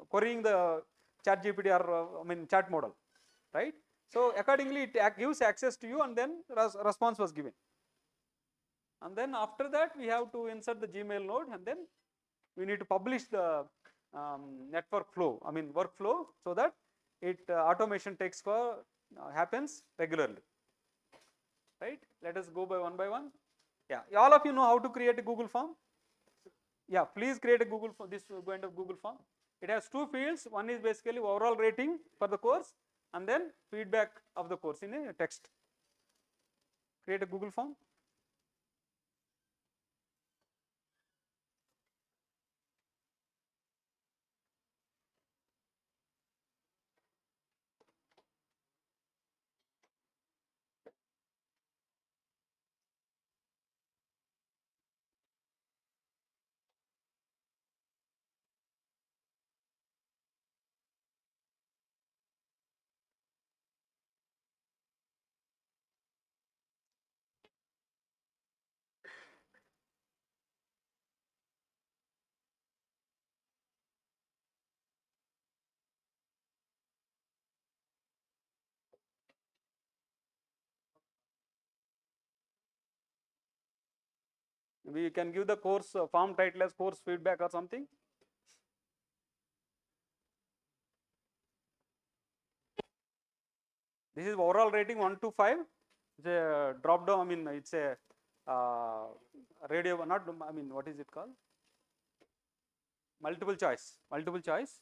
querying the ChatGPT or chat model, right? So accordingly, it gives access to you, and then response was given. And then after that, we have to insert the Gmail node, and then we need to publish the network flow, workflow, so that it automation takes for happens regularly, right? Let us go by one. Yeah, all of you know how to create a Google form. Yeah, please create a Google form. This kind of Google form. It has two fields. One is basically overall rating for the course, and then feedback of the course in a text. Create a Google form. We can give the course form title as course feedback or something. This is overall rating 1 to 5. It's a drop down. It's a radio. Not. What is it called? Multiple choice. Multiple choice.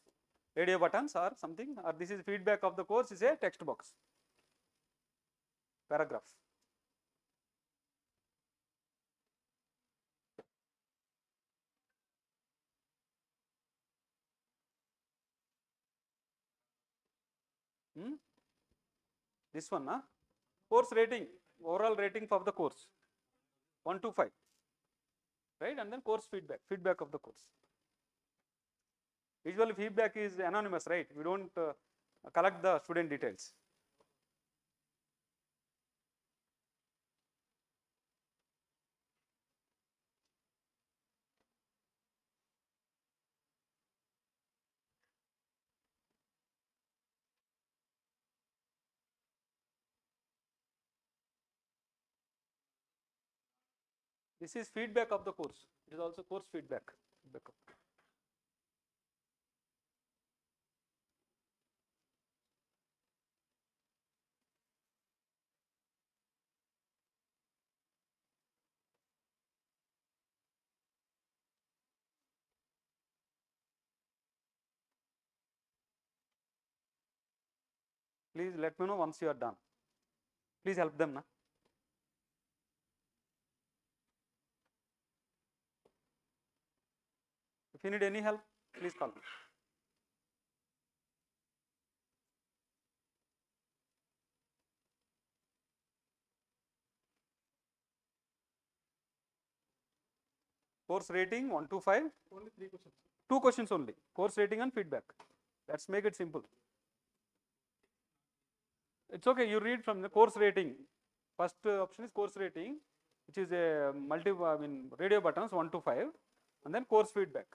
Radio buttons or something. Or this is feedback of the course. Is a text box. Paragraph. This one, course rating, overall rating of the course, 1 to 5, right? And then course feedback of the course. Usually feedback is anonymous, right? We don't collect the student details. This is feedback of the course. It is also course feedback. Please let me know once you are done. Please help them, na? If you need any help, please call me. Course rating 1 to 5. Only 3 questions. 2 questions only. Course rating and feedback. Let's make it simple. It's okay. You read from the course rating. First option is course rating, which is a radio buttons 1 to 5, and then course feedback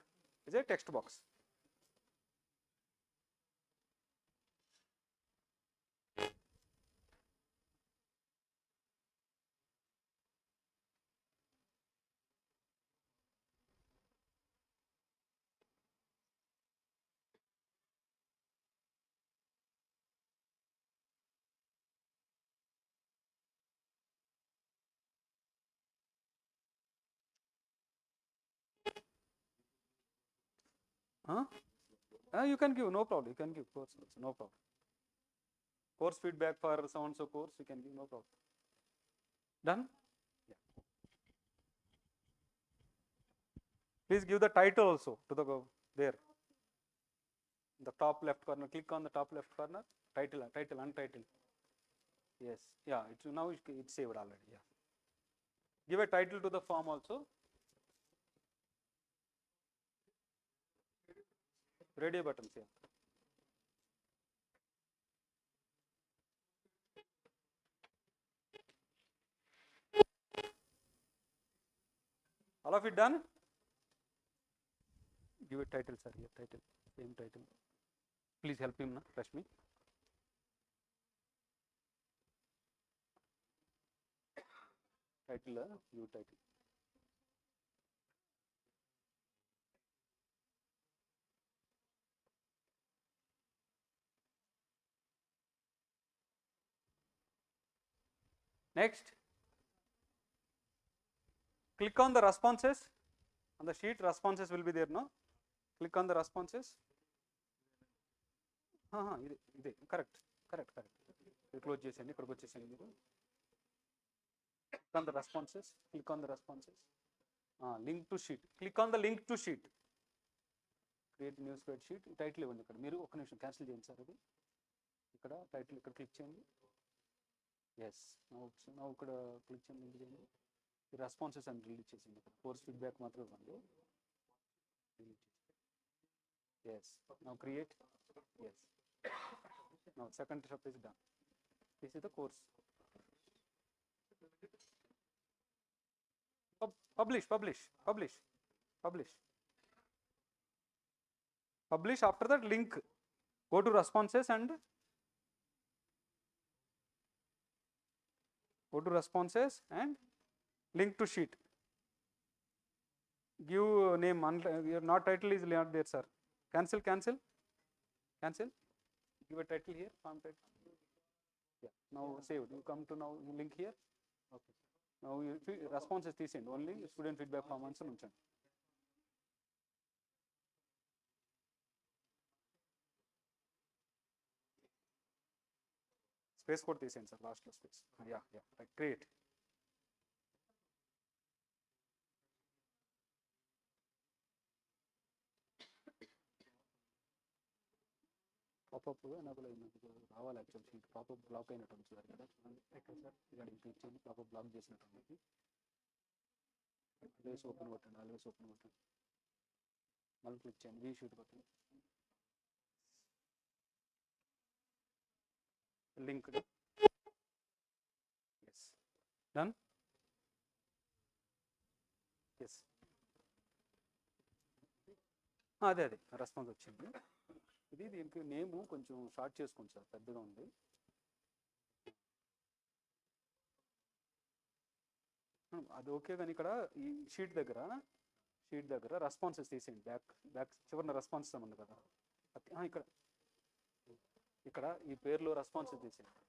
is a text box. You can give, no problem. You can give course also, no problem. Course feedback for so and so course, you can give, no problem. Done? Yeah. Please give the title also to the there. The top left corner. Click on the top left corner. Title, untitled. Yes. Yeah. It's now it's saved already. Yeah. Give a title to the form also. Radio buttons, yeah. All of it done? Give a title, sir. Here, title, same title. Please help him, Rashmi. Title, new title. Next, click on the responses on the sheet. Responses will be there, no? Click on the responses. Correct. Close చేసేయండి, ఇక్కడికి వచ్చేసేయండి మీరు. Click on the responses. Click on the responses. Link to sheet. Click on the link to sheet. Create new spreadsheet. Title ఇవ్వండి ఇక్కడ. మీరు ఒక్క నిమిషం cancel చేయండి సార్ అది. ఇక్కడ టైటిల్ ఇక్కడ క్లిక్ చేయండి. ఎస్ నౌ ఇక్కడ క్లిక్ చేయండి. ఈ రెస్పాన్సెస్ అని డిలీట్ చేసింది. కోర్స్ ఫీడ్బ్యాక్ మాత్రం ఇవ్వండి. Yes. Now create. Yes. Now second step is done. This is the course. Publish. Publish. After that, link. Go to responses and link to sheet. Give name. Your not title is not there, sir. Cancel. Give a title here, form title. Yeah. Now saved. You come to now link here. Okay. Now you responses తీసేయండి. Only student feedback form answer ఉంచండి. Space code తీసేయండి sir, last లో space. Right. Create. Popup enable అయింది, రావాలి actual sheet. Popup black అయినట్టు ఉంది sir కదా. ఎక్కడ సార్ ఇక్కడ క్లిక్ చేయండి. పాపప్ బ్లాక్ చేసినట్టు. ఆల్వేస్ ఓపెన్ కొట్టండి. మళ్ళీ క్లిక్ చేయండి. వీ షీట్ కొట్టండి. లింక్డ్. Yes done. ఎస్ అదే రెస్పాన్స్ వచ్చింది. దీనికి నేమ్ కొంచెం షార్ట్ చేసుకోండి సార్, పెద్దగా ఉంది. అది ఓకే, కానీ ఇక్కడ ఈ షీట్ దగ్గర రెస్పాన్సెస్ తీసేయండి. బ్యాక్ చివరిన రెస్పాన్సెస్ ఉంది కదా, ఇక్కడ ఈ పేరులో రెస్పాన్సెస్ తీసేయండి.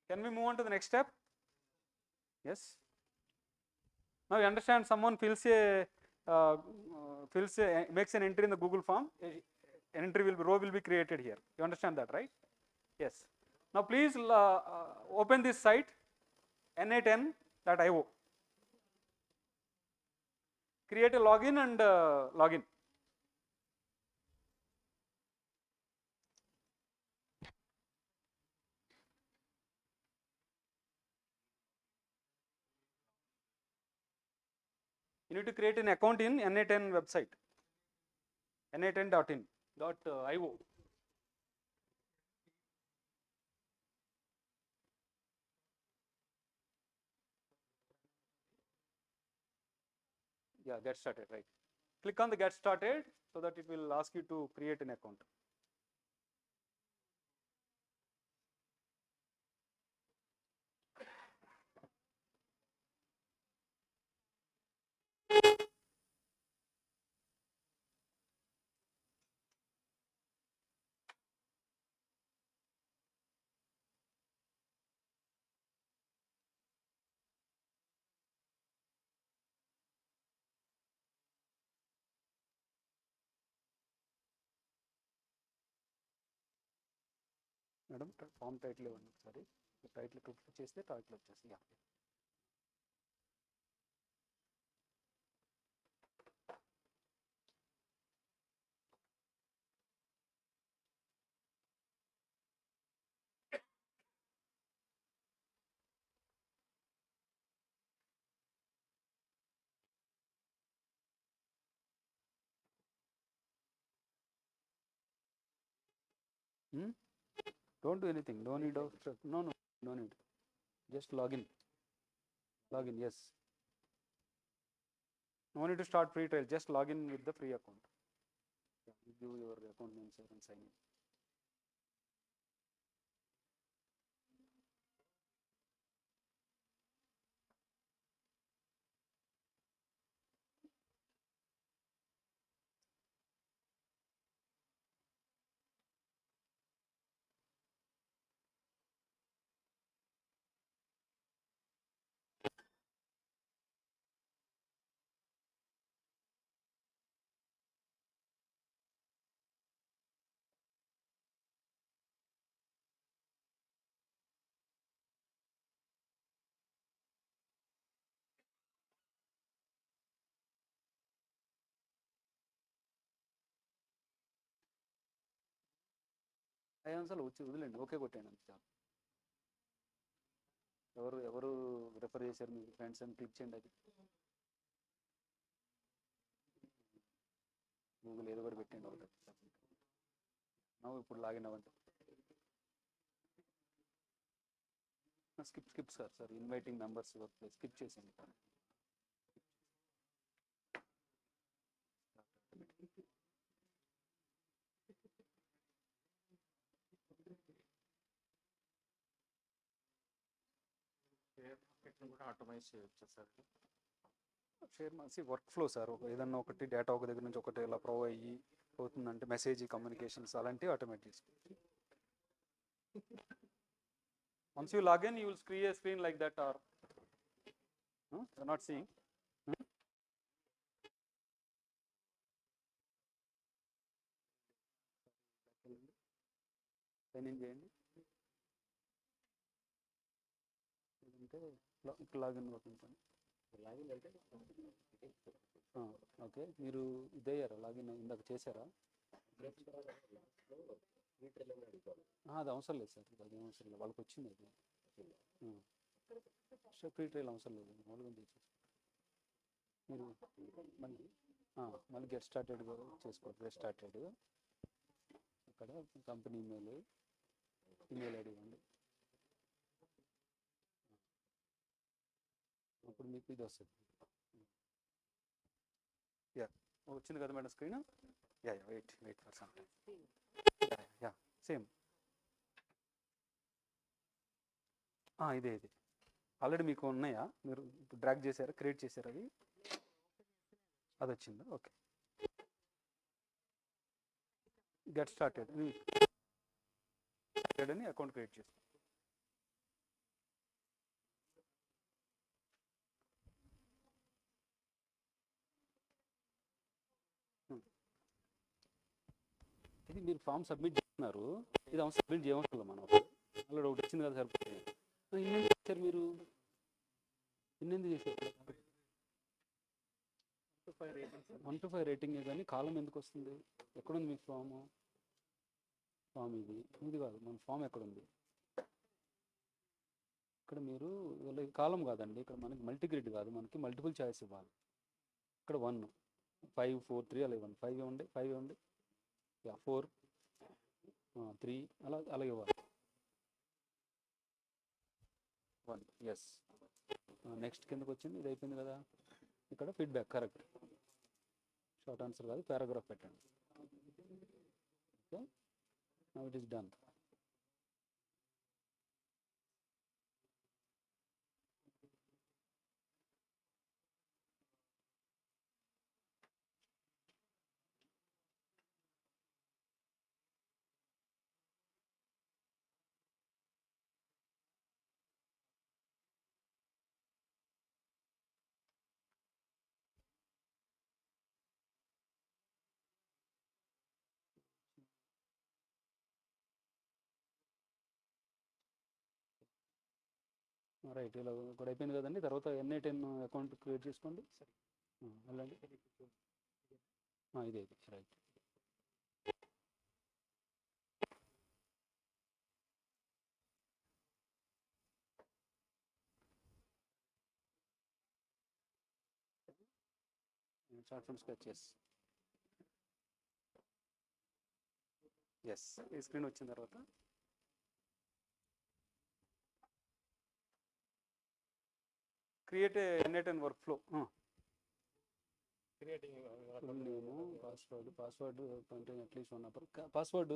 Can we move on to the next step? Yes. Now you understand, someone makes an entry in the Google form. An entry row will be created here. You understand that, right? Yes. Now please open this site na10.io. Create a login and login. You need to create an account in na10 website, na10.in.io. Yeah, get started, right. Click on the get started so that it will ask you to create an account. Madam form title ఇవ్వండి ఒకసారి. Title click చేస్తే title వచ్చేసి Don't do anything. No need. Just log in. Login, yes. No need to start free trial, just log in with the free account. Yeah, give your account name, sir, and sign in. ఆన్సర్లు వచ్చి వదిలేండి, okay కొట్టండి అంతే చాలు. ఎవరు refer చేశారు మీకు friends అని క్లిక్ చేయండి. అది గూగుల్ ఏదో కూడా పెట్టండి ఒకటి. ఇప్పుడు లాగిన్ అవ్వండి. Skip sir inviting members work place skip చేసేయండి. కూడా ఆటోమైజ్ చేయొచ్చు sir. Share work flow sir, ఏదన్నా ఒకటి డేటా ఒక దగ్గర నుంచి ఒకటి ఇలా ప్రొవైడ్ అయ్యి అవుతుందంటే మెసేజ్ కమ్యూనికేషన్స్ అలాంటివి ఆటోమేట్ చేసుకోవచ్చు. Once you log in, you will see a screen like that, or you're not seeing. Sign in చేయండి. అంటే లాగిన్ అవుతుంది. లాగిన్ అంటే ఓకే, మీరు ఇదయ్యారా లాగిన్ ఇందాక చేశారా? అది అవసరం లేదు సార్, అది అవసరం లేదు, వాళ్ళకి వచ్చింది అది. ఫ్రీ ట్రయల్ అవసరం లేదు, మామూలుగా చేసేసి మీరు మళ్ళీ గెట్ స్టార్టెడ్ చేసుకోండి. గెట్ స్టార్టెడ్ అక్కడ కంపెనీ ఈమెయిల్ ఐడి ఇవ్వండి. అప్పుడు మీకు ఇది వస్తుంది. యా వచ్చింది కదా madam screen. Yeah wait for some time. Yeah same ఇదే ఆల్రెడీ మీకు ఉన్నాయా? మీరు డ్రాగ్ చేశారా, క్రియేట్ చేశారా? అది వచ్చిందా? ఓకే, గెట్ స్టార్టెడ్ అని అకౌంట్ క్రియేట్ చేస్తాం. ఇది మీరు ఫామ్ సబ్మిట్ చేస్తున్నారు, ఇది అవసరం సబ్మిట్ చేయవసరం మనం ఆల్రెడీ ఒకటి వచ్చింది కదా సరిపోతుంది. ఇన్నెందుకు చేశారు మీరు? ఇన్నెందుకు చేశారు? 1 to 5 రేటింగే కానీ కాలం ఎందుకు వస్తుంది? ఎక్కడుంది మీకు ఫామ్ ఇది కాదు, మన ఫామ్ ఎక్కడుంది? ఇక్కడ మీరు కాలం కాదండి, ఇక్కడ మనకి మల్టీగ్రిడ్ కాదు, మనకి మల్టిపుల్ చాయిస్ ఇవ్వాలి. ఇక్కడ 1 5 4 3 అలా ఇవ్వండి. 5 ఇవ్వండి. 4 3 అలా ఇవ్వాలి. 1 ఎస్. నెక్స్ట్ కిందకు వచ్చింది, ఇది అయిపోయింది కదా. ఇక్కడ ఫీడ్బ్యాక్ కరెక్ట్, షార్ట్ ఆన్సర్ కాదు, పారాగ్రాఫ్ పెట్టండి. Okay, now it is done. Right, ఇలా కూడా అయిపోయింది కదండి. తర్వాత NI10 అకౌంట్ క్రియేట్ చేసుకోండి. అలాంటి ఇదే right. Start from scratch. Yes ఈ స్క్రీన్ వచ్చిన తర్వాత create a N8N workflow. Creating password contain at least one password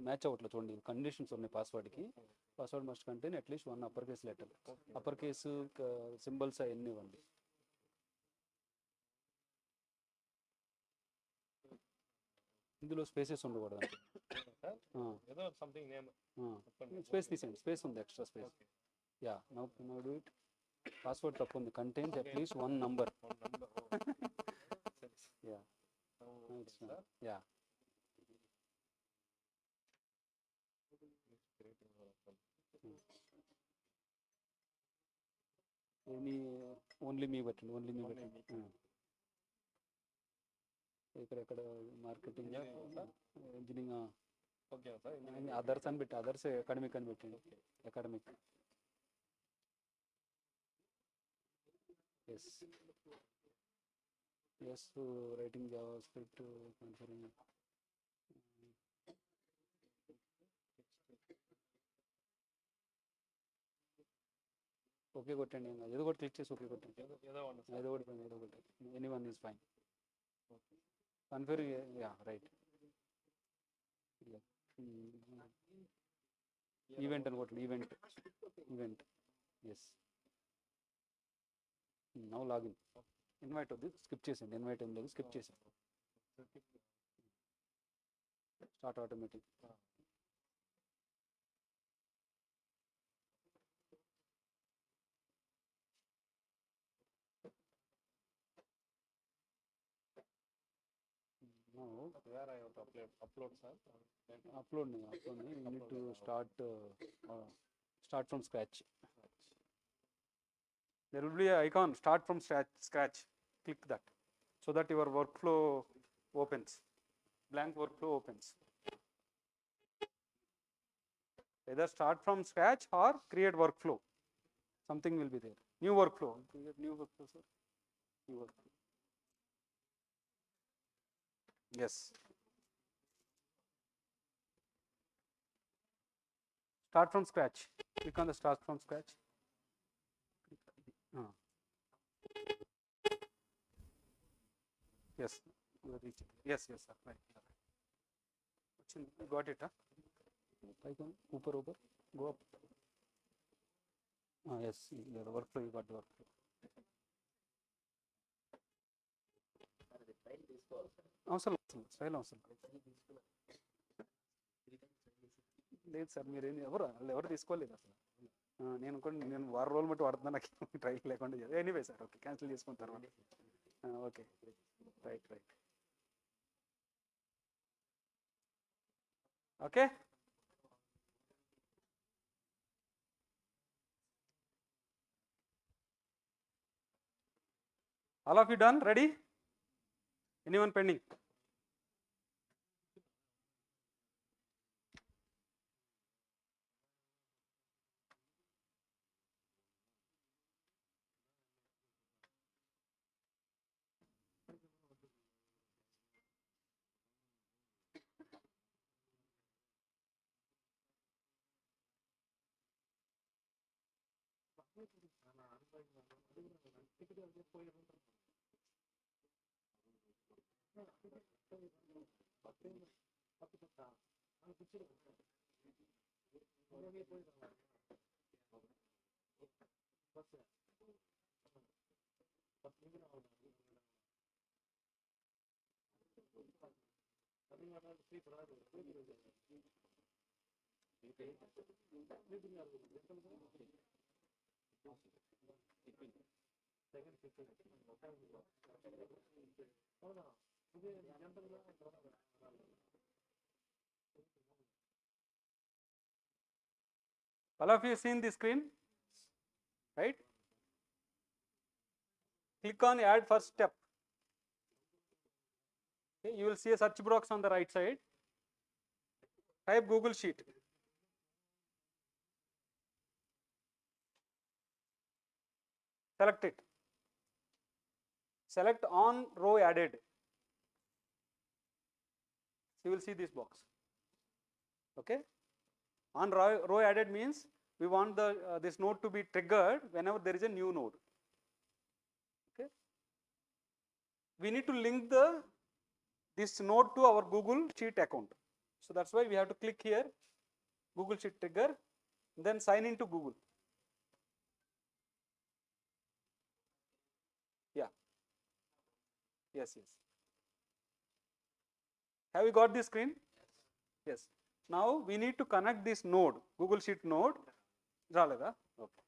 match అవ్వట్లేదు చూడండి, కండిషన్స్ ఉన్నాయి పాస్వర్డ్కి. Password must contain at least one upper case letter, upper case symbols అవన్నీ ఇవ్వండి. ఇందులో స్పేసెస్ ఉండకూడదు, ఏదో సంథింగ్ నేమ్ స్పేస్ తీసేయండి, స్పేస్ ఉంది, extra space. Yeah now do it. Password తప్పు ఉంది, contains at least one number. Yeah yeah any only మీ పెట్టండి, ఓన్లీ మీ పెట్టండి. ఇక్కడ marketing engineering okay sir. Others అని పెట్టి, అదర్స్ అకాడమిక్ అని పెట్టండి, academic. Yes yes writing JavaScript confirm. Okay కొట్టండి, ఏదో ఒకటి క్లిక్ చేసి ఓకే కొట్టండి, ఏదో ఒకటి any one is fine. Confirm, yeah right. Event అని కొట్టండి, event yes. Now login. Invite వద్దు, స్కిప్ చేసేయండి, ఇన్వైట్ ఏం లేదు, స్కిప్ చేసేయండి. Start automatic. Now, where I have to upload sir. Upload nahi, you need to start from scratch. There will be an icon, start from scratch. Click that so that your workflow opens. Blank workflow opens. Either start from scratch or create workflow. Something will be there. New workflow. Create new workflow, sir. New workflow. Yes. Start from scratch. Click on the start from scratch. Yes. Yes, sir. Right. You got it, huh? Icon, upper, go up. Yes, the workflow, you got the workflow. అవసరం style అవసరం లేదు sir. మీరు ఎవరు తీసుకోలేదు అసలు. నేను వారం రోజులు బట్టి వాడుతున్నా, నాకు ట్రైల్ లేకుండా. ఎనీవే సార్, ఓకే, క్యాన్సిల్ చేసుకున్న తర్వాత. Okay, right. Okay, all of you done? Ready? Anyone pending? All of you seen the screen, right? Click on add first step. Okay, you will see a search box on the right side. Type Google Sheet. Select it. Select on row added. So you will see this box. Okay. On row added means we want this node to be triggered whenever there is a new node. we need to link this node to our Google Sheet account. So that's why we have to click here, Google Sheet trigger, then sign into Google. Yeah. Yes. Have you got this screen? Yes. Now we need to connect this node, Google Sheet node. Raleda? Okay.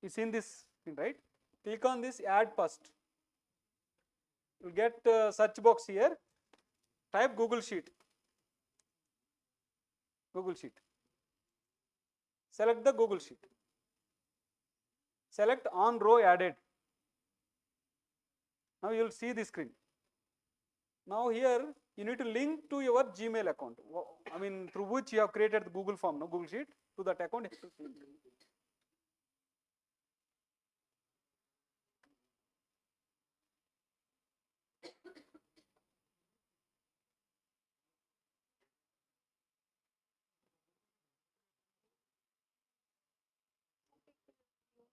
You seen this screen, right? Click on this add first. You will get search box here. Type Google Sheet. Google Sheet. Select the Google Sheet. Select on row added. Now you will see the screen. Now here you need to link to your Gmail account. I mean through which you have created the Google form, no Google Sheet. To that account.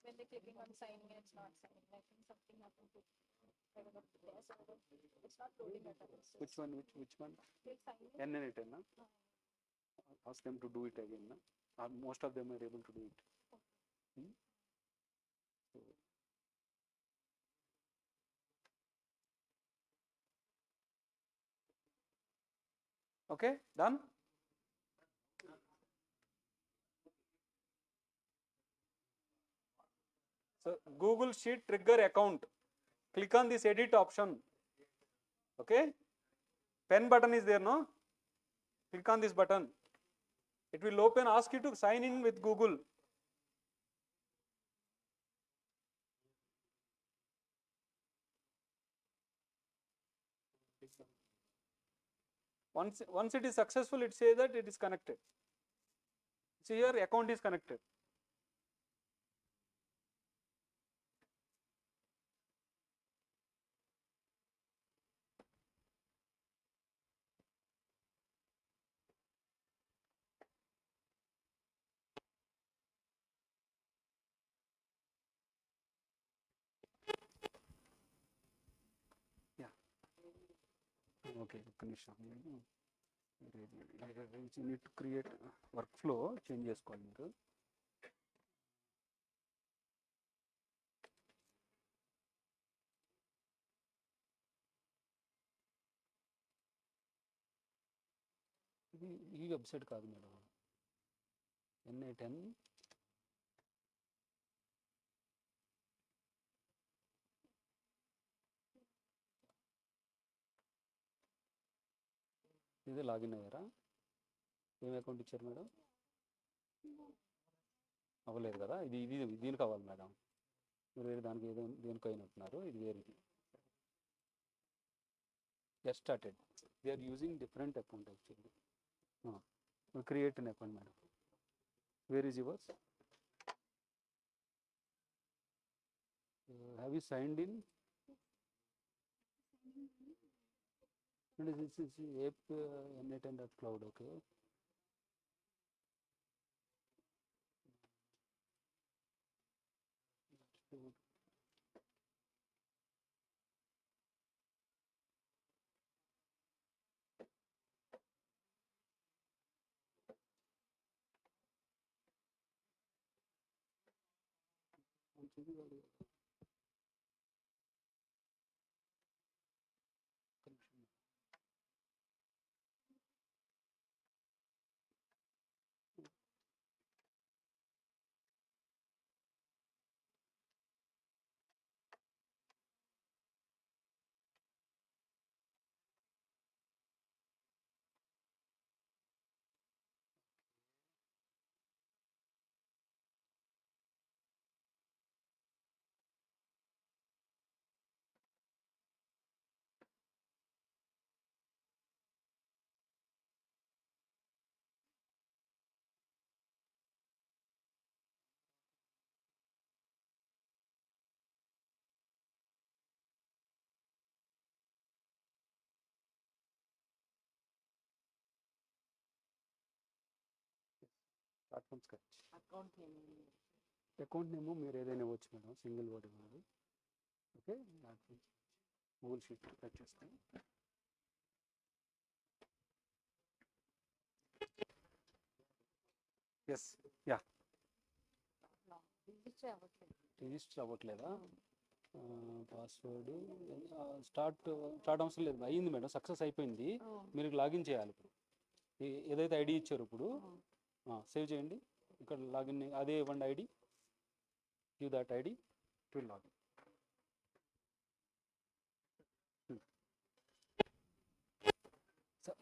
When they're clicking on signing, it's not signing. I think something happened to I don't know, their server. It's not loading at all. Which one? Which one? They'll sign in. N8, na? Ask them to do it again. Na? Most of them are able to do it. So, okay, done. So Google Sheet trigger account. Click on this edit option. Okay. Pen button is there, no? Click on this button. It will open, ask you to sign in with Google. Once it is successful, it says that it is connected. See here, account is connected. Yeah. Okay, finish. You need to create workflow changes. ఈ website కాదు madam N8N ఇదే login అయ్యారా ఏం account ఇచ్చారు madam అవ్వలేదు కదా ఇది దీనికి అవ్వాలి మేడం మీరు వేరే దానికి ఏదో దేనికి అయినట్టున్నారు ఇది వేరేది just started they are using different account actually we'll create an account madam where is yours have you signed in this is app n8n.cloud okay start from scratch. Account name. Account name మీరు ఏదైనా ఇవ్వచ్చు madam, single word ఇవ్వాలి. Okay, Google sheet touch చేస్తాను. Yes, yeah. Register అవ్వట్లేదా? Password start అవసరం లేదు, అయ్యింది madam, success అయిపోయింది. మీరు లాగిన్ చేయాలి ఇప్పుడు. ఏదైతే ఐడి ఇచ్చారు ఇప్పుడు సేవ్ చేయండి. ఇక్కడ లాగిన్ అదే ఇవ్వండి ID, give that ID to login.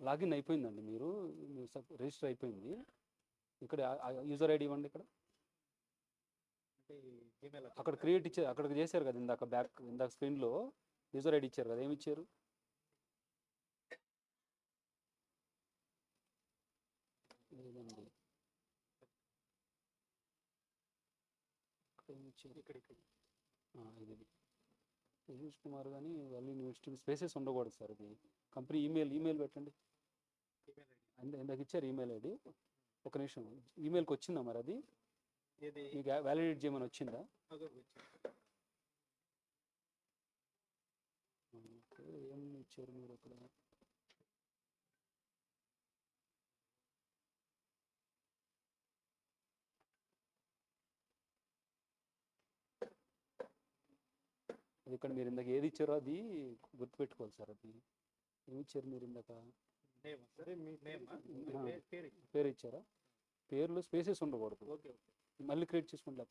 Login అయిపోయిందండి, మీరు రిజిస్టర్ అయిపోయింది. ఇక్కడ యూజర్ ఐడి ఇవ్వండి. ఇక్కడ అక్కడ క్రియేట్ ఇచ్చారు, అక్కడికి చేశారు కదా ఇందాక స్క్రీన్లో యూజర్ ఐడి ఇచ్చారు కదా, ఏమి ఇచ్చారు? లేదండి, ఇది యశీష్ కుమార్ కానీ వాళ్ళు యూనివర్సిటీ స్పేసెస్ ఉండకూడదు సార్. ఇది కంపెనీ ఈమెయిల్ పెట్టండి. ఇందాక ఇచ్చారు ఈమెయిల్ ఐడి. ఒక నిమిషం, ఈమెయిల్కి వచ్చిందా మరి? అది మీకు వ్యాలిడేట్ చేయమని వచ్చిందా? ఓకే, ఏం ఇచ్చారు మీరు అక్కడ? అది ఇక్కడ మీరు ఇందాక ఏది ఇచ్చారో అది గుర్తుపెట్టుకోవాలి సార్. అది ఏమి ఇచ్చారు మీరు ఇందాక? పేరు ఇచ్చారా? పేరులో స్పేసెస్ ఉండకూడదు. మళ్ళీ క్రియేట్ చేసుకుంటా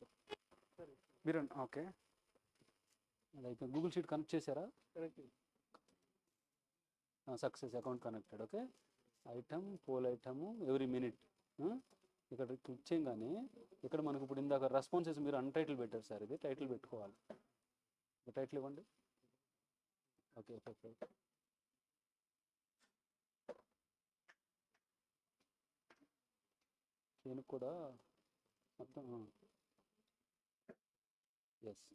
మీరు. ఓకే, అది అయిపోయింది. గూగుల్ షీట్ కనెక్ట్ చేశారా? Success, account connected. Okay, item, poll item every minute. ఇక్కడ క్లిక్ చేయగానే ఇక్కడ మనకు ఇప్పుడు ఇందాక రెస్పాన్సెస్ మీరు అన్టైటిల్ పెట్టారు సార్. ఇది టైటిల్ పెట్టుకోవాలి. టైటిల్ ఇవ్వండి. Okay, okay. నేను కూడా మొత్తం ఎస్.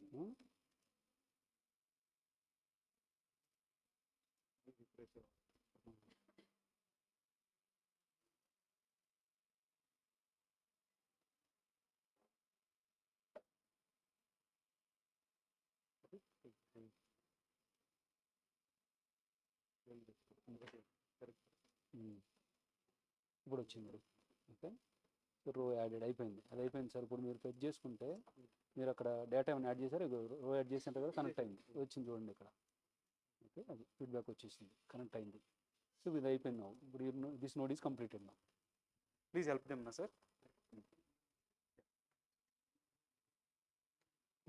ఇప్పుడు వచ్చింది. ఓకే, రో యాడెడ్ అయిపోయింది. అది అయిపోయింది సార్. ఇప్పుడు మీరు ఫెచ్ చేసుకుంటే మీరు అక్కడ డేటా ఏమైనా యాడ్ చేశారు, రో యాడ్ చేసినట్టు కదా కనెక్ట్ అయింది. వచ్చింది చూడండి ఇక్కడ. ఓకే, అది ఫీడ్బ్యాక్ వచ్చేసింది, కనెక్ట్ అయింది. సో ఇది అయిపోయింది. ఇప్పుడు this node is completed now. Please help them నా సార్.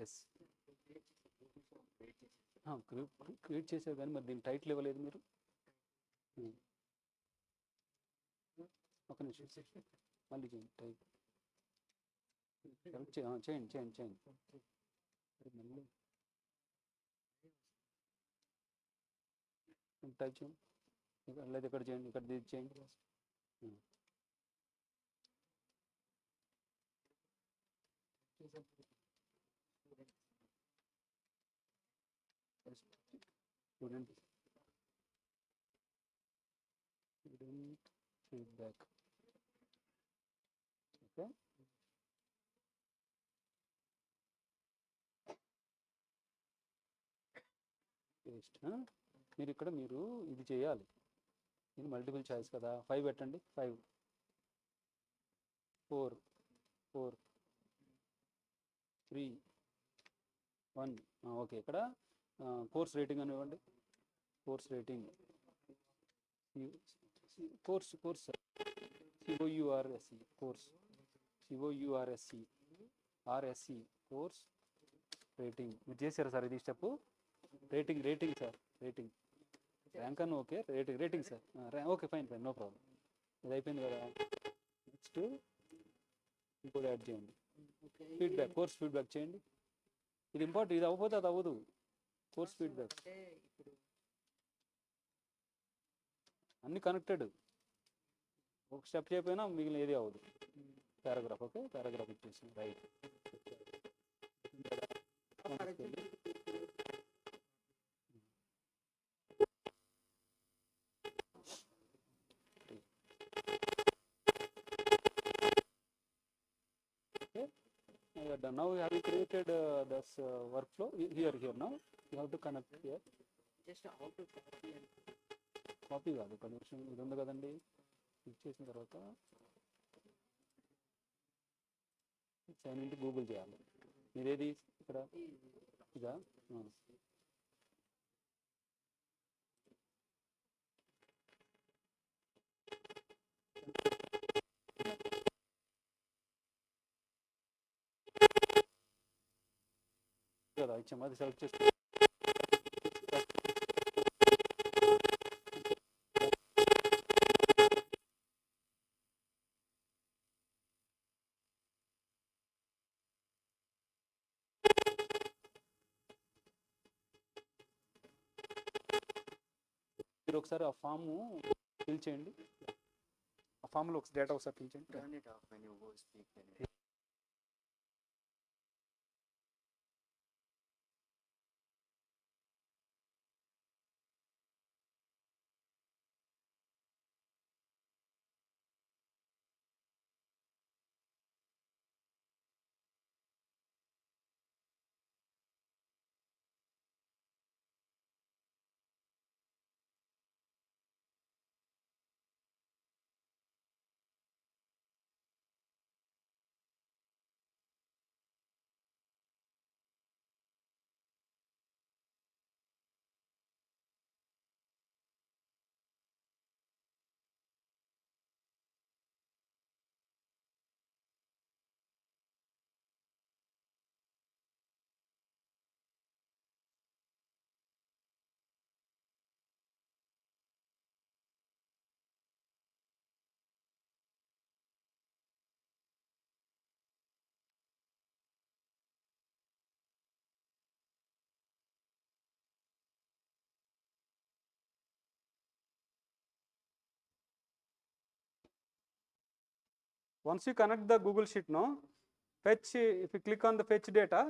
ఎస్, క్రియేట్ చేసారు కానీ మరి దీని టైటిల్ ఇవ్వలేదు మీరు. ఒక నిమిషం, మళ్ళీ చేయండి. టైప్ చేయండి. మళ్ళీ టైప్ చేయండి. లేదా ఇక్కడ చేయండి, ఇక్కడ చేయండి. Student feedback. Okay, paste. మీరు ఇక్కడ ఇది చేయాలి. ఇది మల్టిపుల్ చాయిస్ కదా. 5 పెట్టండి. 5 4 4 3 1. ఓకే, ఇక్కడ కోర్స్ రేటింగ్ అని ఇవ్వండి. Course rating, course COURSE, course COURSE course rating. మీరు చేశారా సార్ ఇది step? Rating sir, rating. Rank అని okay, rating sir. Okay, fine, no problem. ఇది అయిపోయింది కదా. నెక్స్ట్ ఇంకోటి యాడ్ చేయండి. ఫీడ్బ్యాక్, కోర్స్ ఫీడ్బ్యాక్ చేయండి. ఇది ఇంపార్టెంట్. ఇది అవ్వకపోతే అది అవ్వదు. కోర్స్ ఫీడ్బ్యాక్ అన్ని కనెక్టెడ్. ఒక స్టెప్ చేయకపోయినా మిగిలిన ఏది అవ్వదు. పారాగ్రాఫ్. ఓకే, పారాగ్రాఫ్ ఇచ్చేసి right. are done. Now have you created this workflow? Here now you have to connect here. Just how to copy and copy కాదు కనెక్షన్ ఇది ఉంది కదండి, క్లిక్ చేసిన తర్వాత సైన్ ఇంటూ గూగుల్ చేయాలి. మీరేది ఇక్కడ ఇదా? కదా ఇచ్చాము, అది సెలెక్ట్ చేస్తే మీరు ఒకసారి ఆ ఫామ్ ఫిల్ చేయండి. ఆ ఫామ్లో ఒక డేటా ఒకసారి ఫిల్ చేయండి. turn it off when you go speak. Anyway. Once you connect the Google Sheet, no, fetch, if you click on the fetch data,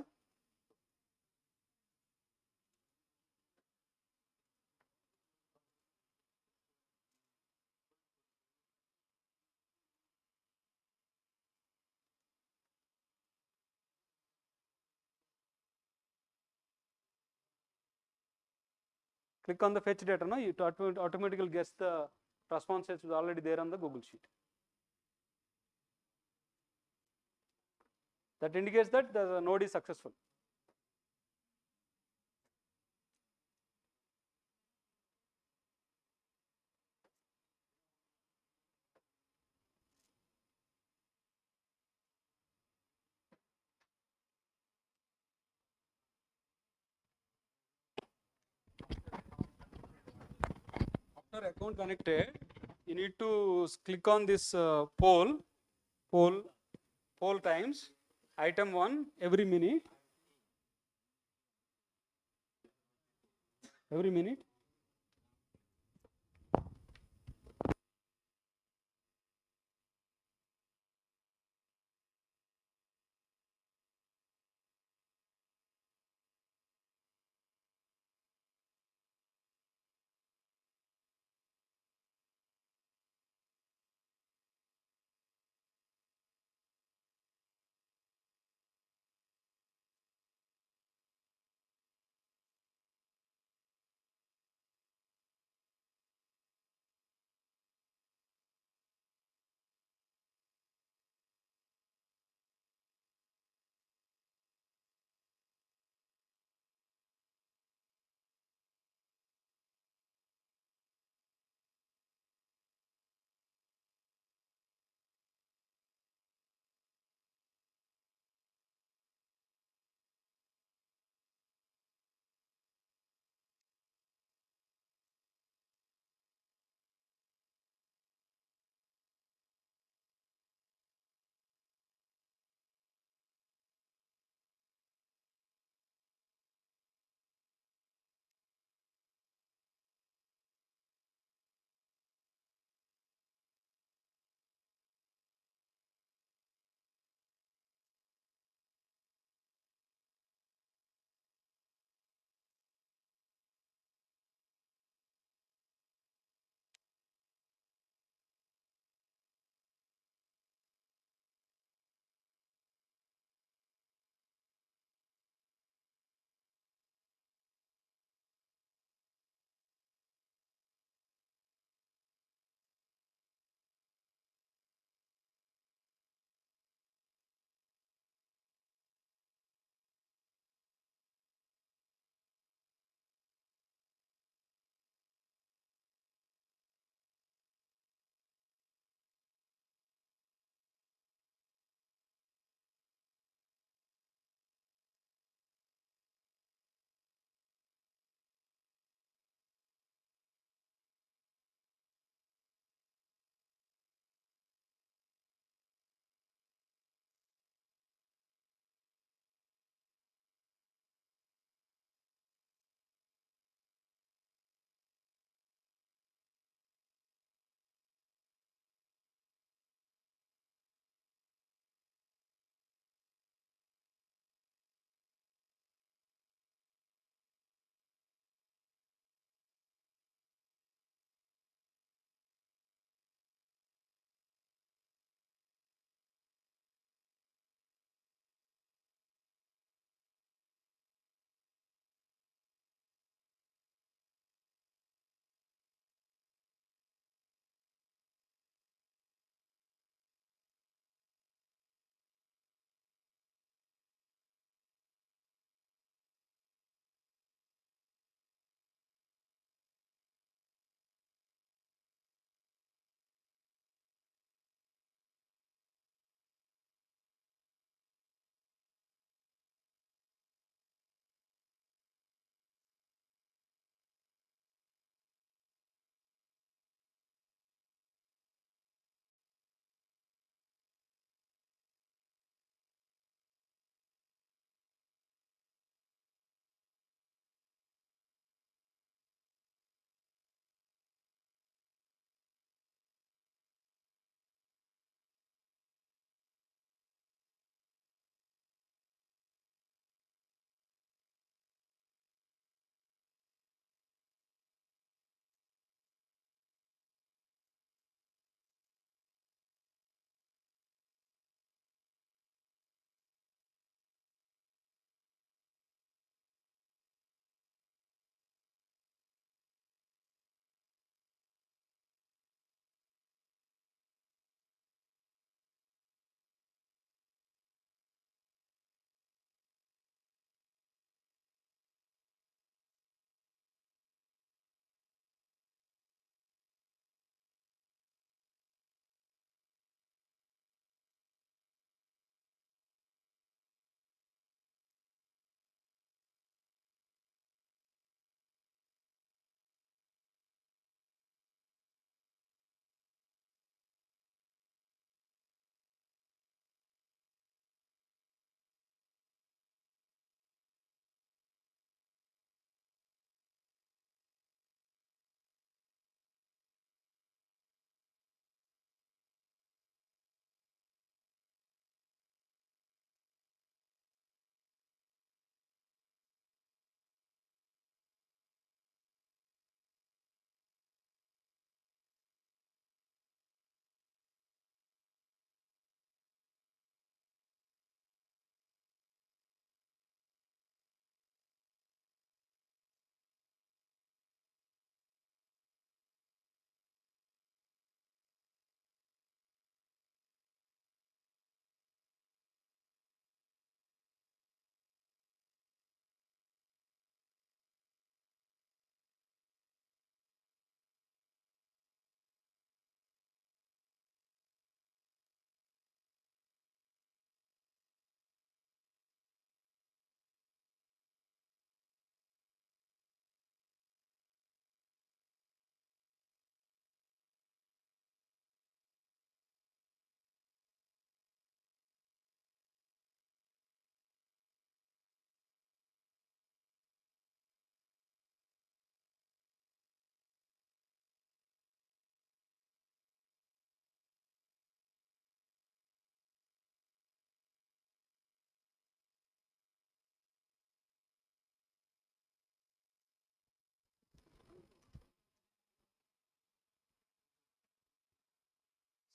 click on the fetch data, no, it automatically gets the responses is already there on the Google Sheet. That indicates that the node is successful. After account connected, you need to click on this poll times item 1 every minute.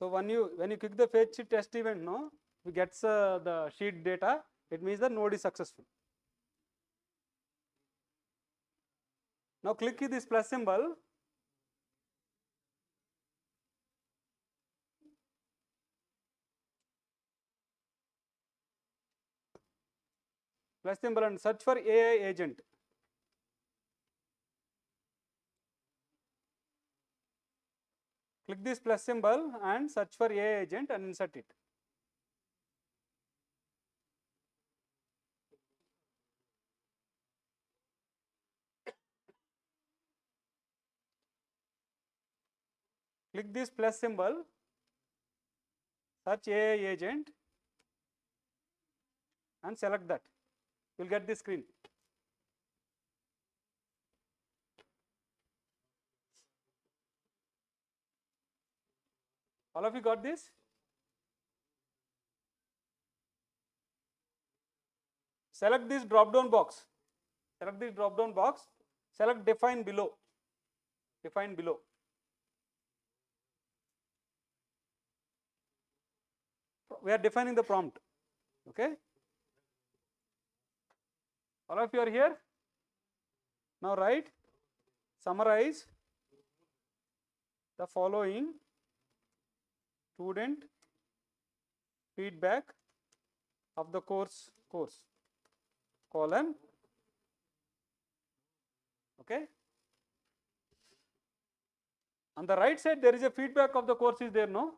So when you click the fetch test event, no, it gets the sheet data. It means the node is successful. Now click this plus symbol. Plus symbol and search for AI agent. Click this plus symbol and search for AI agent and insert it. Click this plus symbol, search AI agent and select that. You will get this screen. All of you got this? Select this drop down box. Select this drop down box. Select define below. Define below. We are defining the prompt. Okay. All of you are here? Now write, summarize the following student feedback of the course colon, okay. On the right side there is a feedback of the course is there, no?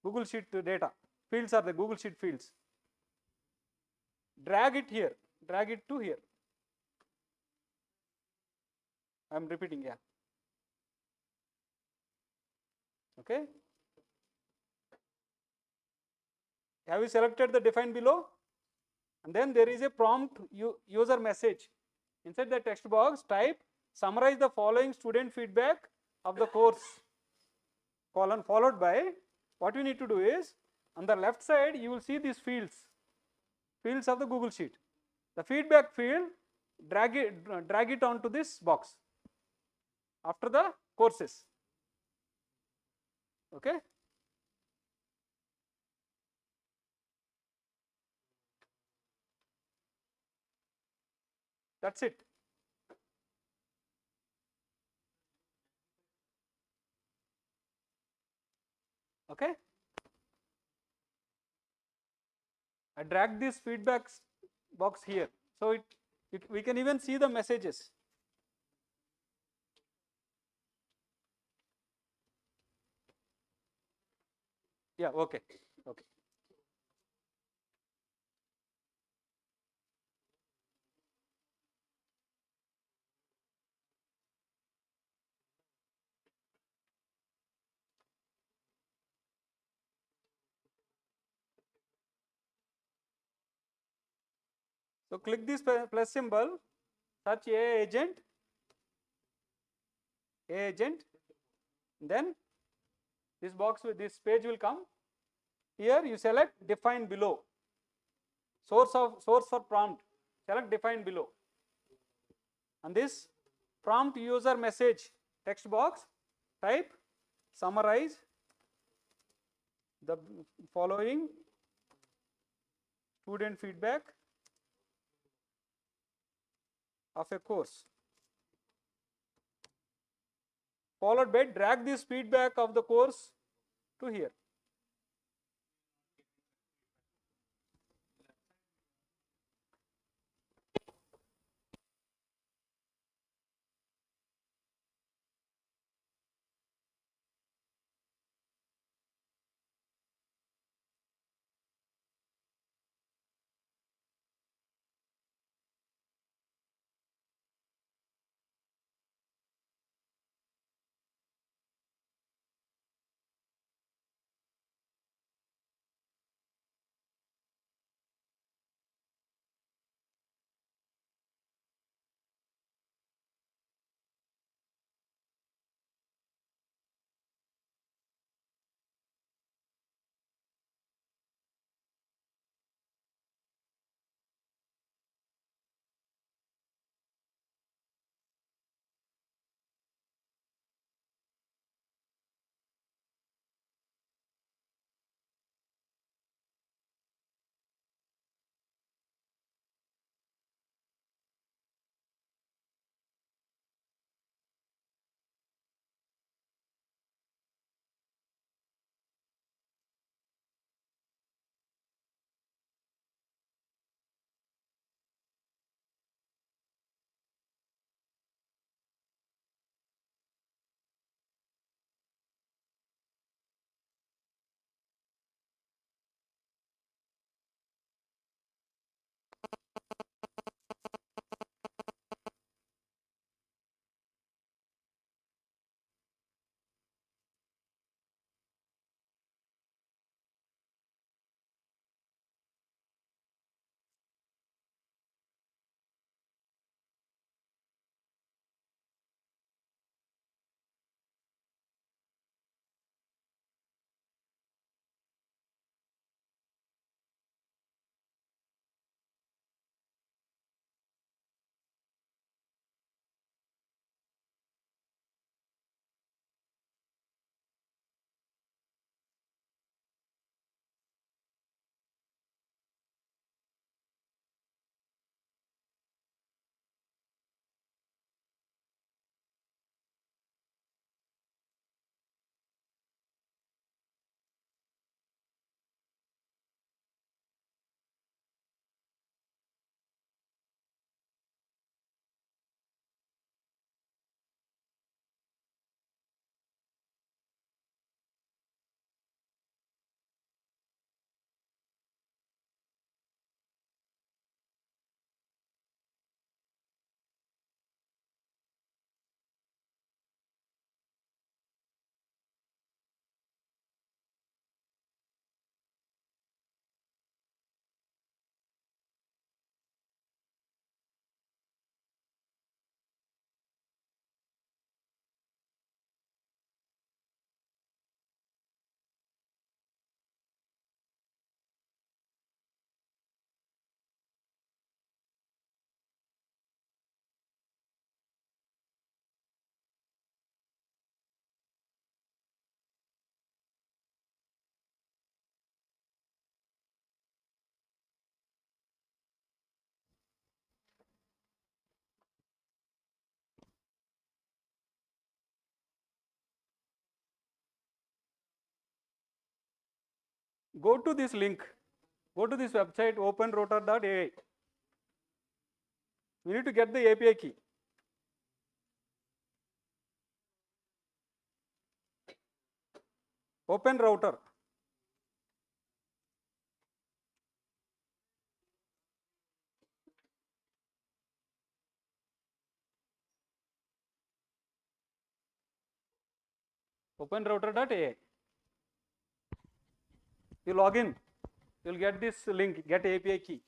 Google Sheet data, fields are the Google Sheet fields. Drag it here, drag it to here. I am repeating, yeah. Okay. Have you selected the define below? And then there is a prompt user message. Inside the text box, type summarize the following student feedback of the course colon, followed by what you need to do is on the left side you will see these fields of the Google Sheet. The feedback field, drag it onto this box after the courses. Okay. That's it. Okay. I drag this feedback box here, so we can even see the messages. Yeah, okay. Okay. So click this plus symbol, search AI agent, then this box with this page will come. Here you select define below. Source for prompt, select define below. And this prompt user message text box, type summarize the following student feedback of a course, followed by drag this feedback of the course to here. Go to this link. Go to this website openrouter.ai. We need to get the API key. Open router. Openrouter.ai. You log in, you will get this link, get API key.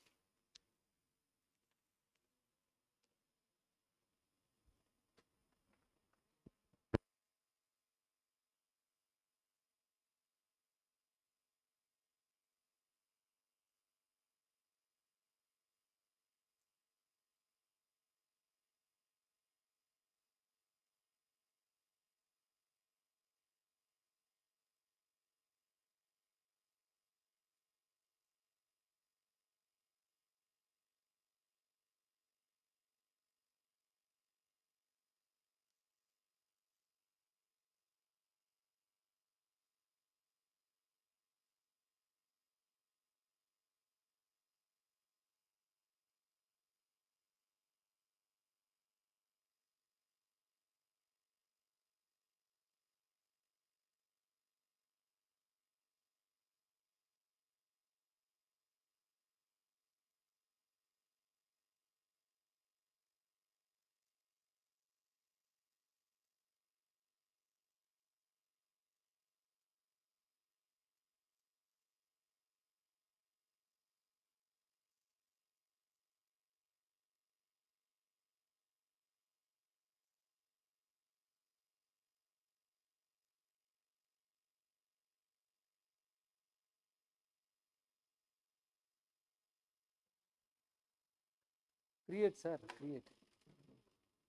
Create, sir, create.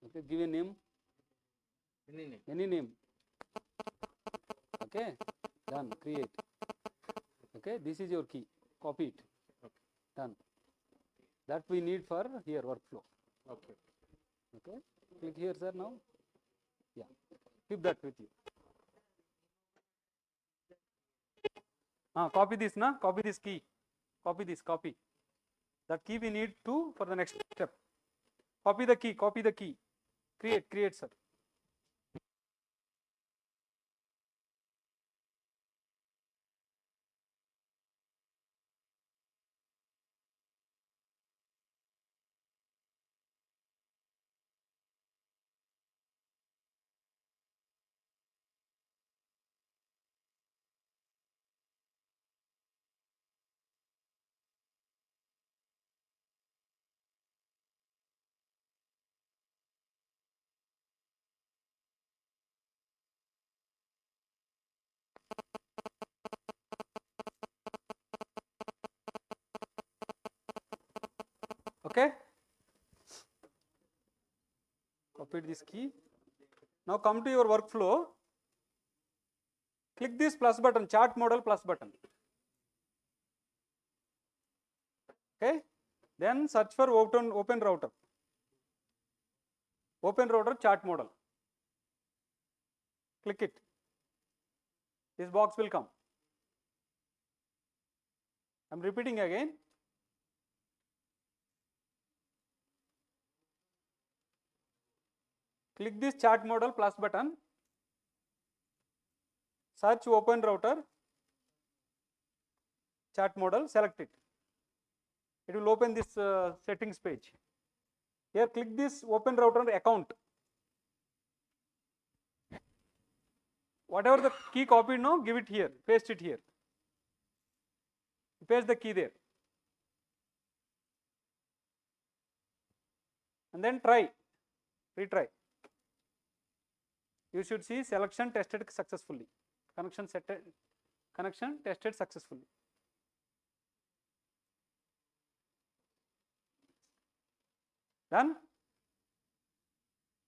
Okay, give a name. Any name. Okay, done, create. Okay, this is your key. Copy it. Okay. Done. That we need for here workflow. Okay. Okay, click here, sir, now. Yeah, keep that with you. Copy this, na? Copy this key. Copy this, copy. That key we need to for the next step. Copy the key, copy the key. Create, sir. Okay. Copied this key. Now come to your workflow. Click this plus button, chart model plus button. Okay. Then search for open router. Open router chart model. Click it. This box will come. I am repeating again. Click this chart model plus button. Search open router chart model, select it. It will open this settings page. Here click this open router account. Whatever the key copied now, give it here, paste it here. Paste the key there. And then try, retry. You should see selection tested successfully. Connection tested successfully. Done?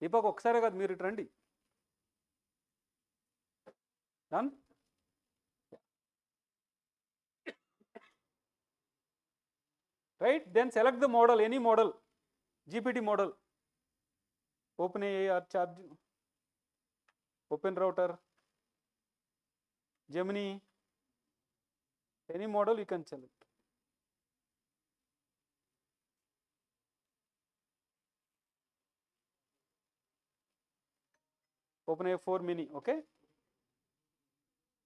Deepak ఒకసారే కాదు మీరు ఇటు రండి. Done? Right? Then select the model, any model, GPT model. OpenAI or Charge, Open Router, Gemini, Any model you can select. OpenAI 4 mini, okay.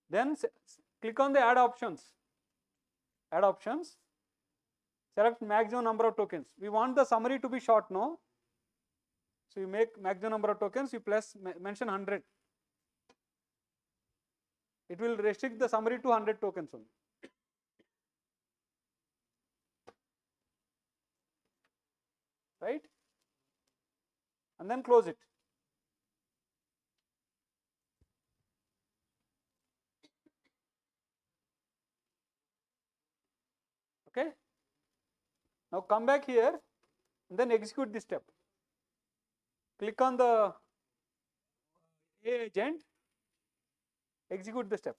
Then click on the add options. Add options. Select maximum number of tokens. We want the summary to be short, no? So you make maximum number of tokens, you plus mention 100. It will restrict the summary to 100 tokens only. Right? And then close it. Okay? Now come back here and then execute this step. Click on the agent, execute the step.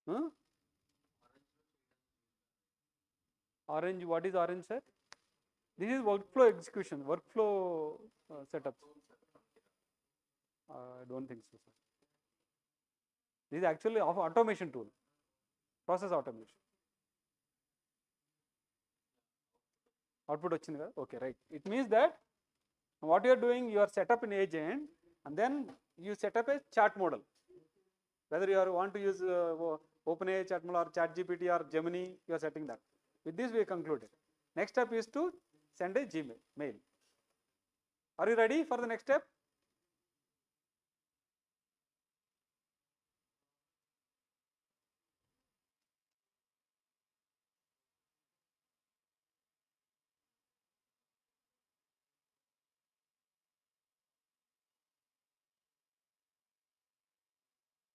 Huh? Orange, what is orange, sir? This is workflow execution, workflow setup. I don't think so, sir. This is actually automation tool, process automation. Output వచ్చింది కదా? Okay, right. It means that what you are doing, you are set up an agent and then you set up a chat model. Whether you want to use OpenAI chat model or ChatGPT or Gemini, you are setting that. With this we concluded. Next step is to send a Gmail mail. Are you ready for the next step?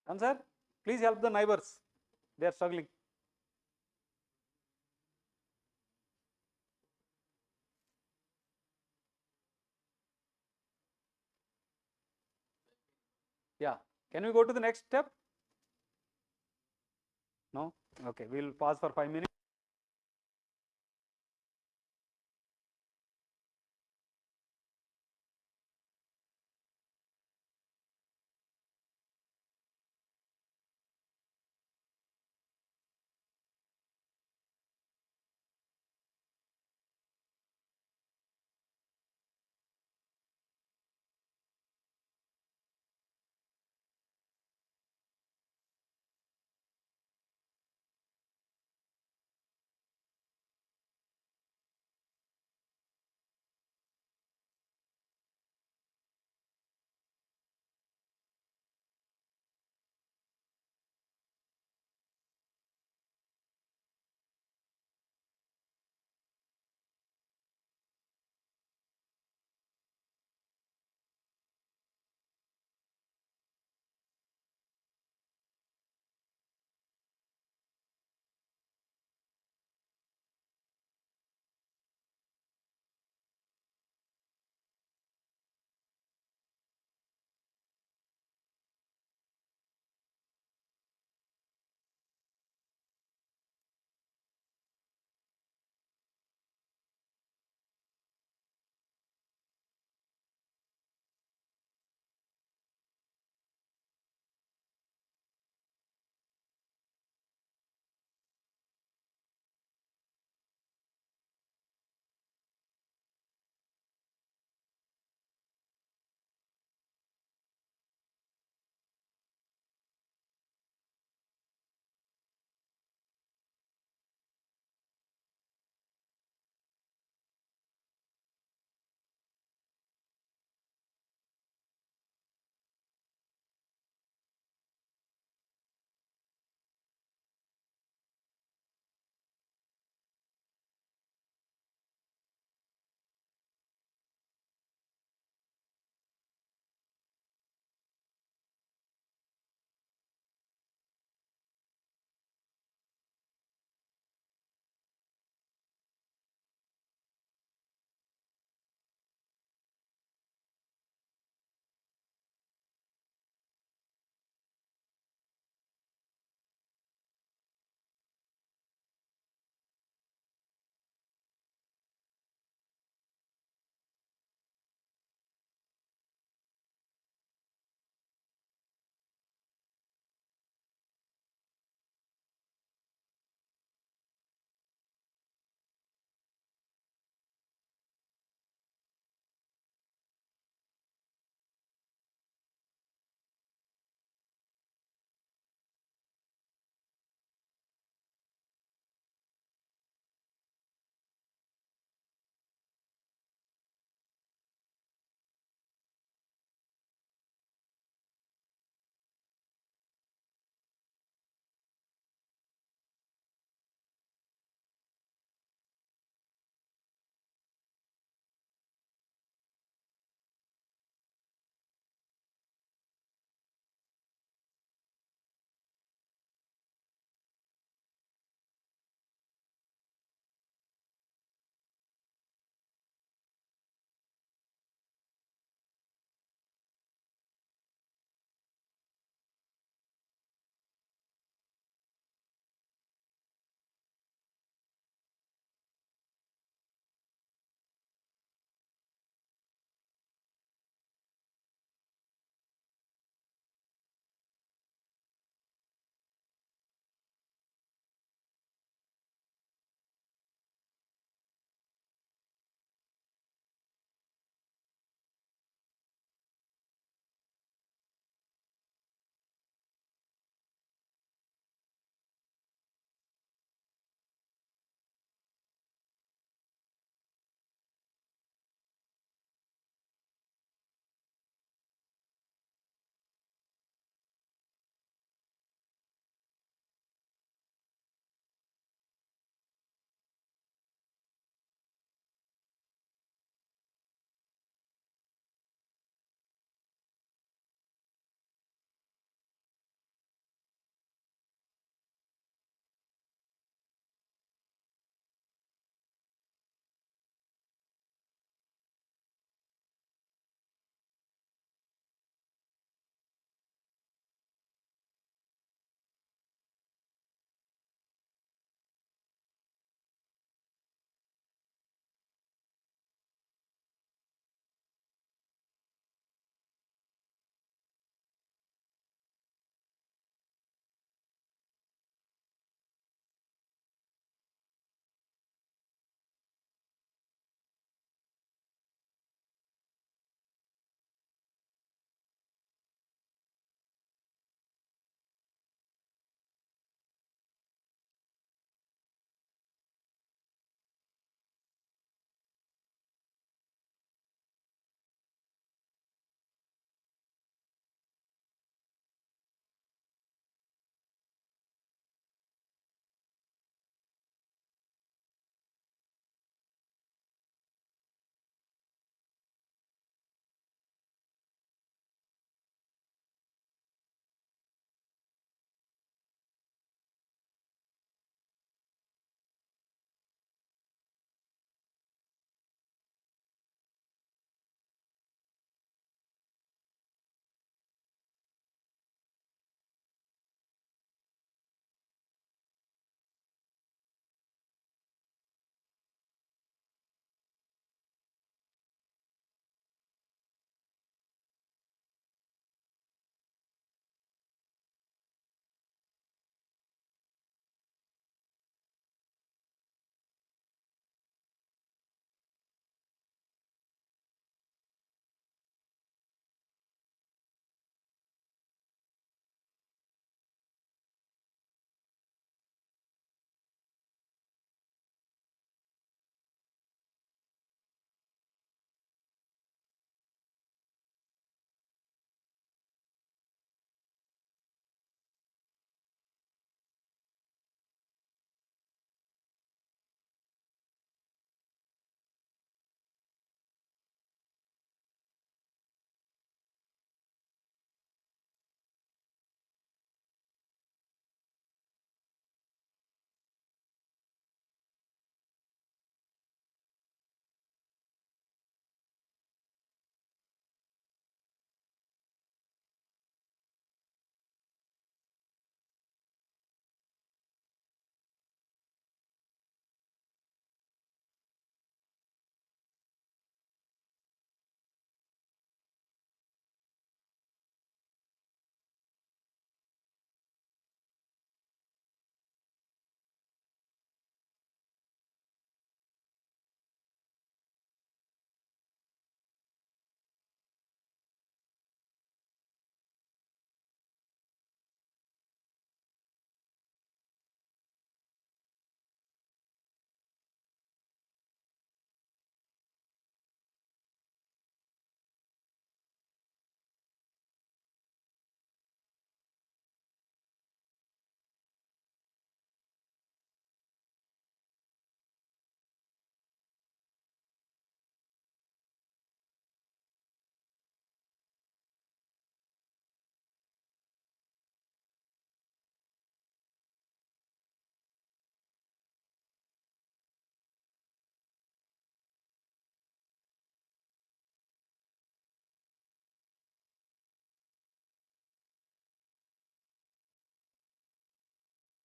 Answer? Please help the neighbors. They are struggling. Yeah. Can we go to the next step? No? Okay. We'll pause for 5 minutes.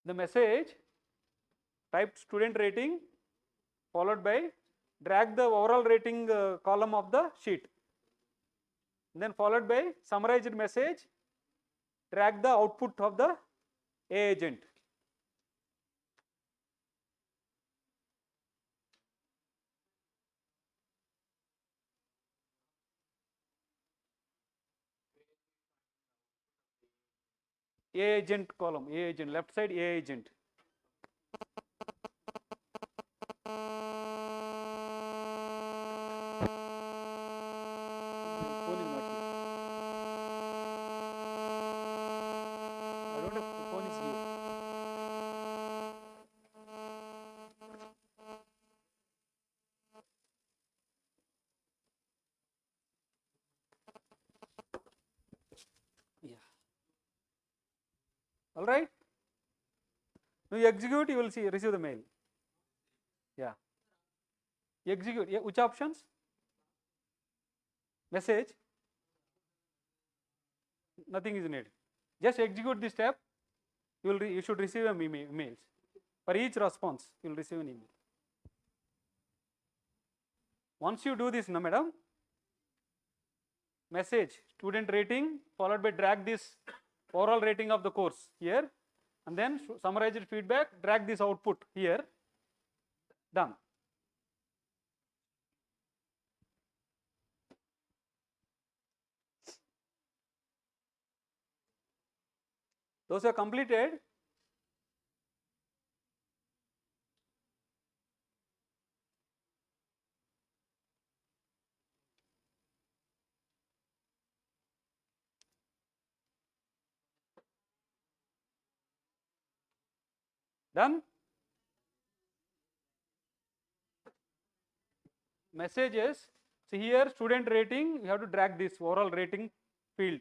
the message, type student rating, followed by drag the overall rating column of the sheet, then followed by summarized message, drag the output of the A agent. A agent column, A agent, left side A agent. Phone is not here. I don't have the phone is here. Yeah. All right. Now you execute, you will see receive the mail. Yeah. Execute. Yeah. Which options? Message. Nothing is needed. Just execute this step. You should receive an emails. For each response, you will receive an email. Once you do this, na madam, message student rating followed by drag this overall rating of the course here, and then summarize it feedback, drag this output here, done. Those are completed. Done. Messages. See here student rating, you have to drag this overall rating field.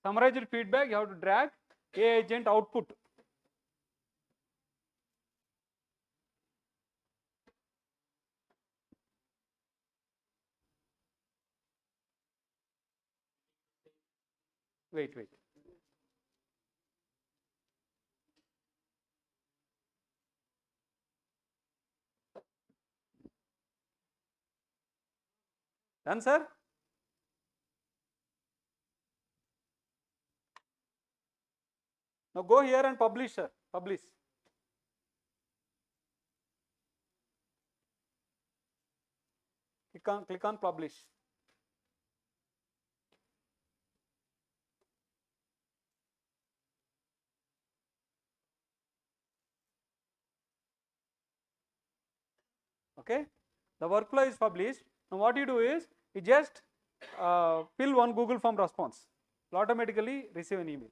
Summarized feedback, you have to drag A agent output. Wait. Done, sir? Now go here and publish, sir. Publish. Click on publish. Okay. The workflow is published. Now what you do is you just fill one Google form response. It will automatically receive an email.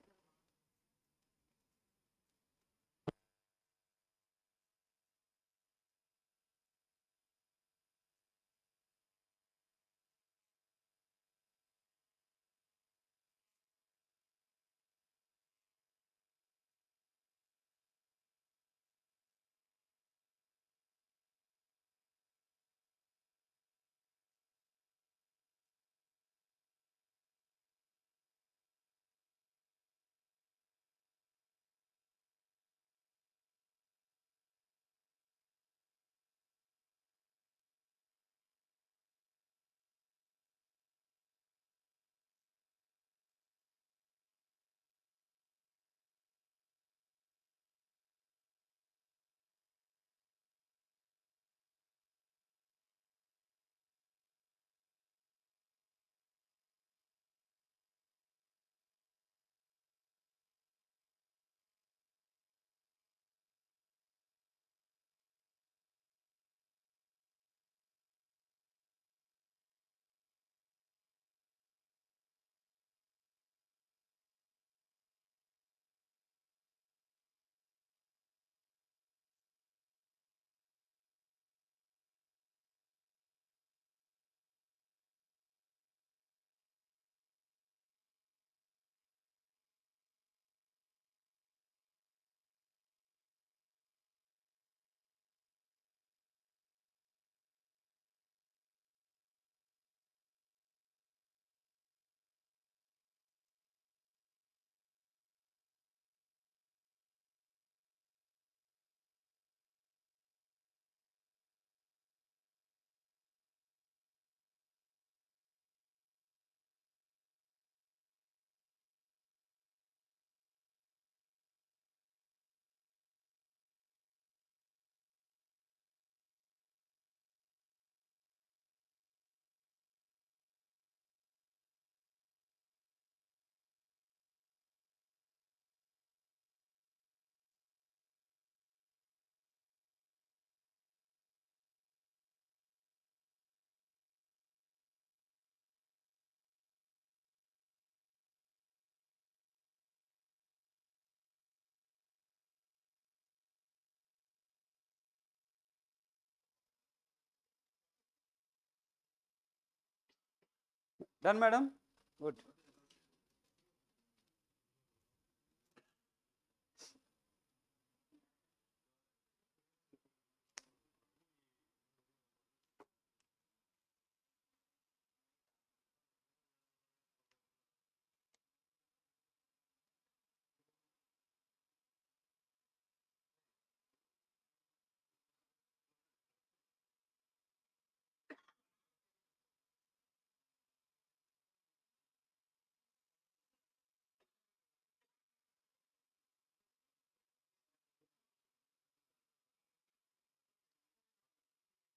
Done, madam? Good.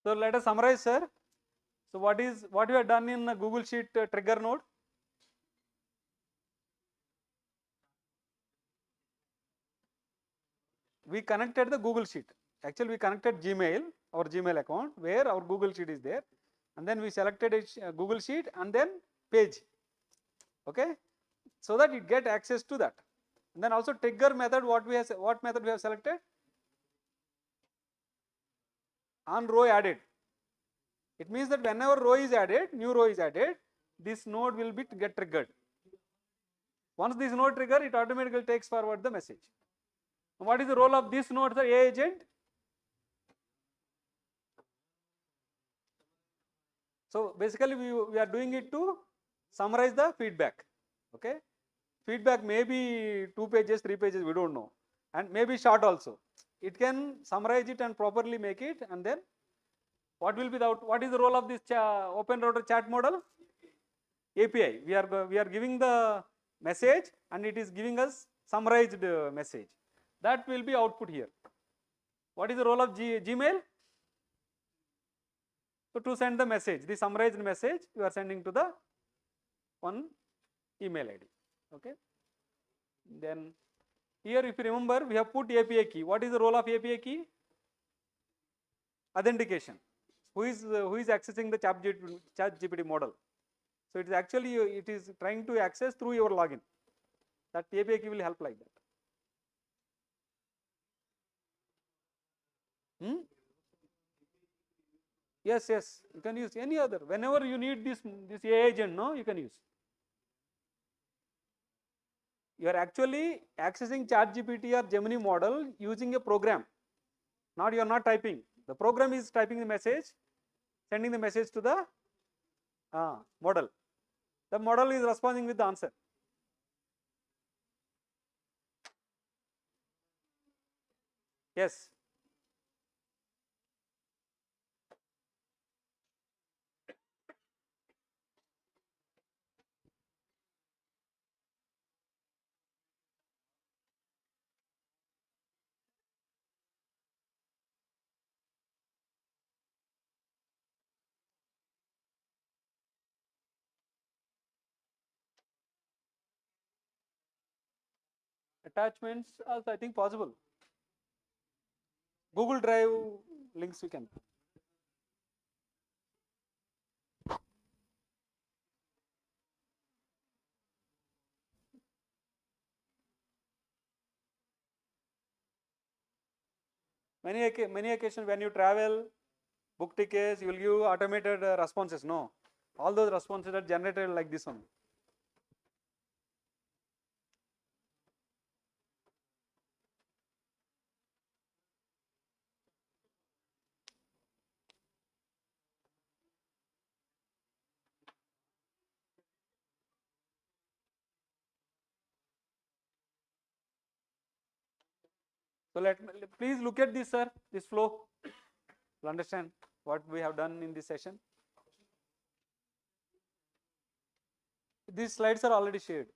So let us summarize, sir. So what we have done in Google Sheet trigger node? We connected the Google Sheet. Actually, we connected Gmail, our Gmail account, where our Google Sheet is there, and then we selected a Google Sheet and then page. Okay, so that it get access to that. And then also trigger method. What method we have selected? On row added. It means that whenever row is added, new row is added, this node will get triggered. Once this node trigger, it automatically takes forward the message. What is the role of this node, the A agent? So basically we are doing it to summarize the feedback. Okay, feedback may be 2 pages, 3 pages, we don't know, and maybe short also. It can summarize it and properly make it, and then what will be what is the role of this open router chat model? API. We are giving the message and it is giving us summarized message. That will be output here. What is the role of Gmail? So to send the message, the summarized message you are sending to the one email ID. Okay. Then here if you remember, we have put API key. What is the role of API key? Authentication. Who is accessing the ChatGPT model? So it is actually it is trying to access through your login. That API key will help like that. Yes, you can use any other. Whenever you need this AI agent, no, you can use. You are actually accessing ChatGPT or Gemini model using a program. You are not typing. The program is typing the message, sending the message to the model. The model is responding with the answer. Yes. Attachments also I think possible. Google Drive links we can. Many occasions when you travel, book tickets, you will give automated responses. No, all those responses are generated like this one. So please look at this, sir, this flow to understand what we have done in this session. These slides are already shared.